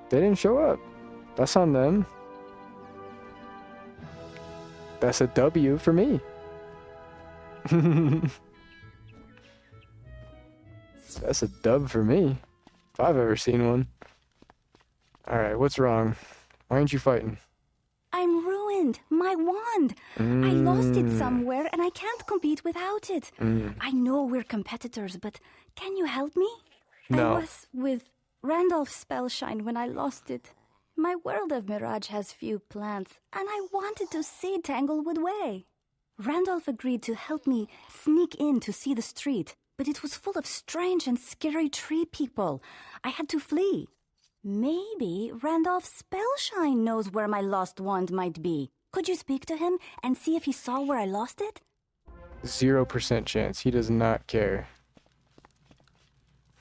They didn't show up. That's on them. That's a W for me. That's a dub for me. If I've ever seen one. Alright, what's wrong? Why aren't you fighting? I'm ruined. My wand. I lost it somewhere and I can't compete without it. I know we're competitors, but can you help me? No. I was with Randolph Spellshine when I lost it. My world of Mirage has few plants, and I wanted to see Tanglewood Way. Randolph agreed to help me sneak in to see the street, but it was full of strange and scary tree people. I had to flee. Maybe Randolph Spellshine knows where my lost wand might be. Could you speak to him and see if he saw where I lost it? 0% chance. He does not care.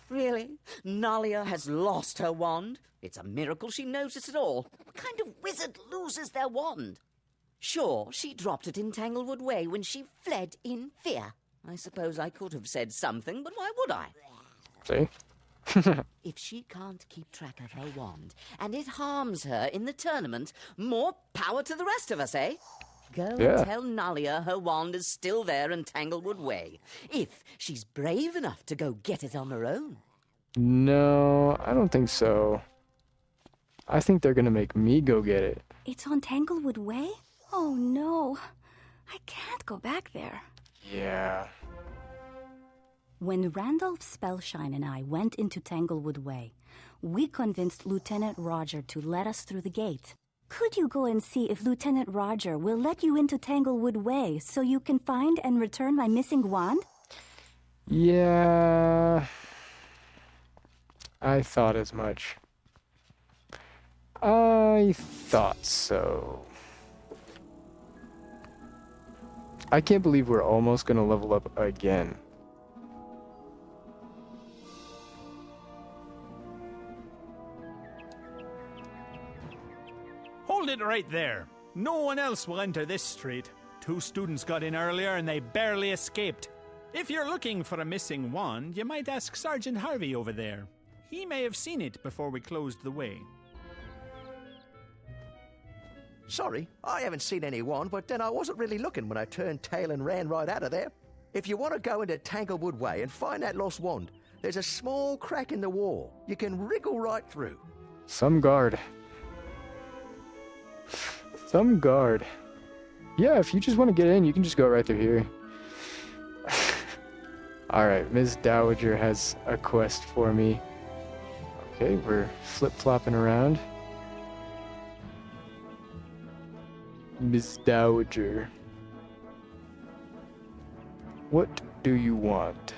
Really? Nalia has lost her wand? It's a miracle she noticed at all. What kind of wizard loses their wand? Sure, she dropped it in Tanglewood Way when she fled in fear. I suppose I could have said something, but why would I? See? If she can't keep track of her wand, and it harms her in the tournament, more power to the rest of us, eh? Go and tell Nalia her wand is still there in Tanglewood Way, if she's brave enough to go get it on her own. No, I don't think so. I think they're gonna make me go get it. It's on Tanglewood Way? Oh no. I can't go back there. Yeah. When Randolph Spellshine and I went into Tanglewood Way, we convinced Lieutenant Roger to let us through the gate. Could you go and see if Lieutenant Roger will let you into Tanglewood Way so you can find and return my missing wand? Yeah, I thought as much. I thought so. I can't believe we're almost gonna level up again. Hold it right there. No one else will enter this street. 2 students got in earlier and they barely escaped. If you're looking for a missing wand, you might ask Sergeant Harvey over there. He may have seen it before we closed the way. Sorry, I haven't seen any wand, but then I wasn't really looking when I turned tail and ran right out of there. If you want to go into Tanglewood Way and find that lost wand, there's a small crack in the wall. You can wriggle right through. Some guard. Some guard. Yeah, if you just want to get in, you can just go right through here. Alright, Ms. Dowager has a quest for me. Okay, we're flip-flopping around. Ms. Dowager. What do you want?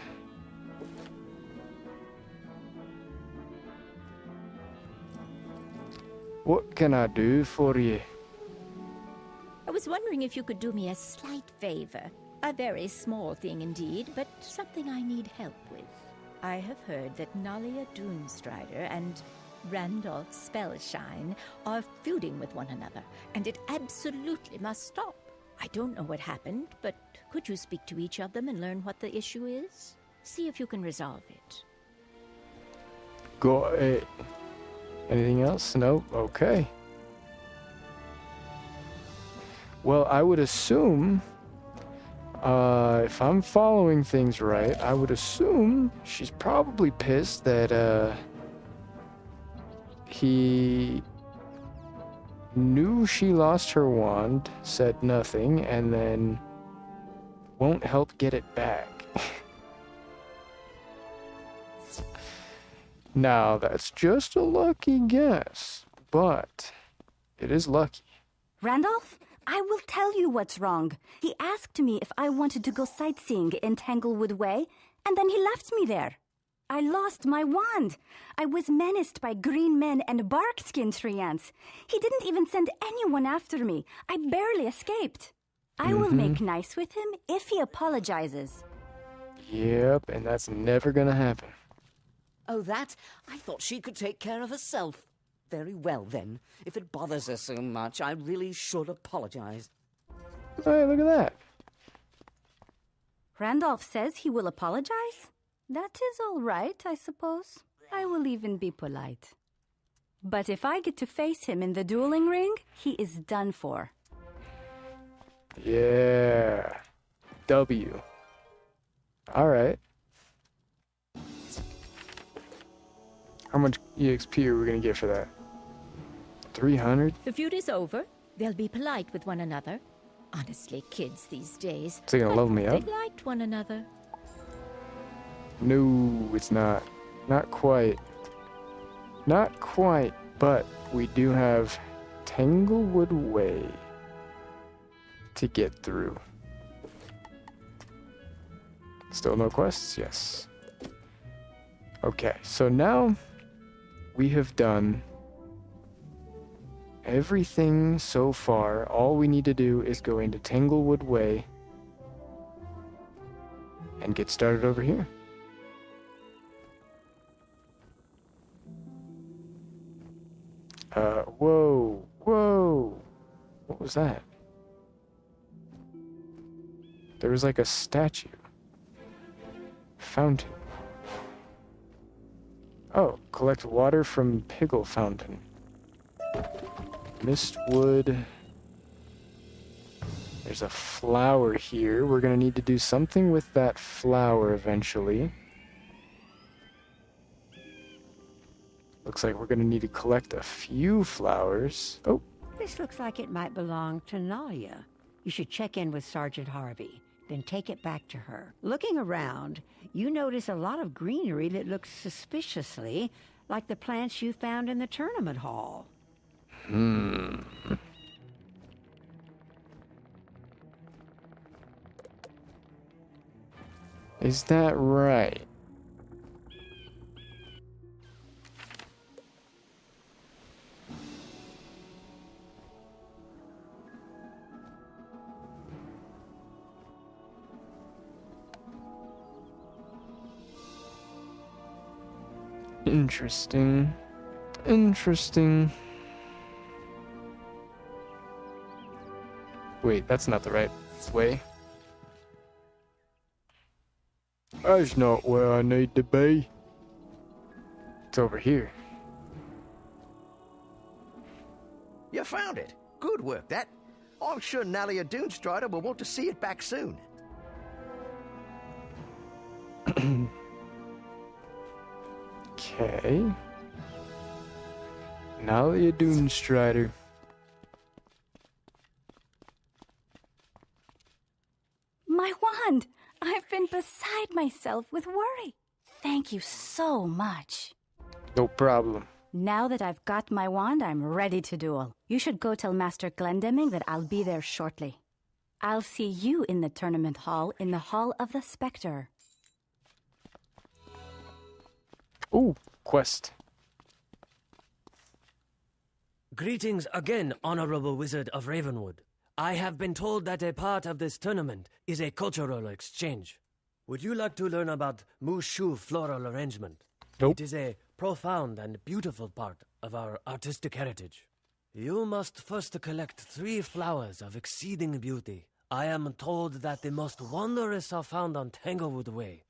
What can I do for you? I was wondering if you could do me a slight favor. A very small thing indeed, but something I need help with. I have heard that Nalia Doomstrider and Randolph Spellshine are feuding with one another, and it absolutely must stop. I don't know what happened, but could you speak to each of them and learn what the issue is? See if you can resolve it. Got it. Anything else? No? Okay. Well, I would assume, if I'm following things right, I would assume she's probably pissed that, he knew she lost her wand, said nothing, and then won't help get it back. Now, that's just a lucky guess, but it is lucky. Randolph, I will tell you what's wrong. He asked me if I wanted to go sightseeing in Tanglewood Way, and then he left me there. I lost my wand. I was menaced by green men and barkskin treants. He didn't even send anyone after me. I barely escaped. I will make nice with him if he apologizes. Yep, and that's never gonna happen. Oh, that? I thought she could take care of herself. Very well, then. If it bothers her so much, I really should apologize. Hey, look at that. Randolph says he will apologize? That is all right, I suppose. I will even be polite. But if I get to face him in the dueling ring, he is done for. Yeah. W. Alright. How much EXP are we gonna get for that? 300? The feud is over. They'll be polite with one another. Honestly, kids these days. Is he gonna level me up? They liked one another. No, it's not. Not quite. Not quite, but we do have Tanglewood Way to get through. Still no quests? Yes. Okay, so now we have done everything so far. All we need to do is go into Tanglewood Way and get started over here. Whoa, whoa. What was that? There was like a statue. Fountain. Oh, collect water from Piggle Fountain. Mistwood. There's a flower here. We're gonna need to do something with that flower eventually. Looks like we're gonna need to collect a few flowers. Oh. This looks like it might belong to Nalia. You should check in with Sergeant Harvey. then take it back to her. Looking around, you notice a lot of greenery that looks suspiciously like the plants you found in the tournament hall. Is that right? Interesting. Interesting. Wait, that's not the right way. That's not where I need to be. It's over here. You found it. Good work, that. I'm sure Nalia Doonstrider will want to see it back soon. Okay. Nalia Doonstrider. My wand! I've been beside myself with worry. Thank you so much. No problem. Now that I've got my wand, I'm ready to duel. You should go tell Master Glendemming that I'll be there shortly. I'll see you in the tournament hall in the Hall of the Spectre. Ooh, quest. Greetings again, Honorable Wizard of Ravenwood. I have been told that a part of this tournament is a cultural exchange. Would you like to learn about Mushu floral arrangement? Nope. It is a profound and beautiful part of our artistic heritage. You must first collect 3 flowers of exceeding beauty. I am told that the most wondrous are found on Tanglewood Way.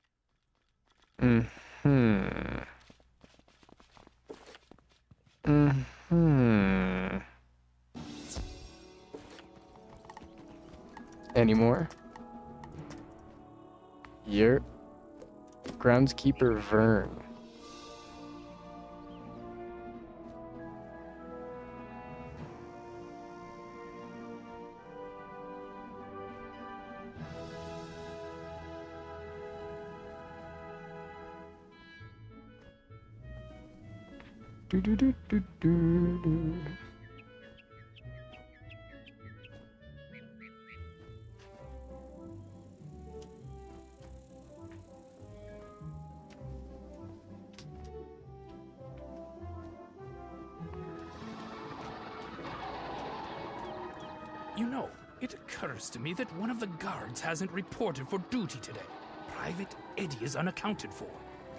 Any more? Yep. Groundskeeper Vern. Do do do do do do. You know, it occurs to me that one of the guards hasn't reported for duty today. Private Eddie is unaccounted for.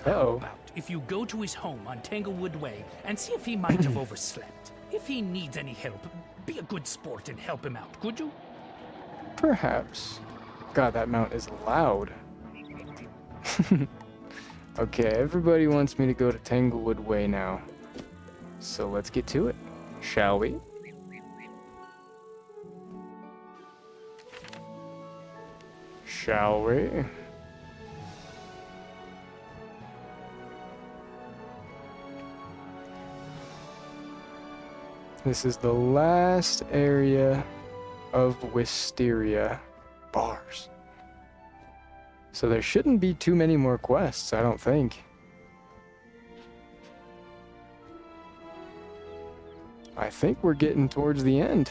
How Uh-oh. about if you go to his home on Tanglewood Way and see if he might have overslept? If he needs any help, be a good sport and help him out, could you? Perhaps. God, that mount is loud. Okay, everybody wants me to go to Tanglewood Way now. So let's get to it, shall we? Shall we? This is the last area of Wisteria bars. So there shouldn't be too many more quests, I don't think. I think we're getting towards the end.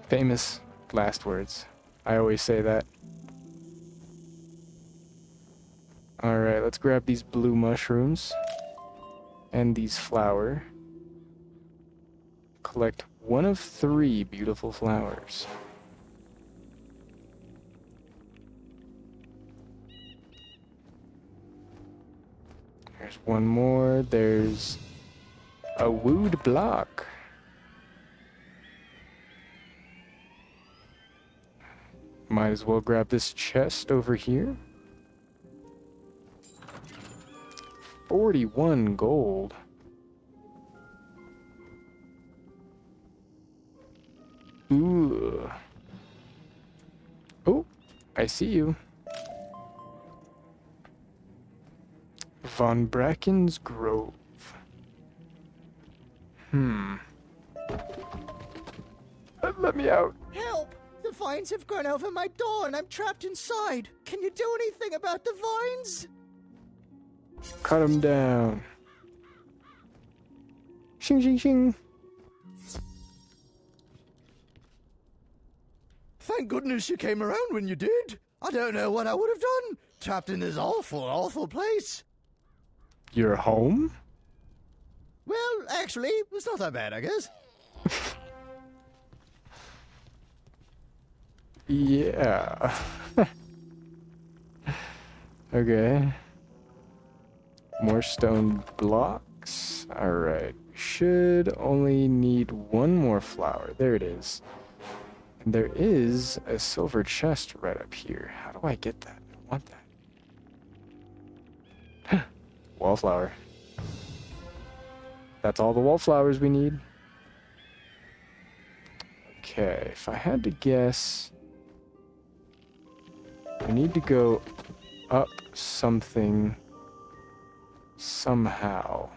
Famous last words. I always say that. Alright, let's grab these blue mushrooms and these flower. Collect one of 3 beautiful flowers. There's one more. There's a wooed block. Might as well grab this chest over here. 41 gold. Ooh. Oh, I see you. Von Bracken's Grove. Let me out. Help! The vines have grown over my door and I'm trapped inside. Can you do anything about the vines? Cut him down. Shing, shing, shing. Thank goodness you came around when you did. I don't know what I would have done. Trapped in this awful, awful place. You're home? Well, actually, it's not that bad, I guess. Yeah. Okay. More stone blocks. Alright. Should only need one more flower. There it is. And there is a silver chest right up here. How do I get that? I want that. Wallflower. That's all the wallflowers we need. Okay, if I had to guess, I need to go up something somehow.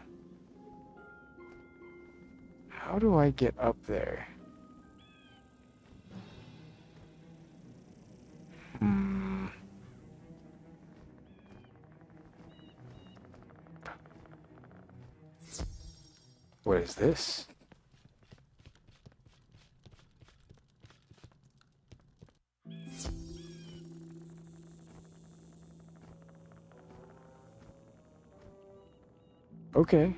How do I get up there? What is this? Okay.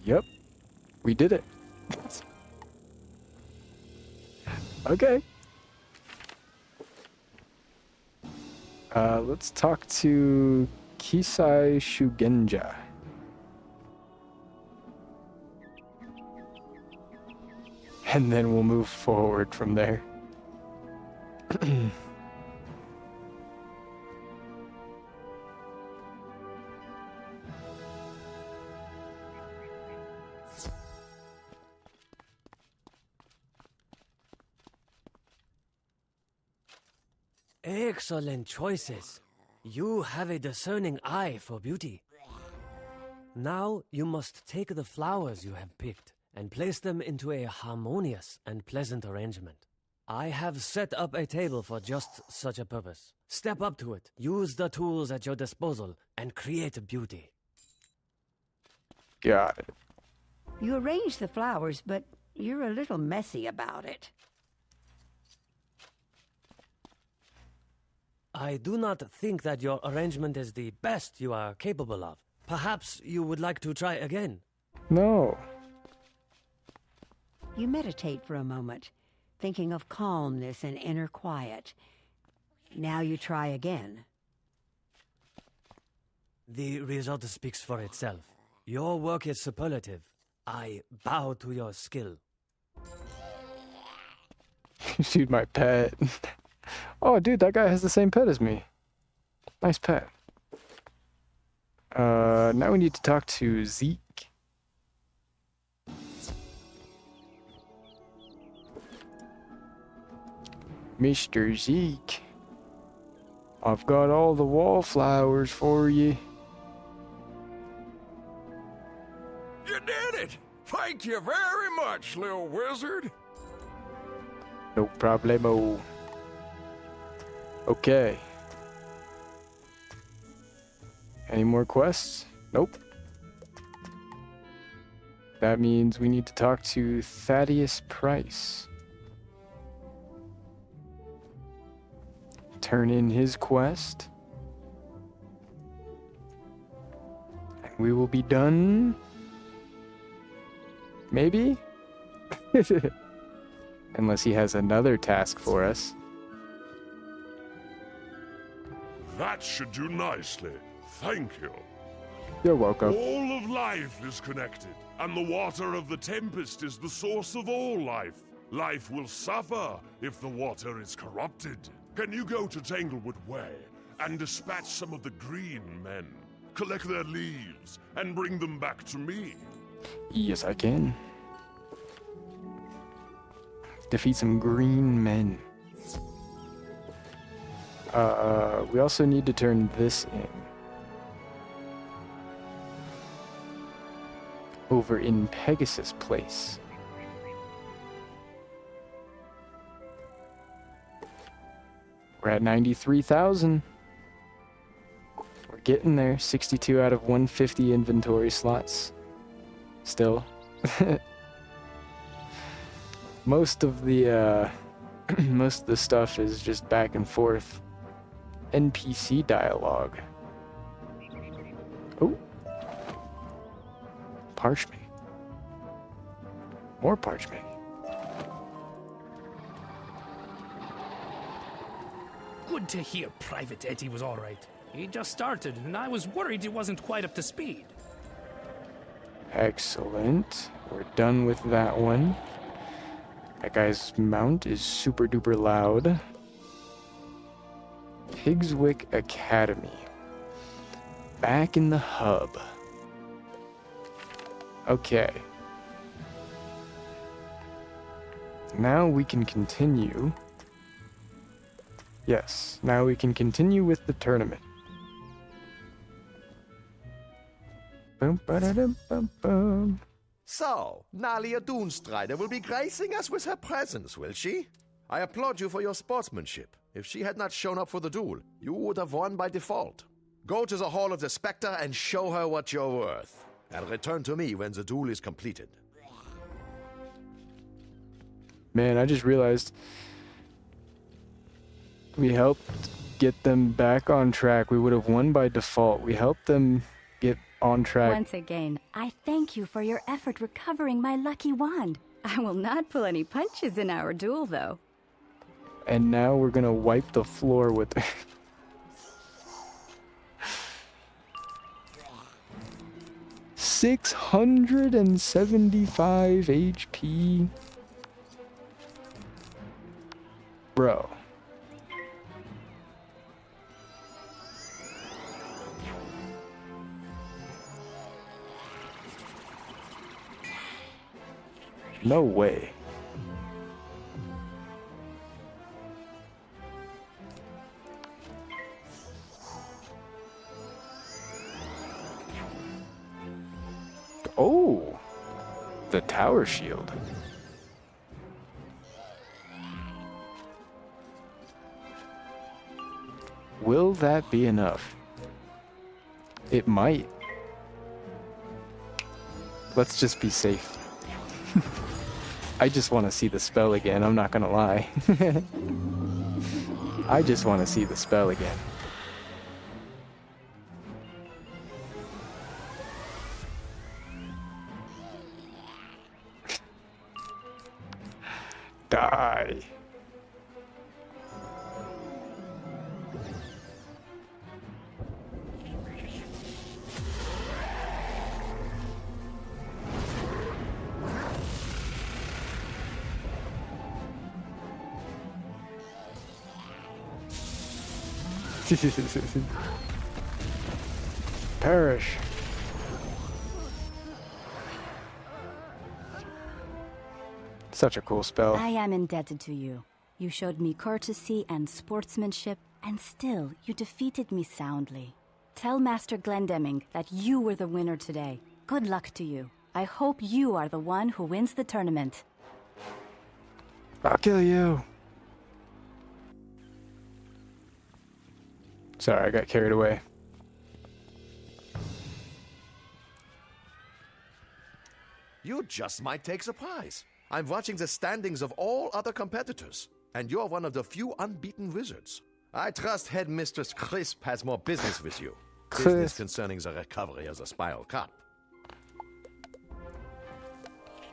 Yep. We did it. Okay. Let's talk to Kisai Shugenja. And then we'll move forward from there. Excellent choices. You have a discerning eye for beauty. Now you must take the flowers you have picked and place them into a harmonious and pleasant arrangement. I have set up a table for just such a purpose. Step up to it, use the tools at your disposal, and create beauty. Got it. You arrange the flowers, but you're a little messy about it. I do not think that your arrangement is the best you are capable of. Perhaps you would like to try again. No. You meditate for a moment, thinking of calmness and inner quiet. Now you try again. The result speaks for itself. Your work is superlative. I bow to your skill. Shoot my pet. Oh, dude, that guy has the same pet as me. Nice pet. Now we need to talk to Zeke. Mr. Zeke, I've got all the wallflowers for you. You did it! Thank you very much, little wizard. No problemo. Okay. Any more quests? Nope. That means we need to talk to Thaddeus Price. Turn in his quest. And we will be done. Maybe? Unless he has another task for us. That should do nicely. Thank you. You're welcome. All of life is connected, and the water of the tempest is the source of all life. Life will suffer if the water is corrupted. Can you go to Tanglewood Way and dispatch some of the green men? Collect their leaves and bring them back to me. Yes, I can. Defeat some green men. We also need to turn this in. over in Pegasus Place. We're at 93,000. We're getting there. 62 out of 150 inventory slots. Still. Most of the stuff is just back and forth NPC dialogue. Oh. Parchment. More parchment. Good to hear Private Eddie was all right. He just started, and I was worried he wasn't quite up to speed. Excellent. We're done with that one. That guy's mount is super duper loud. Pigswick Academy. Back in the hub. Okay. Now we can continue. Yes, now we can continue with the tournament. Boom, ba-da-dum, bum, bum. So, Nalia Doonstrider will be gracing us with her presence, will she? I applaud you for your sportsmanship. If she had not shown up for the duel, you would have won by default. Go to the Hall of the Spectre and show her what you're worth. And return to me when the duel is completed. Man, I just realized we helped get them back on track. We would have won by default. We helped them get on track. Once again, I thank you for your effort recovering my lucky wand. I will not pull any punches in our duel, though. And now we're gonna wipe the floor with 675 HP. Bro. No way. Oh, the tower shield. Will that be enough? It might. Let's just be safe. I just want to see the spell again, I'm not gonna lie. I just want to see the spell again. Die. Perish. Such a cool spell. I am indebted to you. You showed me courtesy and sportsmanship, and still you defeated me soundly. Tell Master Glendemming that you were the winner today. Good luck to you. I hope you are the one who wins the tournament. I'll kill you. Sorry, I got carried away. You just might take the prize. I'm watching the standings of all other competitors, and you're one of the few unbeaten wizards. I trust Headmistress Crisp has more business with you. Business concerning the recovery of the Spiral Cup.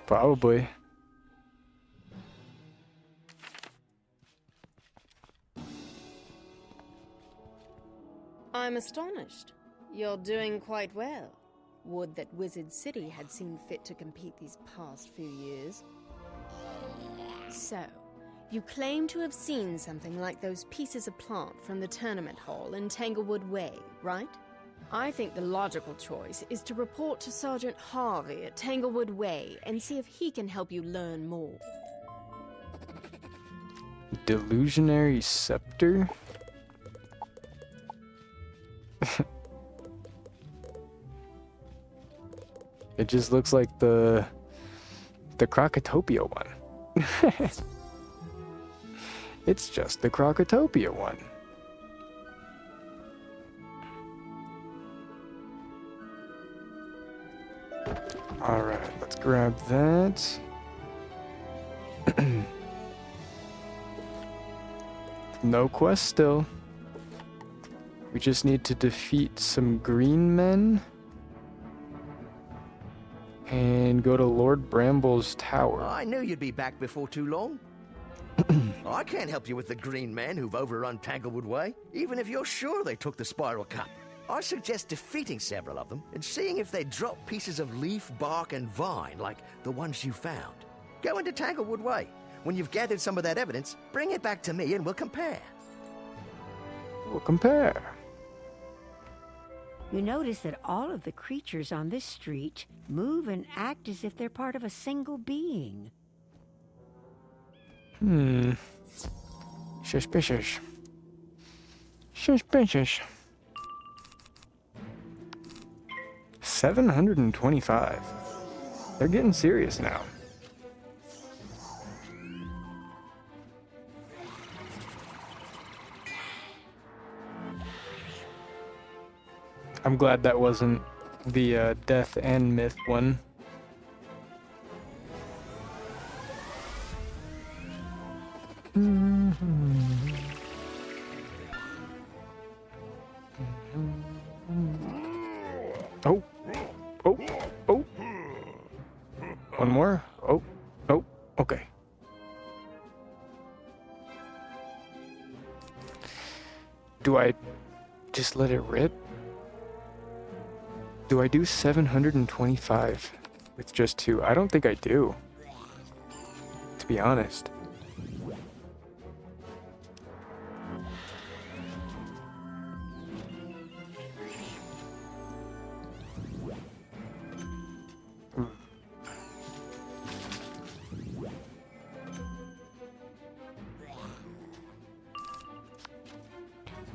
Probably. I'm astonished. You're doing quite well. Would that Wizard City had seen fit to compete these past few years. So, you claim to have seen something like those pieces of plant from the tournament hall in Tanglewood Way, right? I think the logical choice is to report to Sergeant Harvey at Tanglewood Way and see if he can help you learn more. Delusionary Scepter? It just looks like the Crocotopia one. It's just the Crocotopia one. Alright, let's grab that. No quest still. We just need to defeat some green men and go to Lord Bramble's tower. I knew you'd be back before too long. I can't help you with the green men who've overrun Tanglewood Way, even if you're sure they took the Spiral Cup. I suggest defeating several of them and seeing if they drop pieces of leaf, bark, and vine like the ones you found. Go into Tanglewood Way. When you've gathered some of that evidence, bring it back to me and we'll compare. We'll compare. You notice that all of the creatures on this street move and act as if they're part of a single being. Suspicious. Suspicious. 725. They're getting serious now. I'm glad that wasn't the death and myth one. Oh, oh, oh. One more. Oh, oh, okay. Do I just let it rip? Do I do 725 with just 2? I don't think I do, to be honest.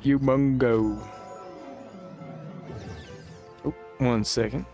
Humongo. Oh, 1 second.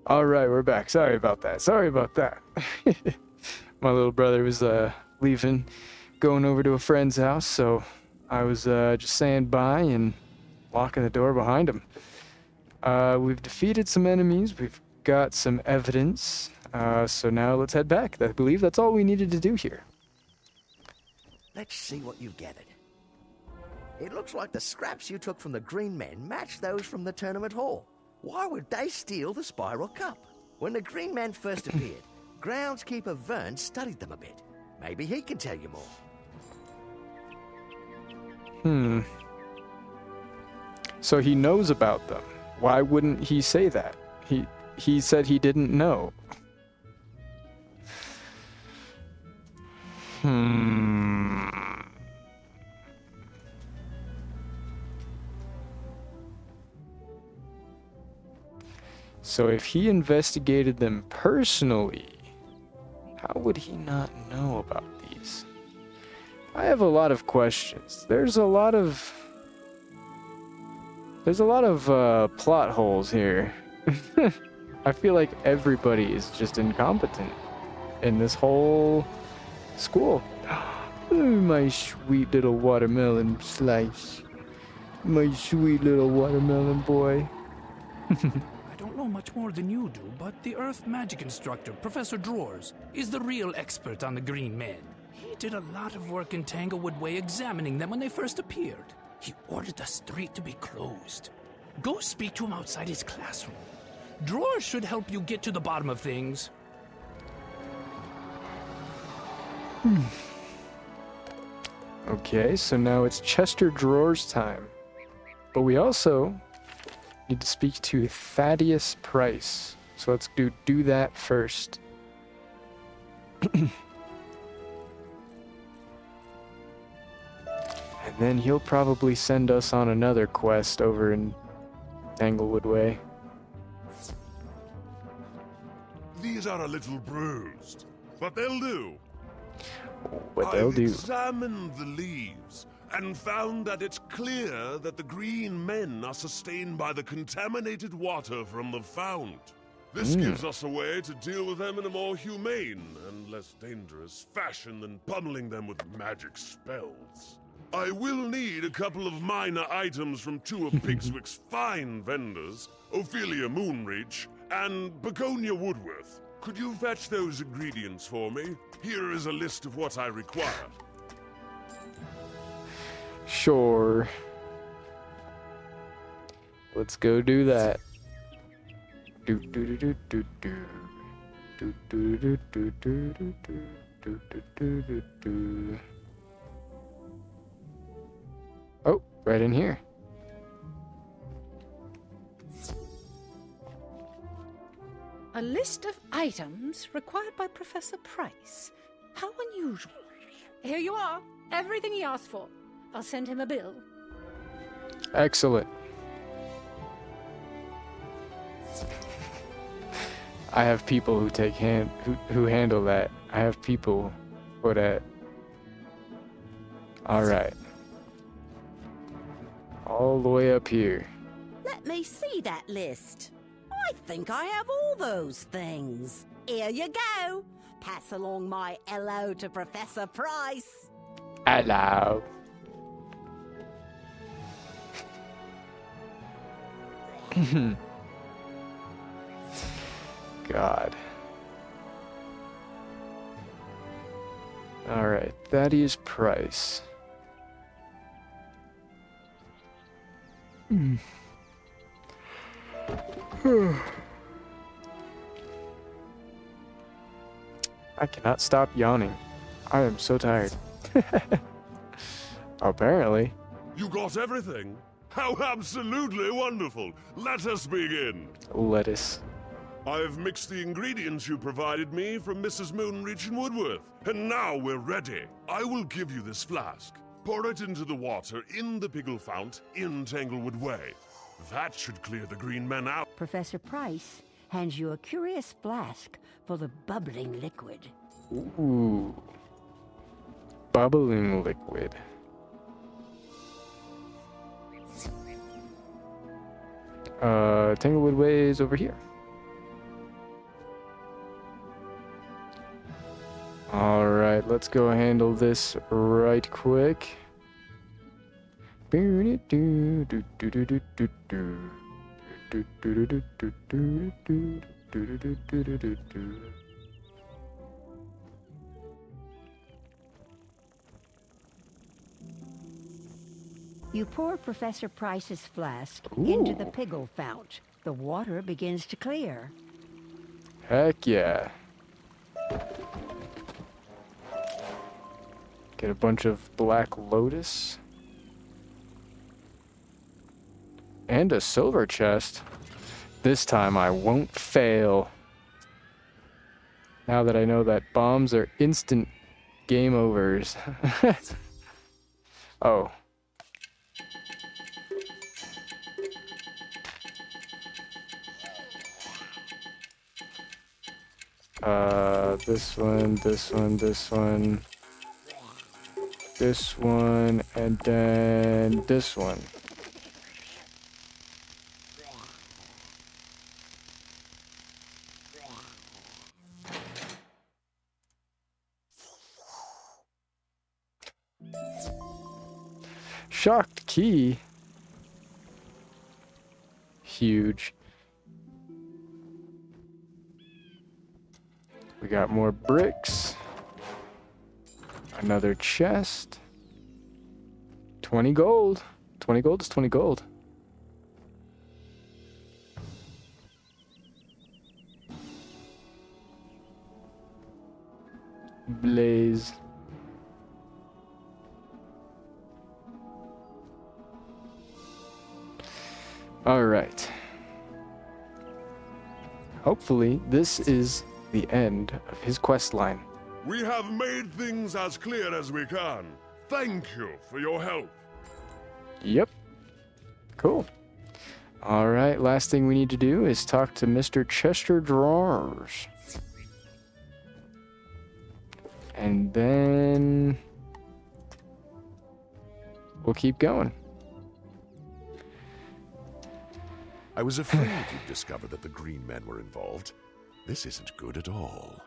All right, we're back. Sorry about that. Sorry about that. My little brother was leaving, going over to a friend's house, so I was just saying bye and locking the door behind him. We've defeated some enemies. We've got some evidence. So now let's head back. I believe that's all we needed to do here. Let's see what you've gathered. It looks like the scraps you took from the Green Men match those from the tournament hall. Why would they steal the Spiral Cup? When the Green Men first appeared, groundskeeper Vern studied them a bit. Maybe he can tell you more. So he knows about them. Why wouldn't he say that? He said he didn't know. So if he investigated them personally, how would he not know about these? I have a lot of questions. There's a lot of plot holes here. I feel like everybody is just incompetent in this whole school. Oh, my sweet little watermelon slice. My sweet little watermelon boy. I don't know much more than you do, but the Earth magic instructor, Professor Drawers, is the real expert on the Green Men. He did a lot of work in Tanglewood Way examining them when they first appeared. He ordered the street to be closed. Go speak to him outside his classroom. Drawers should help you get to the bottom of things. Okay, so now it's Chester Drawers time. But we also need to speak to Thaddeus Price. So let's do that first. And then he'll probably send us on another quest over in Tanglewood Way. These are a little bruised, but they'll do. What they'll do. I've examined the leaves and found that it's clear that the Green Men are sustained by the contaminated water from the fount. This gives us a way to deal with them in a more humane and less dangerous fashion than pummeling them with magic spells. I will need a couple of minor items from two of Pigswick's fine vendors, Ophelia Moonreach and Begonia Woodworth. Could you fetch those ingredients for me? Here is a list of what I require. Sure. Let's go do that. Do do do do do do do do do do do do do do do. Oh, right in here. A list of items required by Professor Price. How unusual. Here you are. Everything he asked for. I'll send him a bill. Excellent. I have people who take who handle that. I have people for that. All right. All the way up here. Let me see that list. I think I have all those things. Here you go. Pass along my hello to Professor Price. Hello. God. All right, Thaddeus Price. I cannot stop yawning. I am so tired. Apparently. You got everything? How absolutely wonderful! Let us begin. Lettuce. I've mixed the ingredients you provided me from Mrs. Moonreach and Woodworth, and now we're ready. I will give you this flask. Pour it into the water in the Piggle Fount in Tanglewood Way. That should clear the Green Men out. Professor Price hands you a curious flask full of bubbling liquid. Ooh. Bubbling liquid. Tanglewood Way is over here. let's go handle this right quick. You pour Professor Price's flask into the Piggle fount. The water begins to clear. Heck yeah. Get a bunch of Black Lotus. And a silver chest. This time I won't fail. Now that I know that bombs are instant game overs. Oh. This one, this one, this one. This one, and then this one. Shocked key. Huge. We got more bricks. Another chest. 20 gold. 20 gold is 20 gold. Blaze. All right. Hopefully, this is the end of his quest line. We have made things as clear as we can. Thank you for your help. Yep. Cool. All right, last thing we need to do is talk to Mr. Chester Drawers. And then we'll keep going. I was afraid you'd discover that the Green Men were involved. This isn't good at all.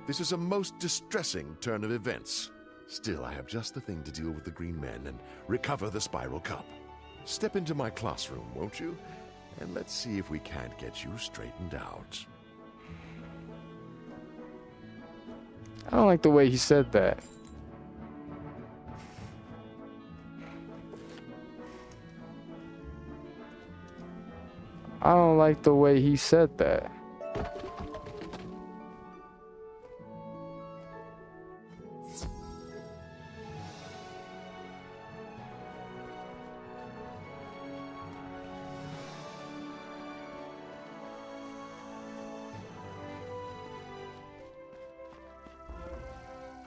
This is a most distressing turn of events. Still, I have just the thing to deal with the Green Men and recover the Spiral Cup. Step into my classroom, won't you? And let's see if we can't get you straightened out. I don't like the way he said that. I don't like the way he said that.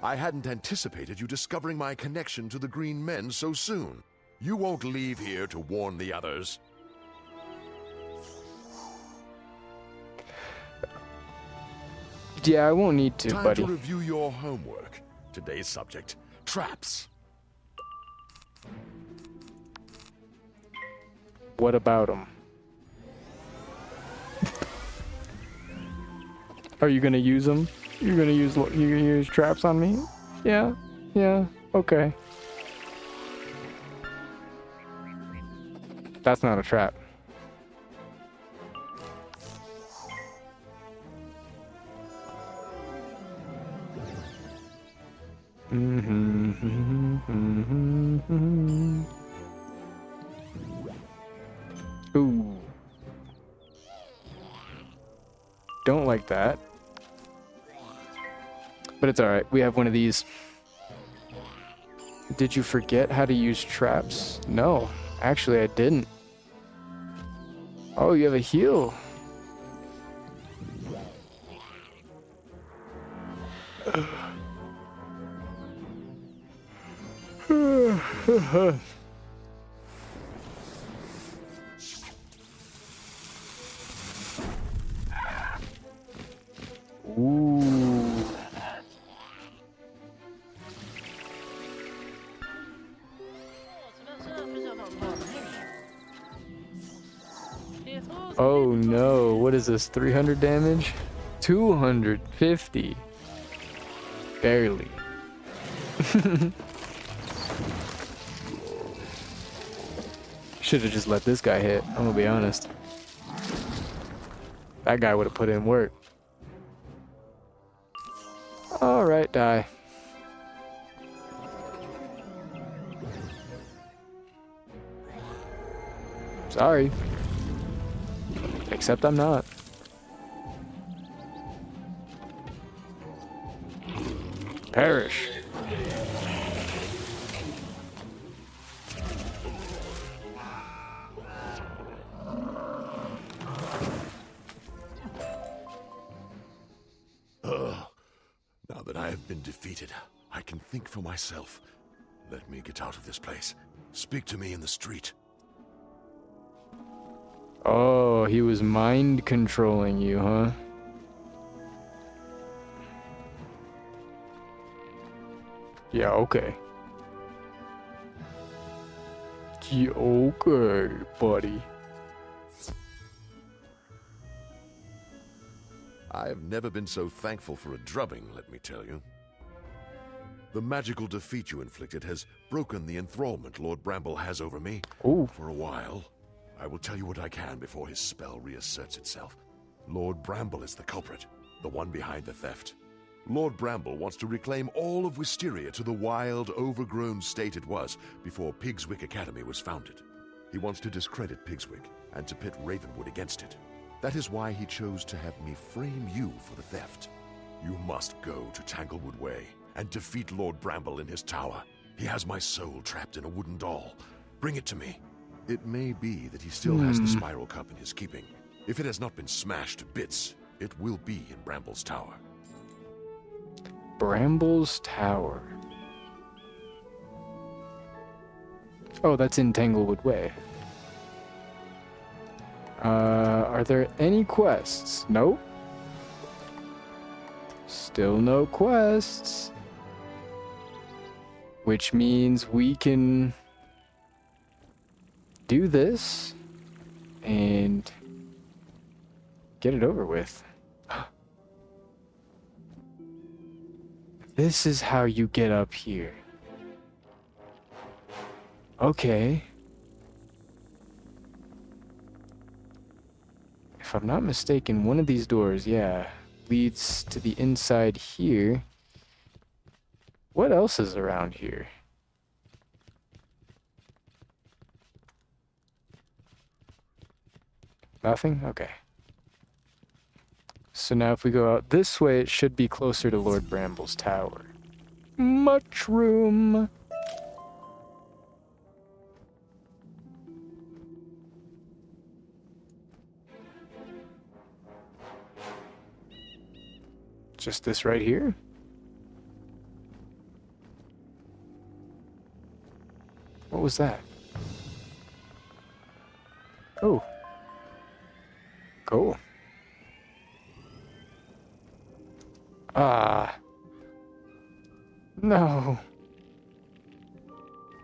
I hadn't anticipated you discovering my connection to the Green Men so soon. You won't leave here to warn the others. Yeah, I won't need to, Time buddy. to review your homework. Today's subject, traps. What about him? Are you gonna use them? You're gonna use traps on me? Yeah, okay. That's not a trap. Ooh. Don't like that. But it's alright, we have one of these. Did you forget how to use traps? No, actually I didn't. Oh, you have a heal. Ooh. Oh no, what is this? 300 damage? 250. Barely. Should have just let this guy hit, I'm gonna be honest. That guy would have put in work. Alright, die. Sorry. Except I'm not. Perish. Now that I have been defeated, I can think for myself. Let me get out of this place. Speak to me in the street. Oh, he was mind controlling you, huh? Yeah, okay. Yeah, okay, buddy. I have never been so thankful for a drubbing, let me tell you. The magical defeat you inflicted has broken the enthrallment Lord Bramble has over me. Ooh. For a while. I will tell you what I can before his spell reasserts itself. Lord Bramble is the culprit, the one behind the theft. Lord Bramble wants to reclaim all of Wisteria to the wild, overgrown state it was before Pigswick Academy was founded. He wants to discredit Pigswick and to pit Ravenwood against it. That is why he chose to have me frame you for the theft. You must go to Tanglewood Way and defeat Lord Bramble in his tower. He has my soul trapped in a wooden doll. Bring it to me. It may be that he still has the spiral cup in his keeping. If it has not been smashed to bits, it will be in Bramble's tower. Bramble's Tower. Oh, that's in Tanglewood Way. Are there any quests? Nope. Still no quests. Which means we can do this and get it over with. This is how you get up here. Okay. If I'm not mistaken, one of these doors, yeah, leads to the inside here. What else is around here? Nothing? Okay. So now if we go out this way, it should be closer to Lord Bramble's tower. Much room. Just this right here? What was that? Oh. Cool. Ah. No.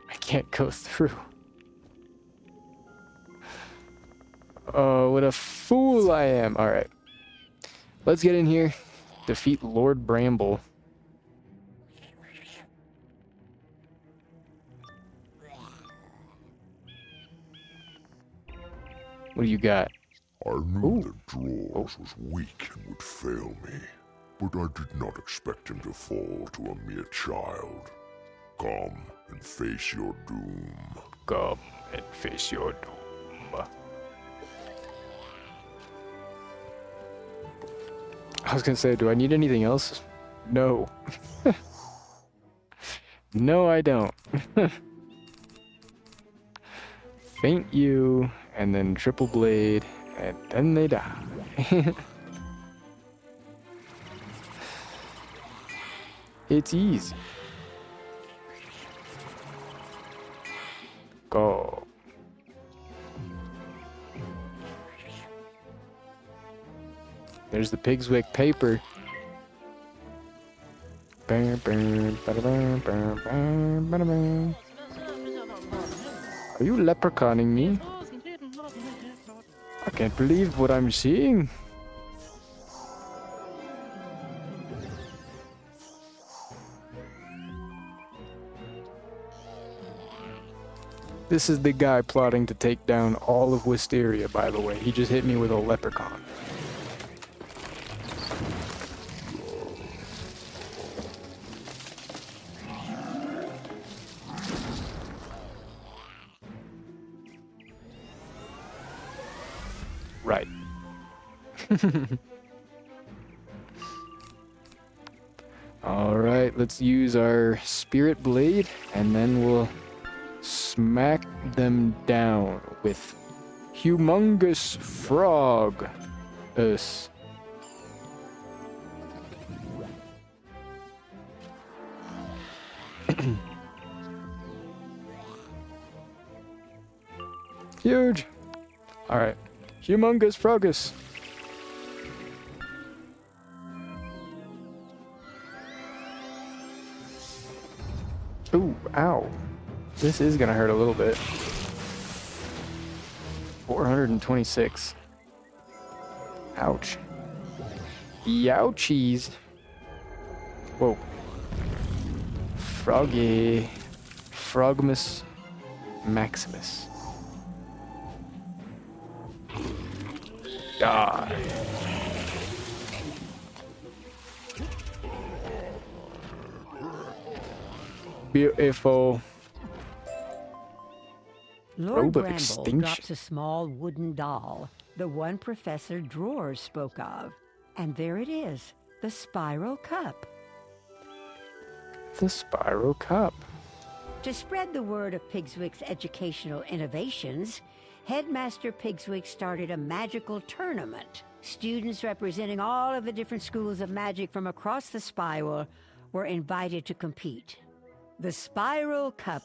I can't go through. Oh, what a fool I am. Alright. Let's get in here. Defeat Lord Bramble. What do you got? I knew that Drawers was weak and would fail me, but I did not expect him to fall to a mere child. Come and face your doom. Come and face your doom. I was gonna say, do I need anything else? No. No, I don't. Faint you, and then triple blade, and then they die. It's easy. Go. There's the Pigswick paper. Are you leprechauning me? I can't believe what I'm seeing. This is the guy plotting to take down all of Wisteria, by the way. He just hit me with a leprechaun. Right. Alright, let's use our Spirit Blade, and then we'll smack them down with Humongous Frog. Huge! Alright. Humongous Frogus. Ooh, ow. This is gonna hurt a little bit. 426. Ouch. Youchies. Whoa. Froggy. Frogmus Maximus. Die. Beautiful. Lord Robe of Bramble Extinction. drops a small wooden doll, the one Professor Drawers spoke of. And there it is, the Spiral Cup. The Spiral Cup. To spread the word of Pigswick's educational innovations, Headmaster Pigswick started a magical tournament. Students representing all of the different schools of magic from across the Spiral were invited to compete. The Spiral Cup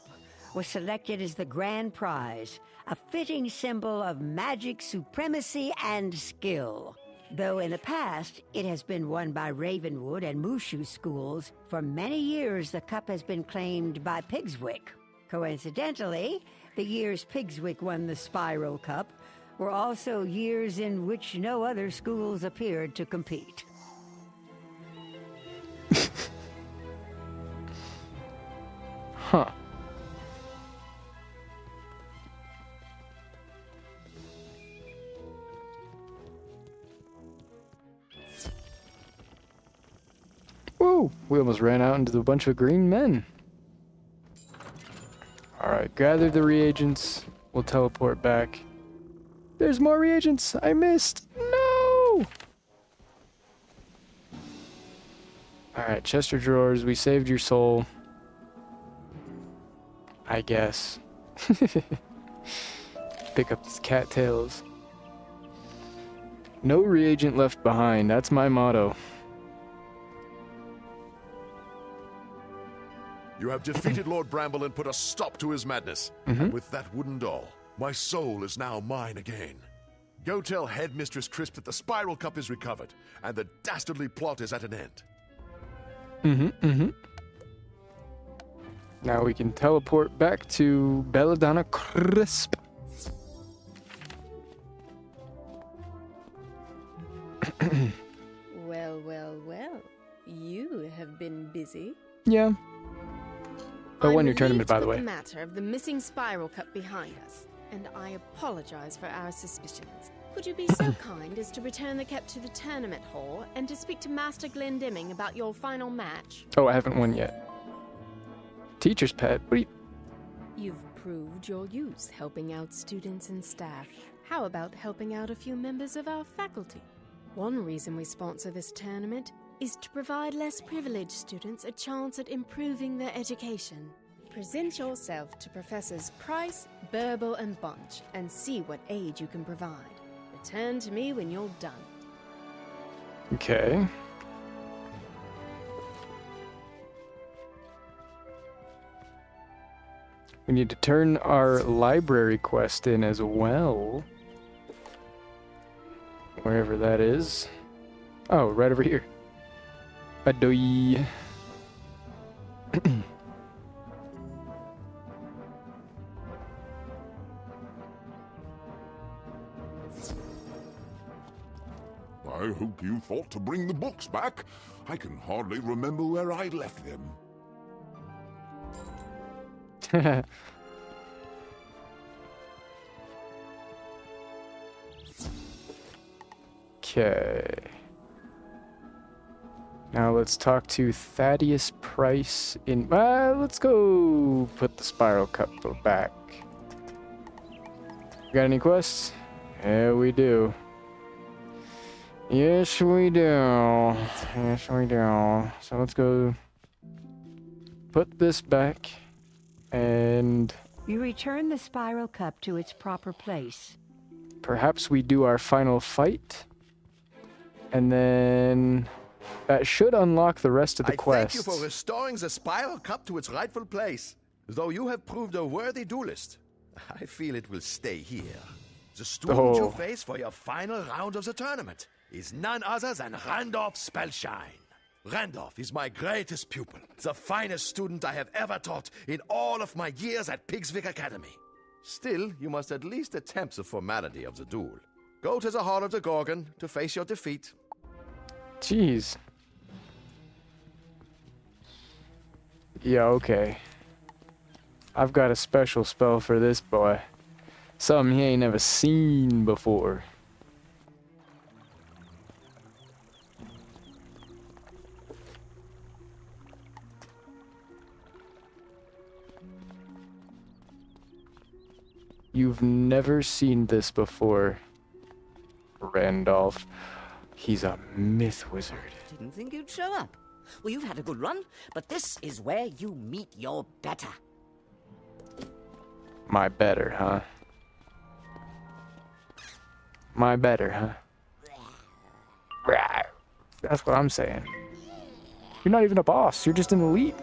was selected as the grand prize, a fitting symbol of magic supremacy and skill. Though in the past, it has been won by Ravenwood and Mushu schools, for many years the cup has been claimed by Pigswick. Coincidentally, the years Pigswick won the Spiral Cup were also years in which no other schools appeared to compete. Huh. Whoa, we almost ran out into a bunch of green men. Alright, gather the reagents. We'll teleport back. There's more reagents! I missed! No! Alright, Chester Drawers, we saved your soul. I guess. Pick up these cattails. No reagent left behind, that's my motto. You have defeated Lord Bramble and put a stop to his madness. And with that wooden doll, my soul is now mine again. Go tell Headmistress Crisp that the Spiral Cup is recovered, and the dastardly plot is at an end. Now we can teleport back to Belladonna Crisp. Well, well, well. You have been busy. Yeah. But I'm won your tournament, by the way. the matter of the missing Spiral Cup behind us, and I apologize for our suspicions. Could you be so kind as to return the cup to the tournament hall and to speak to Master Glendinning about your final match? Oh, I haven't won yet. Teacher's pet? What do you... You've proved your use helping out students and staff. How about helping out a few members of our faculty? One reason we sponsor this tournament is to provide less privileged students a chance at improving their education. Present yourself to Professors Price, Burble, and Bunch and see what aid you can provide. Return to me when you're done. Okay. We need to turn our library quest in as well. Wherever that is. Oh, right over here. Adoy. I hope you thought to bring the books back. I can hardly remember where I left them. Okay. Now let's talk to Thaddeus Price in... let's go put the Spiral Cup back. Got any quests? Yeah, we do. Yes, we do. Yes, we do. So let's go put this back and... You return the Spiral Cup to its proper place. Perhaps we do our final fight. And then... that should unlock the rest of the quests. Thank you for restoring the Spiral Cup to its rightful place. Though you have proved a worthy duelist, I feel it will stay here. The student you face for your final round of the tournament is none other than Randolph Spellshine. Randolph is my greatest pupil, the finest student I have ever taught in all of my years at Pigswick Academy. Still, you must at least attempt the formality of the duel. Go to the Hall of the Gorgon to face your defeat. Jeez. Yeah, okay. I've got a special spell for this boy. Something he ain't never seen before. You've never seen this before, Randolph. He's a myth wizard. Didn't think you'd show up. Well, you've had a good run, but this is where you meet your better. My better, huh? My better, huh? That's what I'm saying. You're not even a boss. You're just an elite.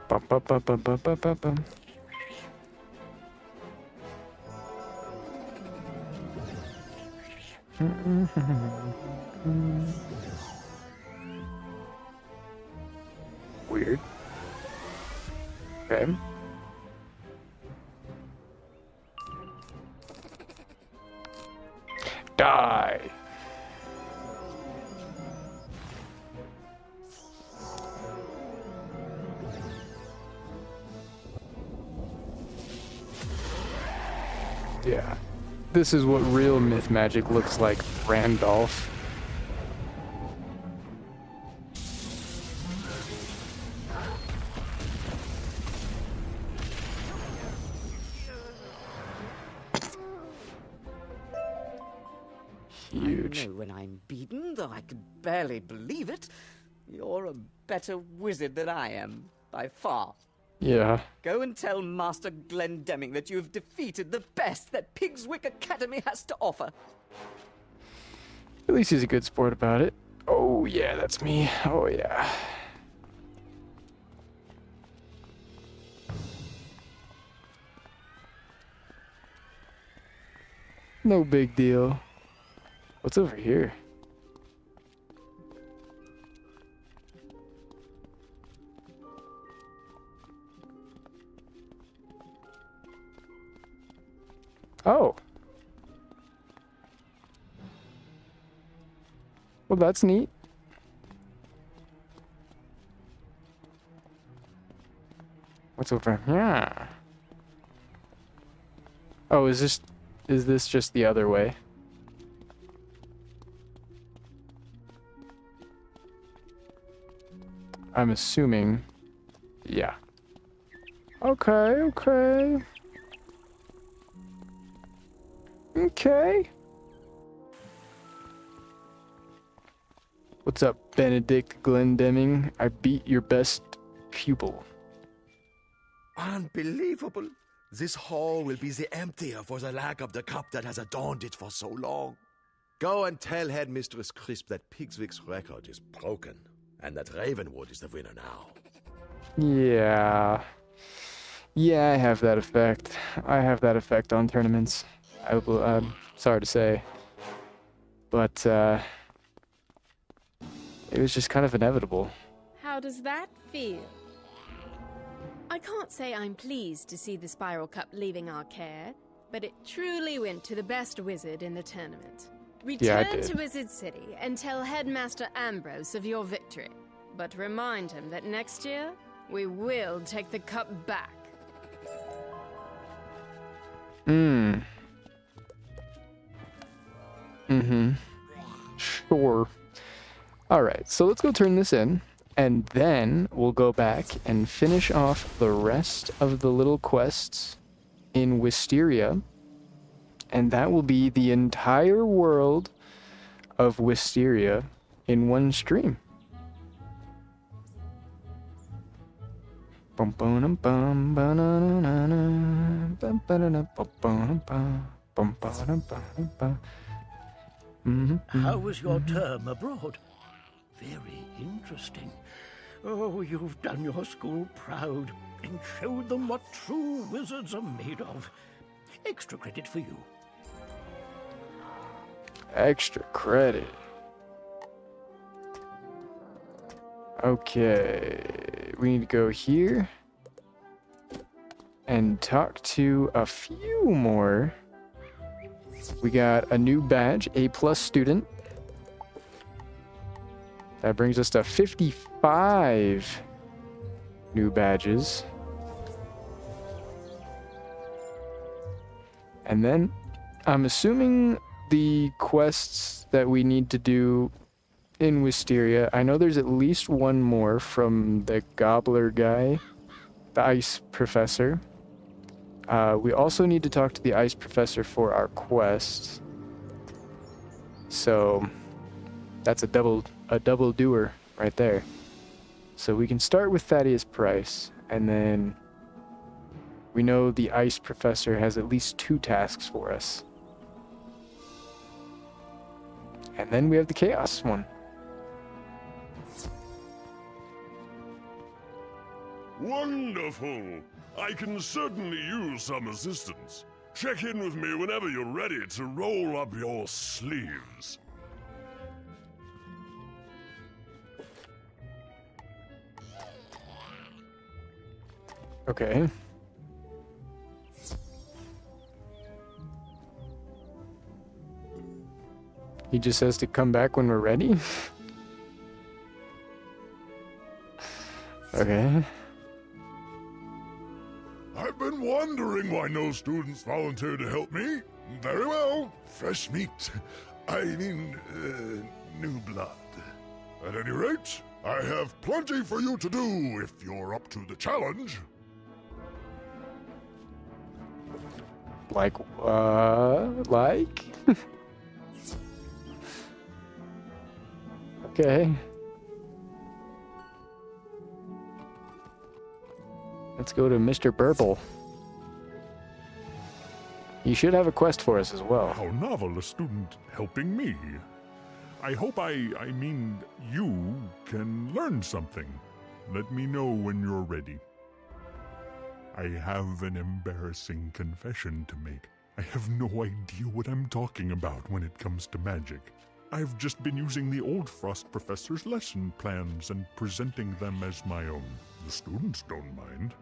Bum, bum, bum, bum, bum, bum, bum, bum. Weird. Okay. Die. Yeah. This is what real myth magic looks like, Randolph. Huge. I know when I'm beaten, though I can barely believe it. You're a better wizard than I am, by far. Yeah. Go and tell Master Glendemming that you have defeated the best that Pigswick Academy has to offer. At least he's a good sport about it. Oh, yeah, that's me. Oh, yeah. No big deal. What's over here? Oh. Well, that's neat. What's over here? Oh, is this just the other way? I'm assuming. Yeah. Okay, okay. Okay. What's up, Benedict Glendemming? I beat your best pupil. Unbelievable. This hall will be the emptier for the lack of the cup that has adorned it for so long. Go and tell Headmistress Crisp that Pigswick's record is broken, and that Ravenwood is the winner now. Yeah. Yeah, I have that effect. I have that effect on tournaments. I'm sorry to say. But, it was just kind of inevitable. How does that feel? I can't say I'm pleased to see the Spiral Cup leaving our care, but it truly went to the best wizard in the tournament. Return to Wizard City and tell Headmaster Ambrose of your victory. But remind him that next year, we will take the cup back. Sure. Alright, so let's go turn this in, and then we'll go back and finish off the rest of the little quests in Wisteria, and that will be the entire world of Wisteria in one stream. How was your term abroad? Very interesting. Oh, you've done your school proud and showed them what true wizards are made of. Extra credit for you. Extra credit. Okay, we need to go here and talk to a few more. We got a new badge, A+ student. That brings us to 55 new badges. And then I'm assuming the quests that we need to do in Wisteria, I know there's at least one more from the Gobbler guy, the Ice Professor. We also need to talk to the Ice Professor for our quest. So that's a double doer right there. So we can start with Thaddeus Price, and then we know the Ice Professor has at least 2 tasks for us. And then we have the Chaos one. Wonderful! I can certainly use some assistance. Check in with me whenever you're ready to roll up your sleeves. Okay. He just says to come back when we're ready? Okay. I've been wondering why no students volunteered to help me. Very well. Fresh meat. I mean, new blood. At any rate, I have plenty for you to do if you're up to the challenge. Like? Okay. Let's go to Mr. Burble. He should have a quest for us as well. How novel, a student helping me. I hope I mean you can learn something. Let me know when you're ready. I have an embarrassing confession to make. I have no idea what I'm talking about when it comes to magic. I've just been using the old Frost Professor's lesson plans and presenting them as my own. The students don't mind.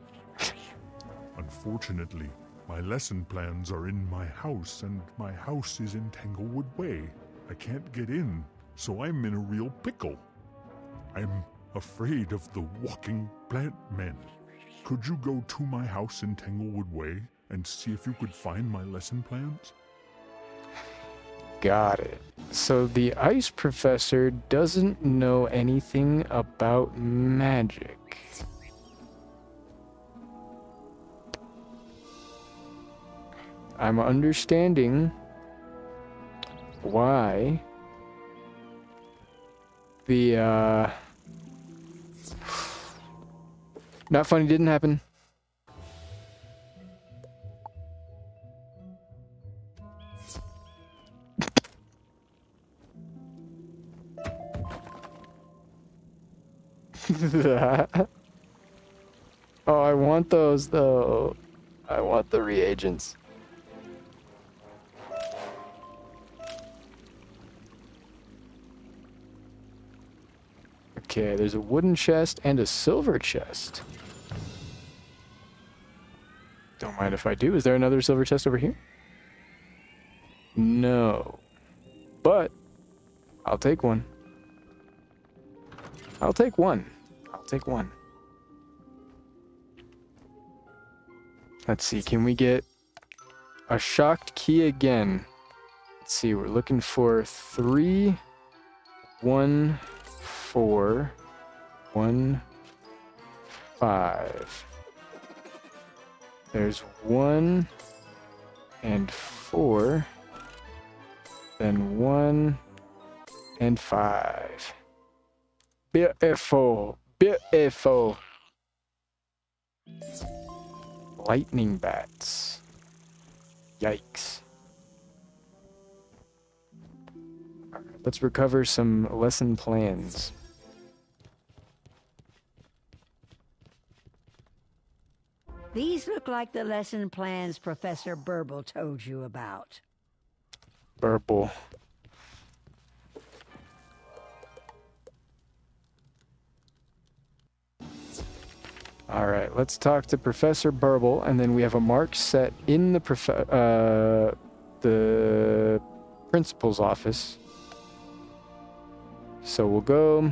Unfortunately, my lesson plans are in my house, and my house is in Tanglewood Way. I can't get in, so I'm in a real pickle. I'm afraid of the walking plant men. Could you go to my house in Tanglewood Way and see if you could find my lesson plans? Got it. So the Ice Professor doesn't know anything about magic. I'm understanding why the not funny didn't happen. Oh, I want those though. I want the reagents. Okay, there's a wooden chest and a silver chest. Don't mind if I do. Is there another silver chest over here? No. but I'll take one. I'll take one. I'll take one. Let's see, can we get a shocked key again? Let's see, we're looking for 3, 1, 4, 1, 5. There's 1 and 4. Then 1 and 5. Beautiful. Beautiful. Lightning bats. Yikes. Alright, let's recover some lesson plans. These look like the lesson plans Professor Burble told you about. Burble. Alright, let's talk to Professor Burble, and then we have a mark set in the principal's office. So we'll go,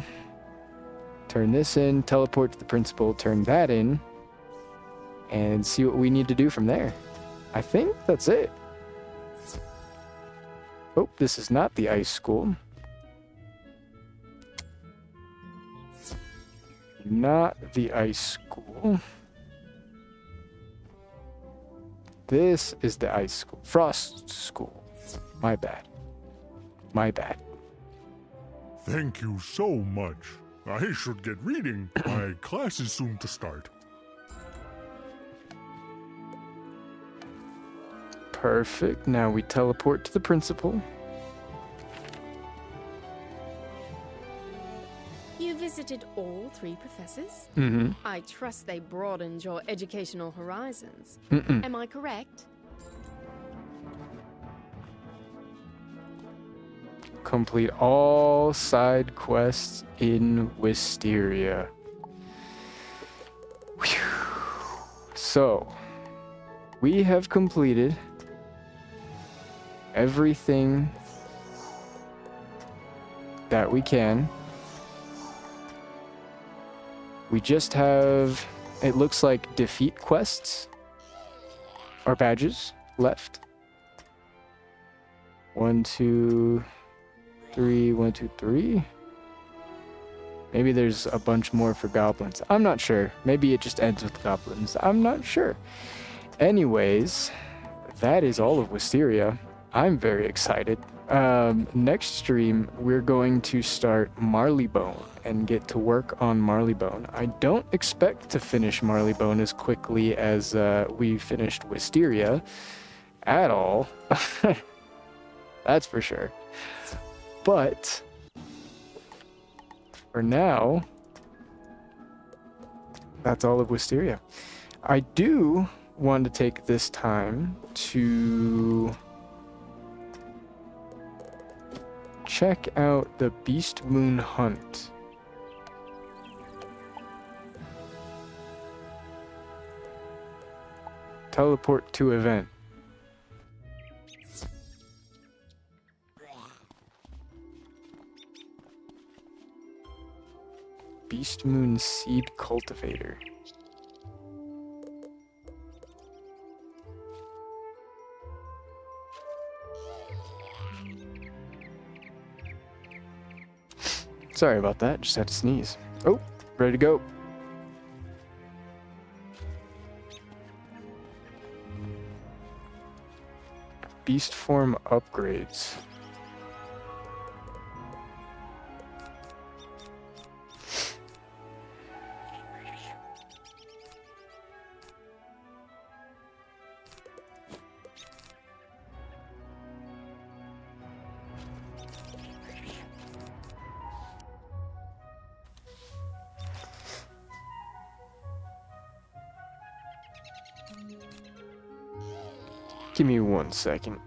turn this in, teleport to the principal, turn that in, and see what we need to do from there. I think that's it. Oh, this is not the ice school. Not the ice school. This is the ice school. Frost school. My bad. My bad. Thank you so much. I should get reading. My class is soon to start. Perfect. Now we teleport to the principal. You visited all 3 professors? Mm-hmm. I trust they broadened your educational horizons. Mm-mm. Am I correct? Complete all side quests in Wisteria. Whew. So, we have completed everything that we can. We just have, it looks like, defeat quests or badges left. 1, 2, 3, 1, 2, 3. Maybe there's a bunch more for goblins. I'm not sure. Maybe it just ends with goblins. I'm not sure. Anyways, that is all of Wisteria. I'm very excited. Next stream, we're going to start Marleybone and get to work on Marleybone. I don't expect to finish Marleybone as quickly as we finished Wisteria at all. That's for sure. But for now, that's all of Wisteria. I do want to take this time to check out the Beast Moon Hunt. Teleport to event. Beast Moon Seed Cultivator. Sorry about that, just had to sneeze. Oh, ready to go. Beast form upgrades. Give me 1 second.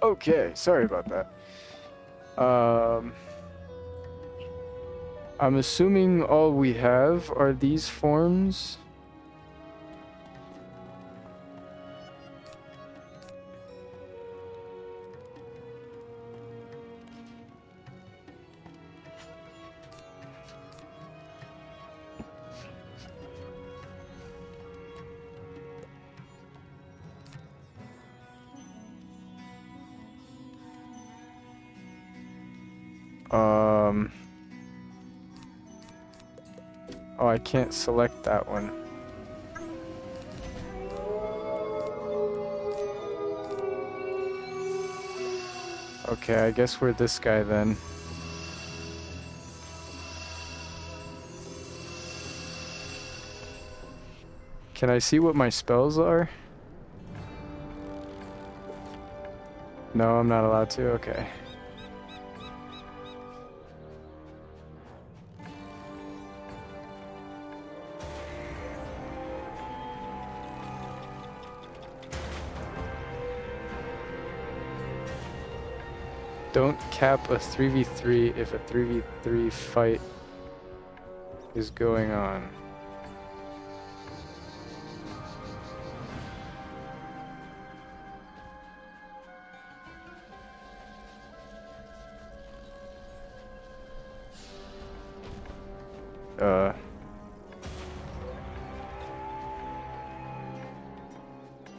Okay, sorry about that. I'm assuming all we have are these forms. Oh, I can't select that one. Okay, I guess we're this guy then. Can I see what my spells are? No, I'm not allowed to? Okay. Don't cap a 3v3 if a 3v3 fight is going on.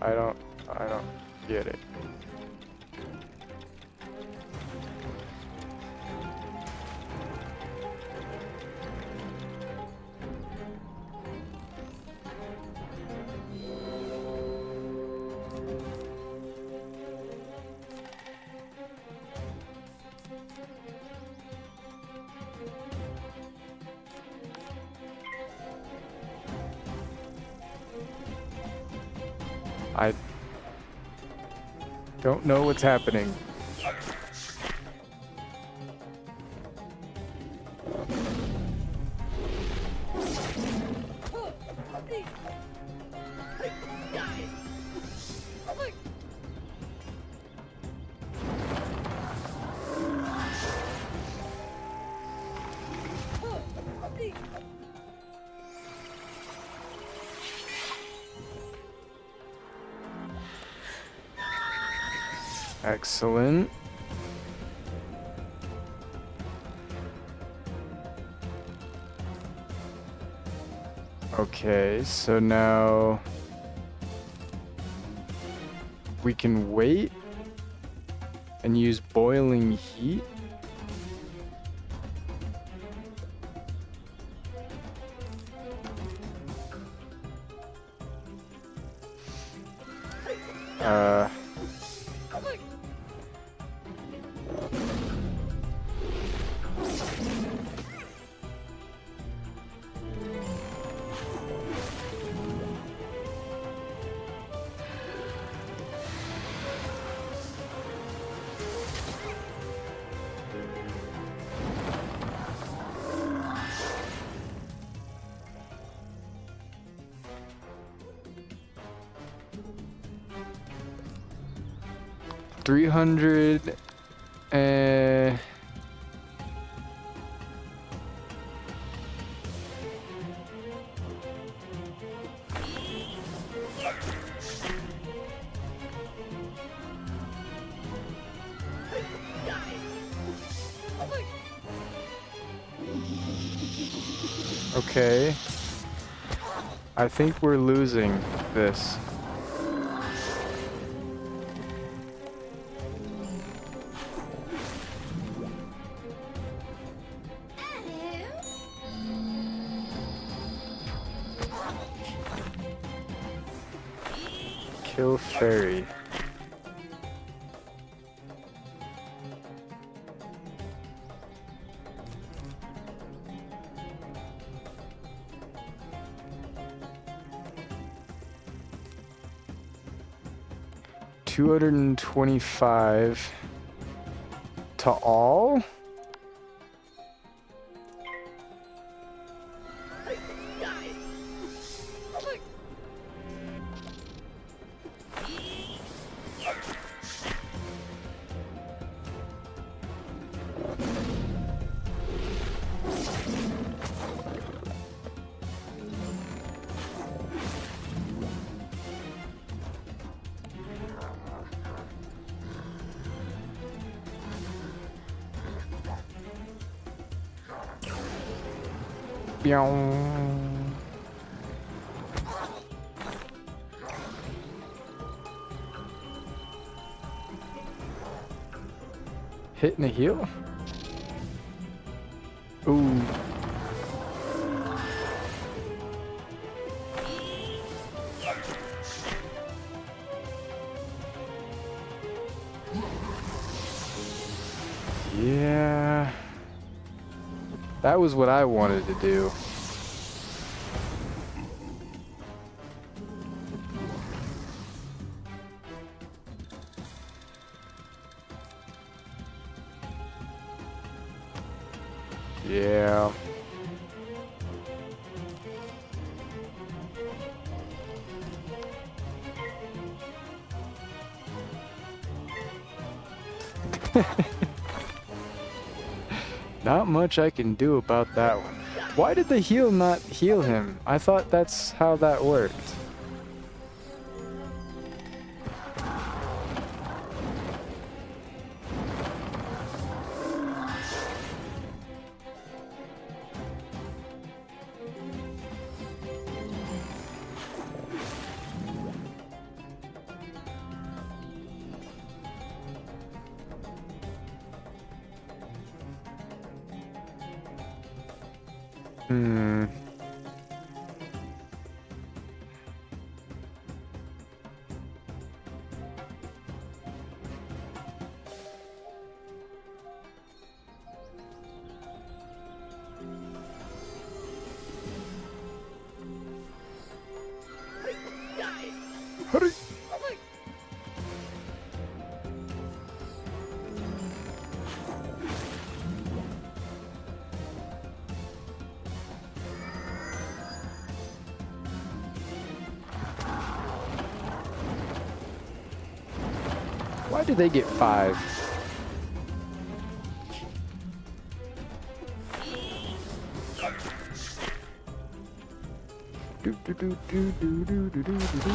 I don't get it. I don't know what's happening. Excellent. Okay, so now we can wait and use boiling heat. $300 and okay. I think we're losing this. Kill fairy. $225 to all. Hit and a heal? Ooh. Yeah. That was what I wanted to do. Yeah. Not much I can do about that one. Why did the heal not heal him? I thought that's how that worked. Hurry! Why do they get 5? Do do do do do do do do do do.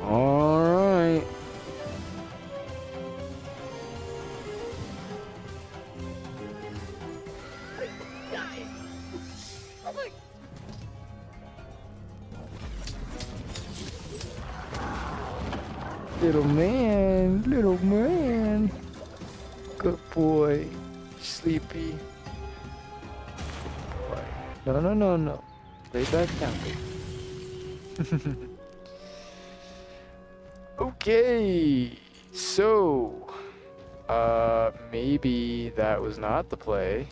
All right. Little man. Good boy. Sleepy. No. Lay back down, baby. Okay. So, maybe that was not the play.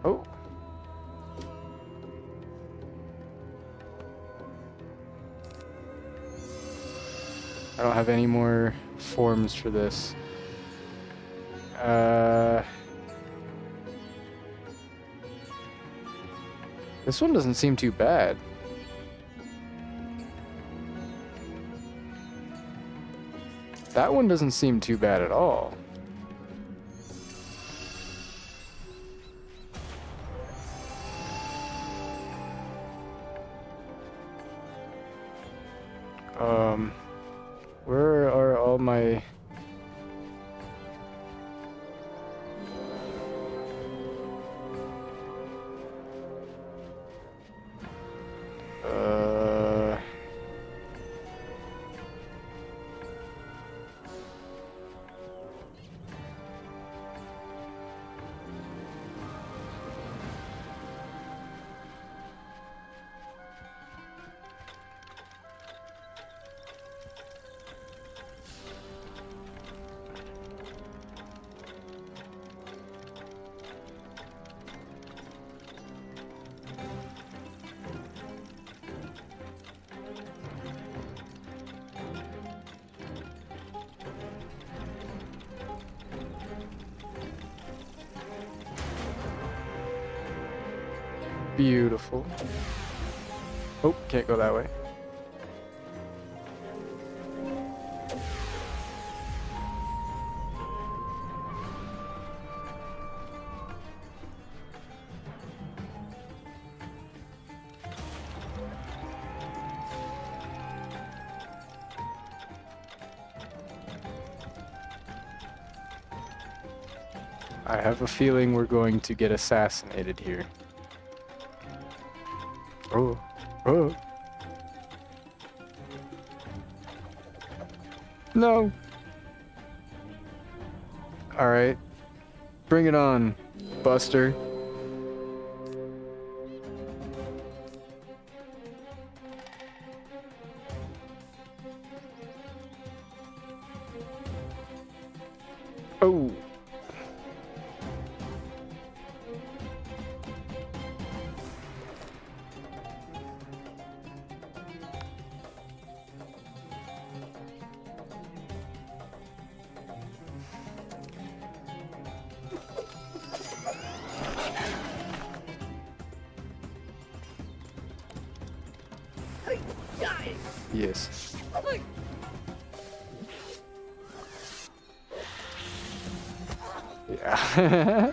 Oh. I don't have any more forms for this. This one doesn't seem too bad. That one doesn't seem too bad at all. Where are all my... Beautiful. Oh, can't go that way. I have a feeling we're going to get assassinated here. Oh, oh. No. All right. Bring it on, Buster. Oh. Yes. Yeah.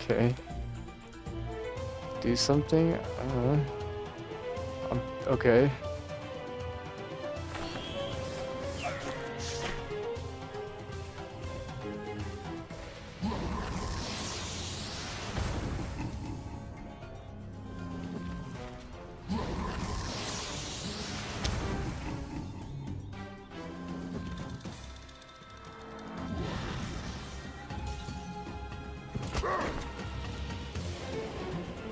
Okay. Do something? Okay.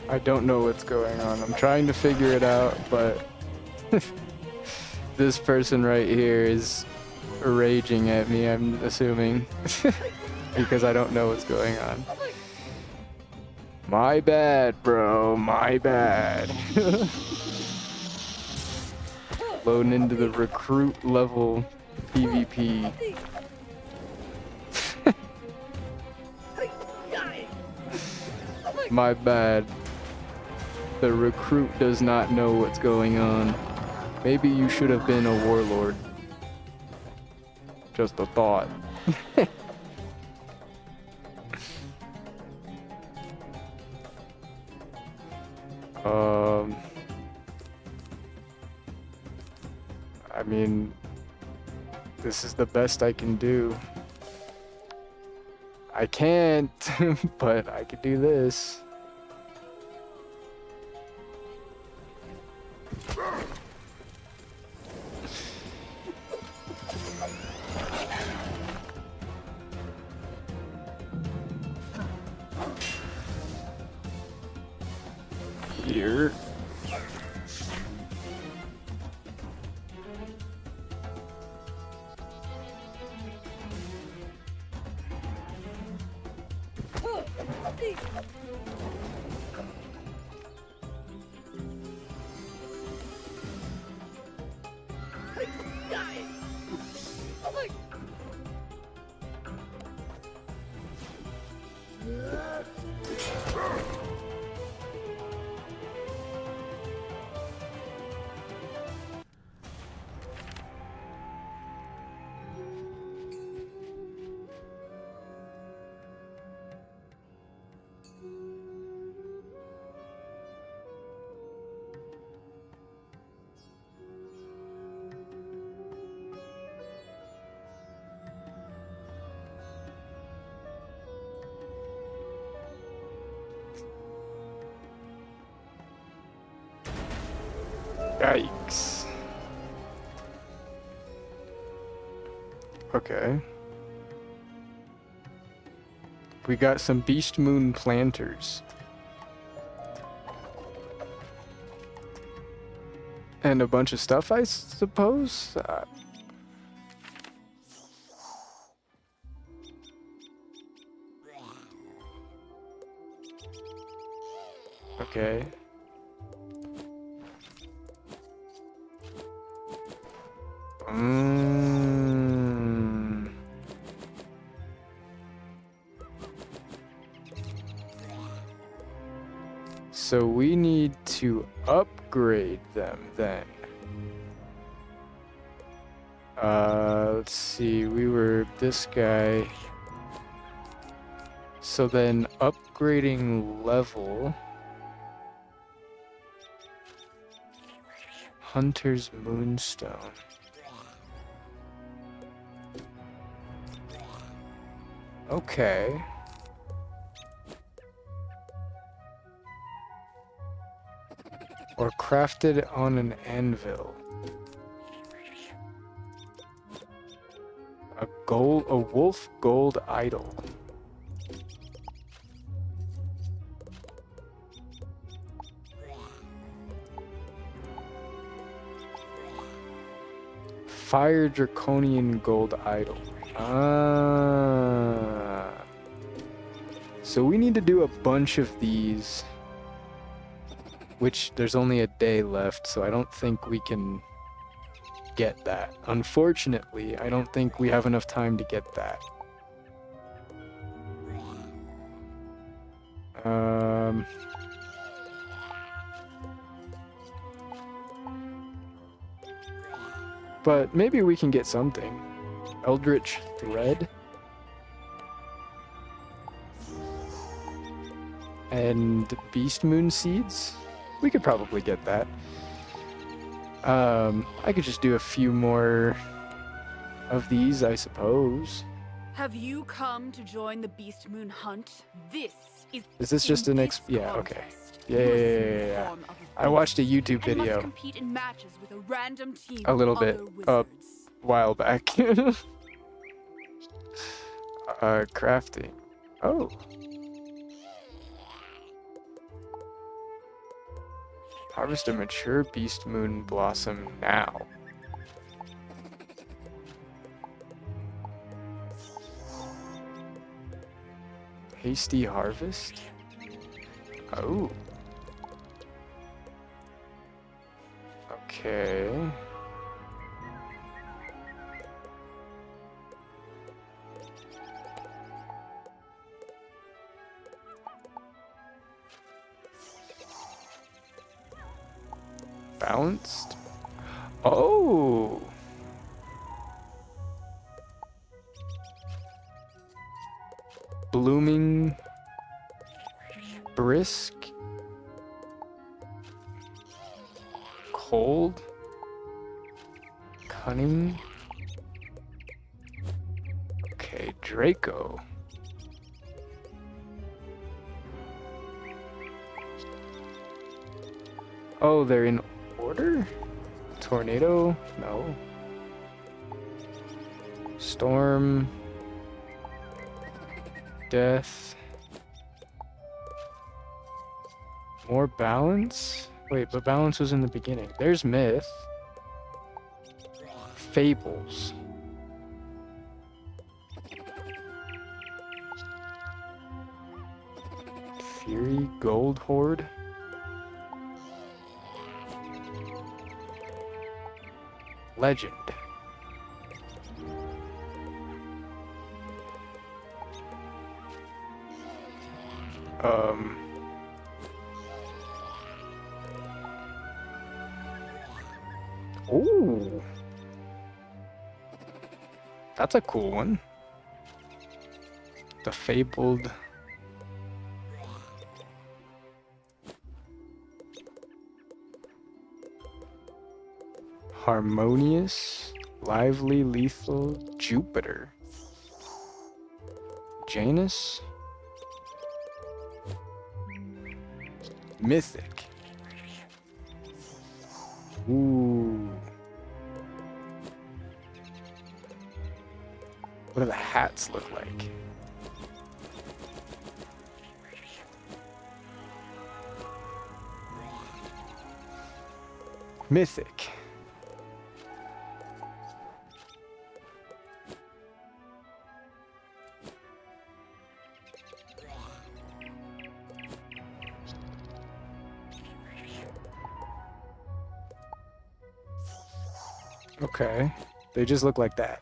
I don't know what's going on. I'm trying to figure it out, but this person right here is raging at me, I'm assuming, because I don't know what's going on. My bad, bro. My bad. Loading into the recruit level PvP. My bad. The recruit does not know what's going on. Maybe you should have been a warlord. Just a thought. I mean, this is the best I can do. I can't, but I could do this. Here. Yikes. Okay. We got some Beast Moon planters. And a bunch of stuff, I suppose? Okay. So we need to upgrade them then. Let's see, we were this guy. So then upgrading level. Hunter's Moonstone. Okay. Or crafted on an anvil. A wolf gold idol. Fire draconian gold idol. So we need to do a bunch of these, which there's only a day left, so I don't think we can get that. Unfortunately, I don't think we have enough time to get that. But maybe we can get something. Eldritch Thread. And Beast Moon Seeds. We could probably get that. I could just do a few more of these, I suppose. Have you come to join the Beast Moon hunt? This Is this just an yeah, okay. Yeah. I watched a YouTube video compete in matches with a random team a little bit a while back. Crafting. Oh. Harvest a mature Beast Moon Blossom now. Hasty harvest? Oh. Okay. Balanced? Oh! Blooming, brisk, cold, cunning. Okay, Draco. Oh, they're in order? Tornado? No. Storm. Death. More balance? Wait, but balance was in the beginning. There's myth. Fables. Fury, Gold Horde. Legend. Ooh. That's a cool one. The Fabled. Harmonious, lively, lethal, Jupiter. Janus. Mythic. Ooh. What do the hats look like? Mythic. Okay. They just look like that.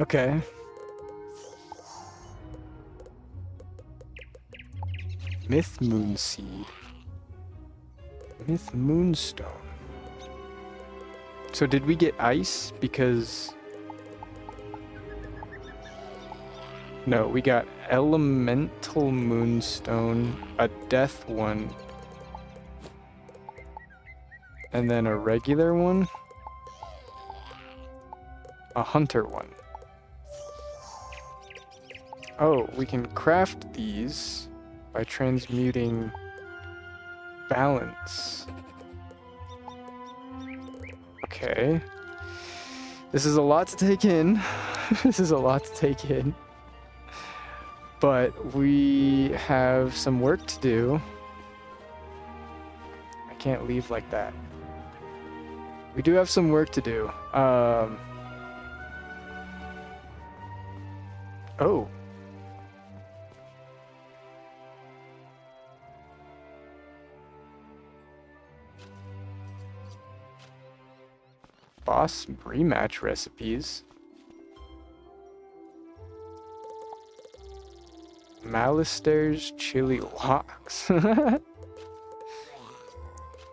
Okay. Myth Moonseed. Myth Moonstone. So did we get ice? Because... No, we got Elemental Moonstone, a Death one, and then a regular one, a Hunter one. Oh, we can craft these by transmuting balance. Okay. This is a lot to take in. This is a lot to take in. But we have some work to do. I can't leave like that. We do have some work to do. Oh. Boss rematch recipes. Malister's chili lox.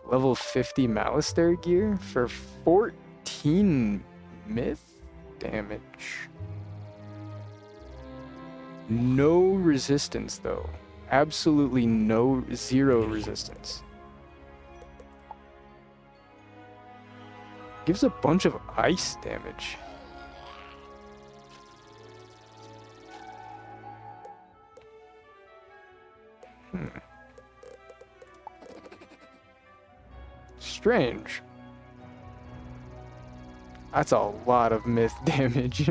Level 50 Malister gear for 14 myth damage. No resistance though. Absolutely zero resistance. Gives a bunch of ice damage. Strange. That's a lot of myth damage.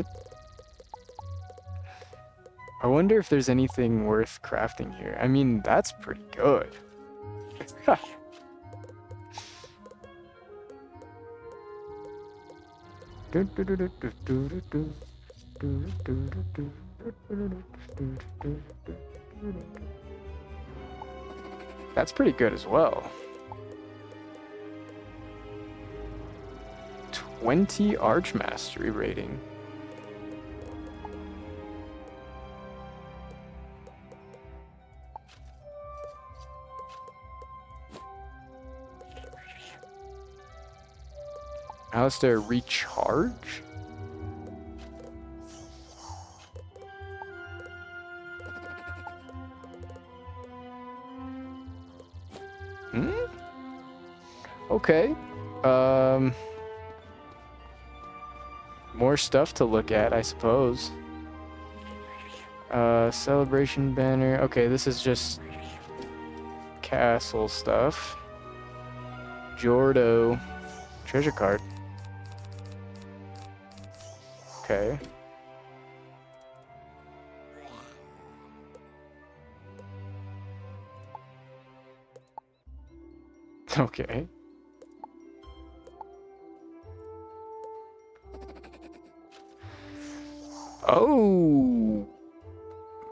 I wonder if there's anything worth crafting here. I mean, that's pretty good. That's pretty good as well. 20 Archmastery rating. Alistair recharge? Okay. More stuff to look at, I suppose. Celebration banner. Okay, this is just castle stuff. Jordo. Treasure card. Okay. Okay. Oh!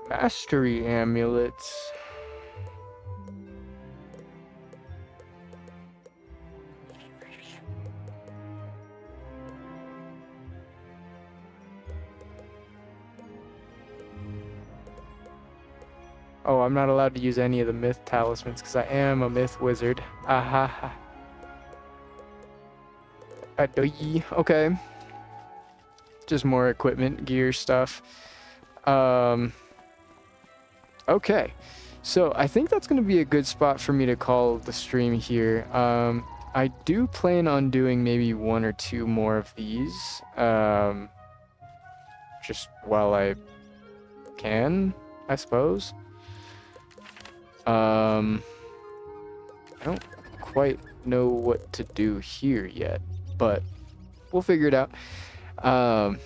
Mastery amulets. Oh, I'm not allowed to use any of the myth talismans because I am a myth wizard. Aha. Okay. Just more equipment, gear stuff. Okay. So I think that's going to be a good spot for me to call the stream here. I do plan on doing maybe 1 or 2 more of these. Just while I can, I suppose. I don't quite know what to do here yet, but we'll figure it out. I'll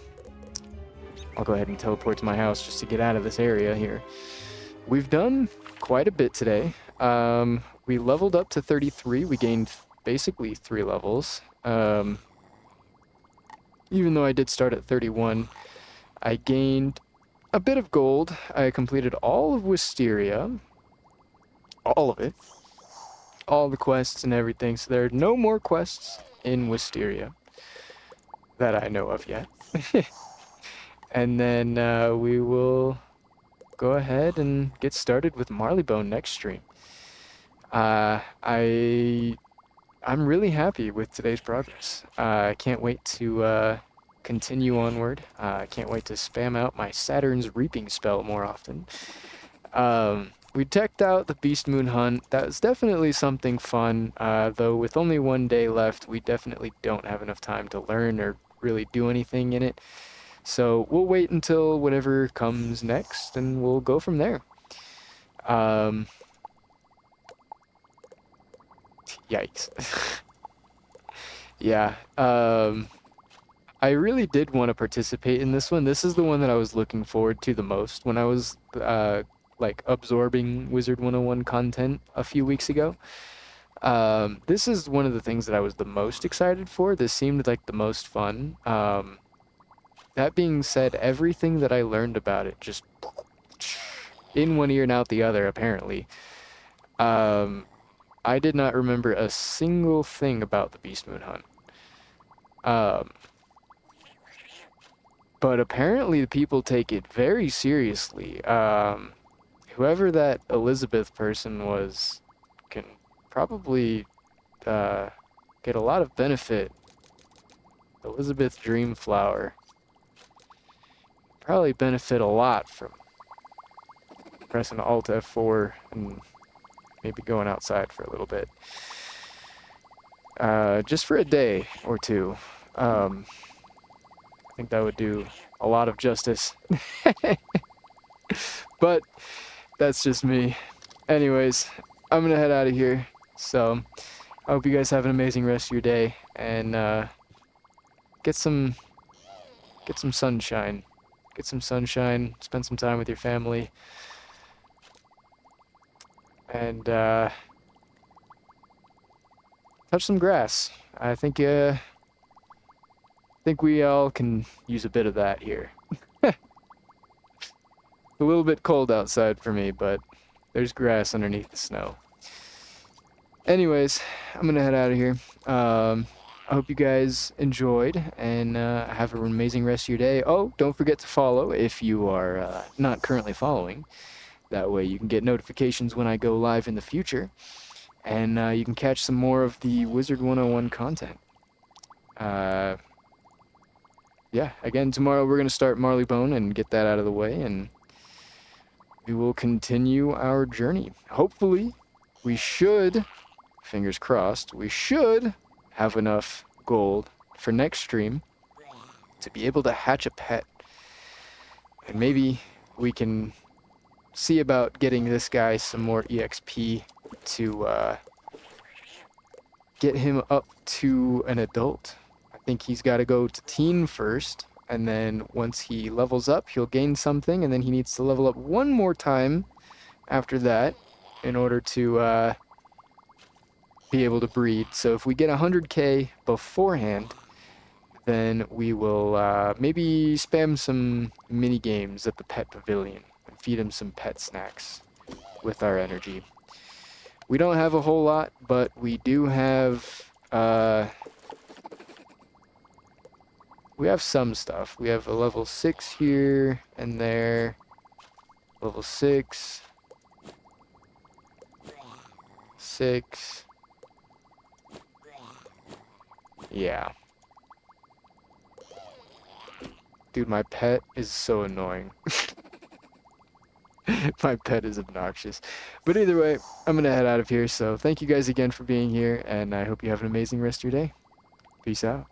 go ahead and teleport to my house just to get out of this area here. We've done quite a bit today. We leveled up to 33. We gained basically 3 levels. Even though I did start at 31, I gained a bit of gold. I completed all of Wisteria. All of it. All the quests and everything. So there are no more quests in Wisteria that I know of yet. And then we will go ahead and get started with Marleybone next stream. I'm really happy with today's progress. I can't wait to continue onward. I can't wait to spam out my Saturn's Reaping spell more often. We checked out the Beast Moon Hunt. That was definitely something fun, though with only 1 day left, we definitely don't have enough time to learn or really do anything in it. So we'll wait until whatever comes next, and we'll go from there. Yikes. Yeah. I really did want to participate in this one. This is the one that I was looking forward to the most when I was like absorbing Wizard101 content a few weeks ago. This is one of the things that I was the most excited for. This seemed like the most fun. That being said, everything that I learned about it just in one ear and out the other, apparently. I did not remember a single thing about the Beast Moon Hunt. But apparently the people take it very seriously. Whoever that Elizabeth person was can probably get a lot of benefit. Elizabeth Dreamflower. Probably benefit a lot from pressing Alt F4 and maybe going outside for a little bit. Just for a day or two. I think that would do a lot of justice. But that's just me. Anyways, I'm gonna head out of here. So I hope you guys have an amazing rest of your day, and get some sunshine. Get some sunshine, spend some time with your family, and touch some grass. I think we all can use a bit of that here. It's a little bit cold outside for me, but there's grass underneath the snow. Anyways, I'm gonna head out of here. I hope you guys enjoyed, and have an amazing rest of your day. Oh, don't forget to follow if you are not currently following. That way you can get notifications when I go live in the future, and you can catch some more of the Wizard101 content. Yeah, again, tomorrow we're going to start Marleybone and get that out of the way, and we will continue our journey. Hopefully, we should, fingers crossed, we should have enough gold for next stream to be able to hatch a pet. And maybe we can see about getting this guy some more EXP to get him up to an adult. I think he's got to go to teen first, and then once he levels up, he'll gain something, and then he needs to level up one more time after that in order to be able to breed. So if we get 100k beforehand, then we will maybe spam some mini games at the pet pavilion and feed him some pet snacks with our energy. We don't have a whole lot, but we do have some stuff. We have a level 6 here and there, level 6, 6. Yeah. Dude, my pet is so annoying. My pet is obnoxious. But either way, I'm gonna head out of here. So thank you guys again for being here, and I hope you have an amazing rest of your day. Peace out.